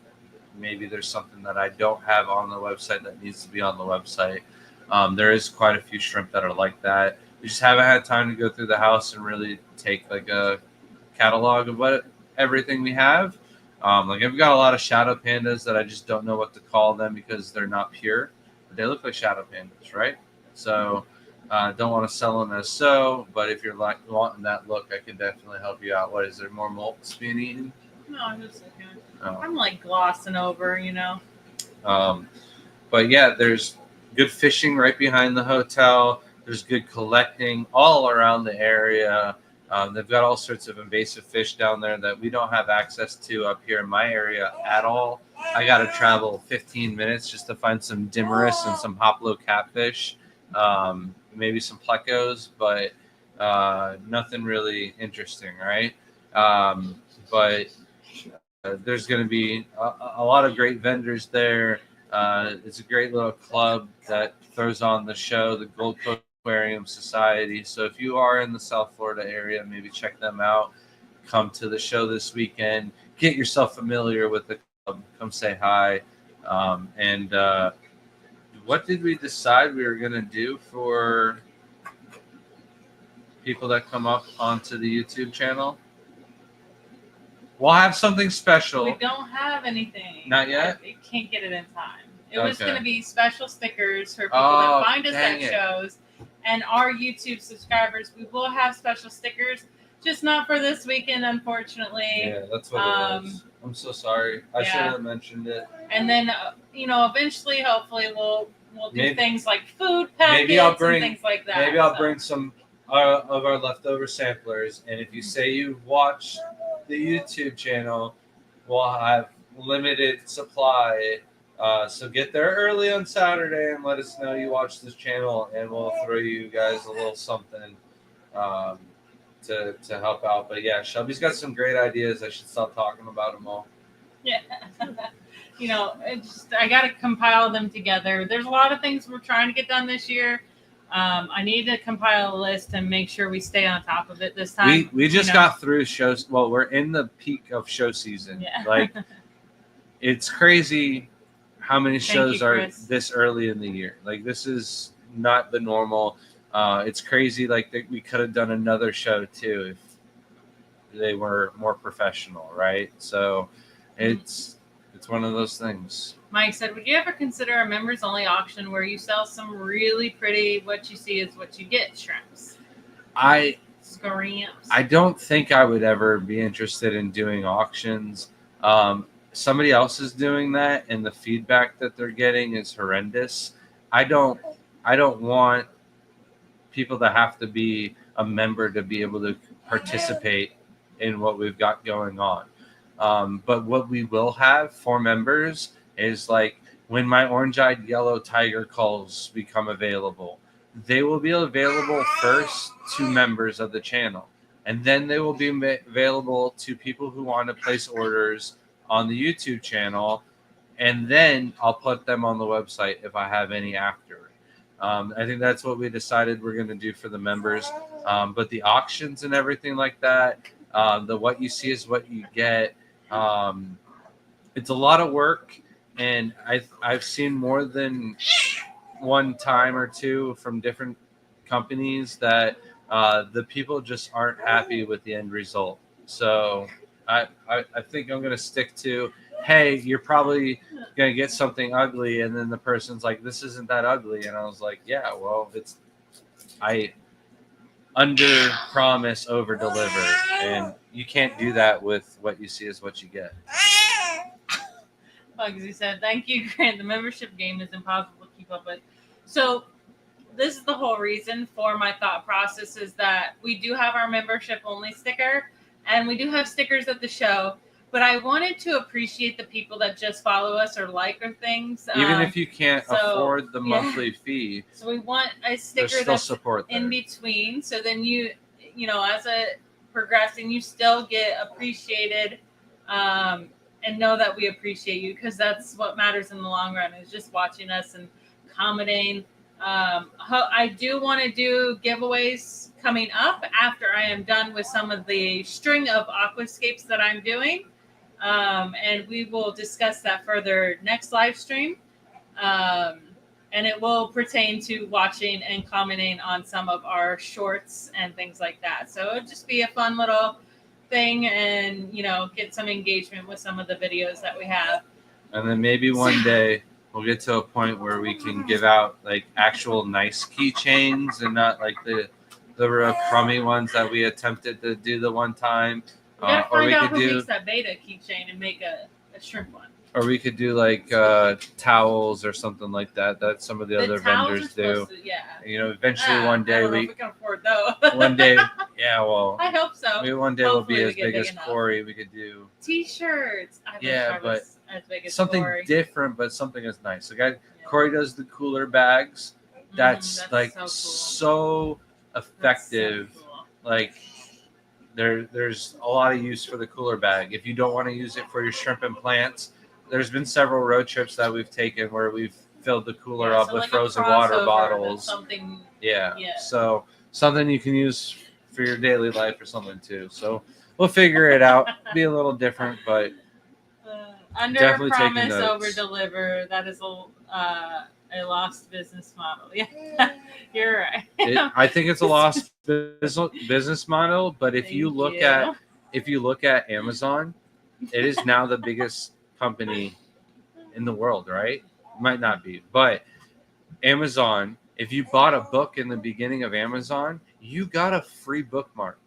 Maybe there's something that I don't have on the website that needs to be on the website. There is quite a few shrimp that are like that. We just haven't had time to go through the house and really take like a catalog of everything we have. Like I've got a lot of shadow pandas that I just don't know what to call them because they're not pure. But they look like shadow pandas, right? So don't want to sell them as so. But if you're like wanting that look, I can definitely help you out. What is there more molts being eaten? No, I'm just looking. I'm like glossing over, But yeah, there's good fishing right behind the hotel. There's good collecting all around the area. They've got all sorts of invasive fish down there that we don't have access to up here in my area at all. I got to travel 15 minutes just to find some Dimerus and some hoplo catfish, maybe some plecos, but nothing really interesting, right? But there's going to be a lot of great vendors there. It's a great little club that throws on the show, the Gold Coast Aquarium Society. So if you are in the South Florida area, maybe check them out. Come to the show this weekend. Get yourself familiar with the club. Come say hi. And what did we decide we were going to do for people that come up onto the YouTube channel? We'll have something special. We don't have anything. Not yet? I can't get it in time. It was going to be special stickers for people that find us at shows. And our YouTube subscribers, we will have special stickers, just not for this weekend, unfortunately. Yeah, that's what it was. I'm so sorry. I should have mentioned it. And then, eventually, hopefully, we'll do things like food packets and things like that. Maybe I'll bring some of our leftover samplers. And if you say you've watched the YouTube channel, we'll have limited supply. So get there early on Saturday and let us know you watched this channel, and we'll throw you guys a little something to help out. But yeah, Shelby's got some great ideas. I should stop talking about them all. Yeah. I got to compile them together. There's a lot of things we're trying to get done this year. I need to compile a list and make sure we stay on top of it this time. We just got through shows. Well, we're in the peak of show season. Yeah. Like, it's crazy how many shows are this early in the year. Like, this is not the normal. It's crazy. Like, we could have done another show too if they were more professional, right? So it's It's one of those things. Mike said, would you ever consider a members only auction where you sell some really pretty, what you see is what you get shrimps? Scrimps. I don't think I would ever be interested in doing auctions. Somebody else is doing that, and the feedback that they're getting is horrendous. I don't want people to have to be a member to be able to participate in what we've got going on. But what we will have for members is like when my orange-eyed yellow tiger calls become available, they will be available first to members of the channel. And then they will be available to people who want to place orders on the YouTube channel. And then I'll put them on the website if I have any after. I think that's what we decided we're going to do for the members. But the auctions and everything like that, the what you see is what you get. It's a lot of work. And I've seen more than one time or two from different companies that the people just aren't happy with the end result. So I think I'm going to stick to, hey, you're probably going to get something ugly. And then the person's like, this isn't that ugly. And I was like, yeah, well, I under promise, over deliver. And you can't do that with what you see is what you get. Bugsy said, thank you, Grant. The membership game is impossible to keep up with. So this is the whole reason for my thought process is that we do have our membership only sticker and we do have stickers at the show, but I wanted to appreciate the people that just follow us or like our things. Even if you can't afford the monthly fee. So we want a sticker that's support in between. So then you know, as a progressing, you still get appreciated, and know that we appreciate you because that's what matters in the long run is just watching us and commenting. I do want to do giveaways coming up after I am done with some of the string of aquascapes that I'm doing. And we will discuss that further next live stream. And it will pertain to watching and commenting on some of our shorts and things like that. So it'll just be a fun little thing and, you know, get some engagement with some of the videos that we have. And then maybe one day we'll get to a point where we can give out like actual nice keychains and not like the real crummy ones that we attempted to do the one time. We gotta find out who makes that beta keychain and make a shrimp one. Or we could do like towels or something like that. That some of the other vendors do. You know, eventually one day we can afford those. One day, yeah. Well, I hope so. Maybe one day we'll be as big as Corey. We could do T-shirts. But as big as something Corey. different, but something is nice. So, guys, Corey does the cooler bags. That's like so effective. So cool. Like there's a lot of use for the cooler bag. If you don't want to use it for your shrimp and plants, there's been several road trips that we've taken where we've filled the cooler up with like frozen water bottles. Yeah. So something you can use for your daily life or something too. So we'll figure it out. Be a little different, but under definitely promise, over deliver. That is a lost business model. Yeah, you're right. I think it's a lost business model. But if you look at Amazon, it is now the biggest company in the world, right? Might not be, but Amazon, if you bought a book in the beginning of Amazon, you got a free bookmark.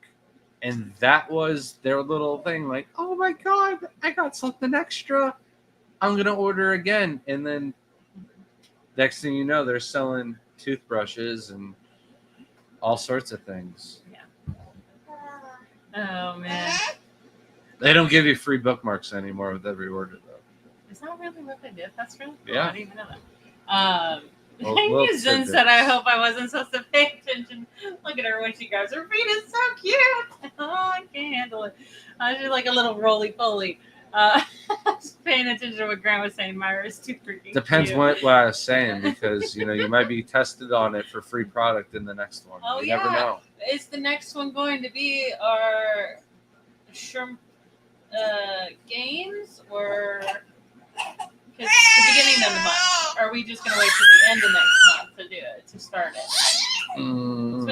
And that was their little thing, like, oh my God, I got something extra. I'm going to order again. And then next thing you know, they're selling toothbrushes and all sorts of things. Yeah. Oh, man. They don't give you free bookmarks anymore with every order, though. Is that really what they did? That's really cool. Yeah. I didn't even know that. Jen said, I hope I wasn't supposed to pay attention. Look at her when she grabs her feet. It's so cute. Oh, I can't handle it. She's like a little roly-poly. Just paying attention to what Grant was saying. Myra is too freaking Depends cute. what I was saying, because, you know, you might be tested on it for free product in the next one. Oh, you never know. Is the next one going to be our shrimp games, or because it's the beginning of the month? Or are we just going to wait till the end of next month to do it, to start it? We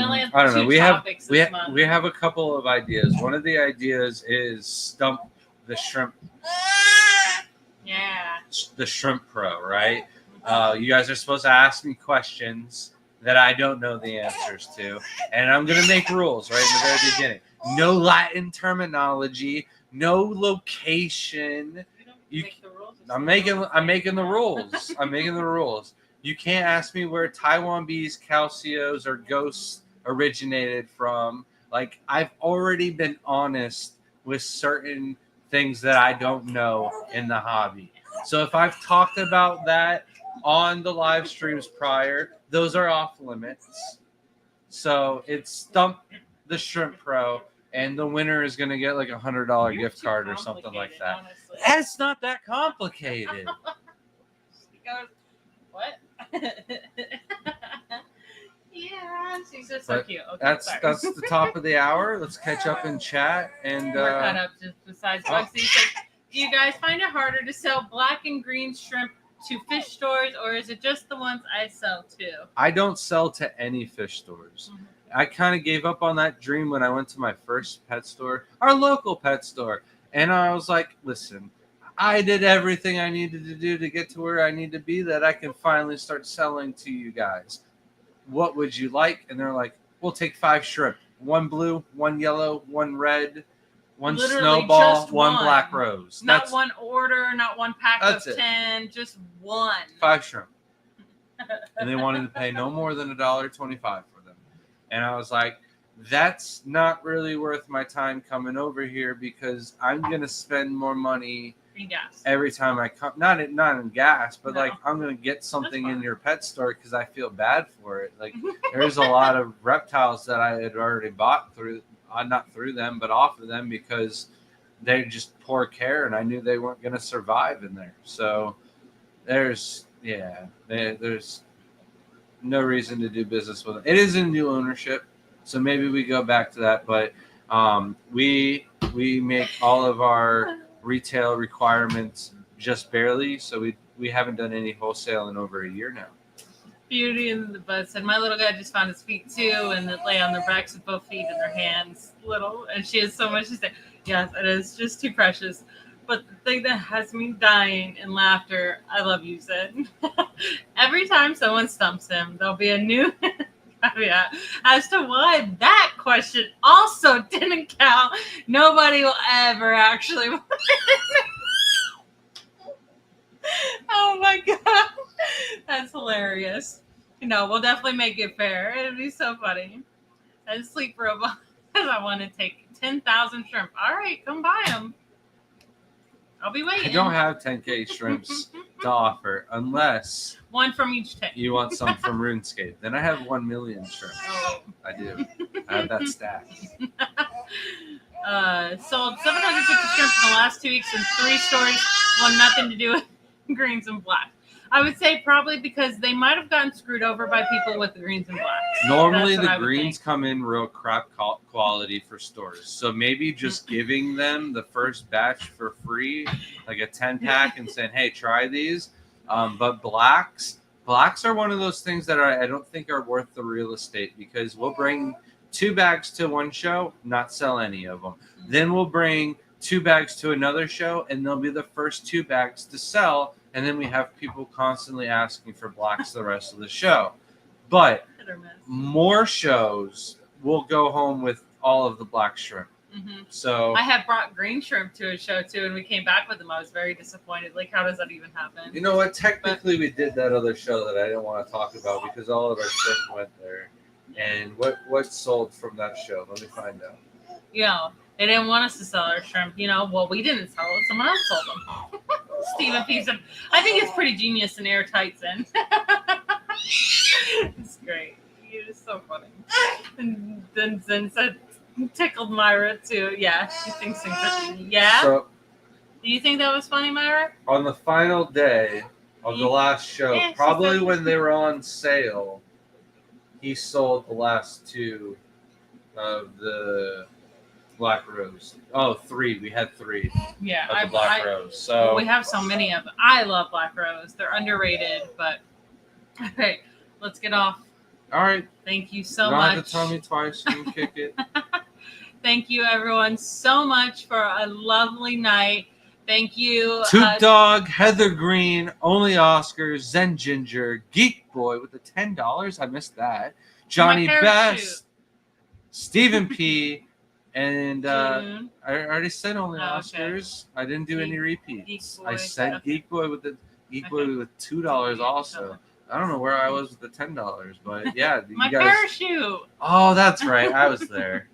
only have I don't know. We have a couple of ideas. One of the ideas is stump the shrimp Yeah. the Shrimp Pro, right? You guys are supposed to ask me questions that I don't know the answers to, and I'm gonna make rules right in the very beginning. No Latin terminology, no location. You make the rules. I'm making the rules. I'm making the rules. You can't ask me where Taiwan bees, calcios, or ghosts originated from. Like, I've already been honest with certain things that I don't know in the hobby. So if I've talked about that on the live streams prior, those are off limits. So it's Stump the Shrimp Pro, and the winner is going to get like $100 gift card or something like that. Honestly. And it's not that complicated. She goes, what? Yeah, she's just so cute. Okay, that's sorry. the top of the hour. Let's catch up and chat. And we're caught up. Just besides Bugsy says, do you guys find it harder to sell black and green shrimp to fish stores, or is it just the ones I sell to? I don't sell to any fish stores. Mm-hmm. I kind of gave up on that dream when I went to my first pet store, our local pet store. And I was like, listen, I did everything I needed to do to get to where I need to be that I can finally start selling to you guys. What would you like? And they're like, we'll take 5 shrimp. 1 blue, 1 yellow, 1 red, 1 Literally snowball, just 1 black rose. Not one order, not one pack of it. 10, just 1. 5 shrimp. And they wanted to pay no more than $1.25 for them. And I was like, that's not really worth my time coming over here because I'm going to spend more money in gas every time I come. Not in gas, but No. like I'm going to get something in your pet store because I feel bad for it. Like there's a lot of reptiles that I had already bought through, not through them, but off of them because they're just poor care and I knew they weren't going to survive in there. So there's no reason to do business with it. It is in new ownership, so maybe we go back to that. But we make all of our retail requirements just barely, so we haven't done any wholesale in over a year now. Beauty in the Bud said, my little guy just found his feet too, and they lay on their backs with both feet and their hands little, and she has so much to say. Yes, it is just too precious. But the thing that has me dying in laughter, I love you, Sid. Every time someone stumps him, there'll be a new caveat as to why that question also didn't count. Nobody will ever actually win. Oh my god. That's hilarious. We'll definitely make it fair. It'd be so funny. And Sleep Robot, I want to take 10,000 shrimp. All right, come buy them. I'll be waiting. I don't have 10K shrimps to offer unless 1 from each tank. you want some from RuneScape. Then I have 1 million shrimp. Oh. I do. I have that stack. Sold 750 shrimp in the last 2 weeks in 3 stores. Well, nothing to do with greens and blacks. I would say probably because they might have gotten screwed over by people with the greens and blacks. Normally the greens come in real crap quality for stores. So maybe just giving them the first batch for free, like a 10-pack and saying, hey, try these. But blacks are one of those things that I don't think are worth the real estate because we'll bring 2 bags to one show, not sell any of them. Then we'll bring 2 bags to another show and they'll be the first 2 bags to sell. And then we have people constantly asking for blacks the rest of the show. But more shows will go home with all of the black shrimp. Mm-hmm. So I had brought green shrimp to a show too, and we came back with them. I was very disappointed. Like, how does that even happen? You know what? Technically, we did that other show that I didn't want to talk about because all of our shrimp went there. And what sold from that show? Let me find out. They didn't want us to sell our shrimp. Well, we didn't sell it. Someone else sold them. Stephen P. said, I think it's pretty genius and airtight, Zen. It's great. You're just so funny. And then Zen said, tickled Myra too. Yeah, she thinks things are yeah. So, do you think that was funny, Myra? On the final day of the last show, probably when they were on sale, he sold the last 2 of the Black Rose. Oh, 3. We had 3. Yeah, of the Black Rose. So we have so many of them. I love Black Rose. They're underrated, but okay, let's get off. All right. Thank you so much. much. You don't have to tell me twice. You can kick it. Thank you, everyone, so much for a lovely night. Thank you. Toot Dog, Heather Green, Only Oscars, Zen Ginger, Geek Boy with the $10. I missed that. Johnny Best, Stephen P, and June. I already said Only Oh, okay. Oscars. I didn't do any repeats. Geek Boy. I said Okay. Geek Boy with $2 also. I don't know where I was with the $10, but yeah, My you guys. parachute. Oh, that's right. I was there.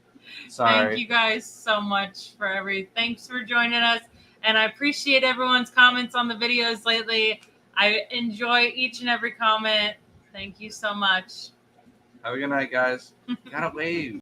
Sorry. Thank you guys so much for thanks for joining us. And I appreciate everyone's comments on the videos lately. I enjoy each and every comment. Thank you so much. Have a good night, guys. Gotta wave.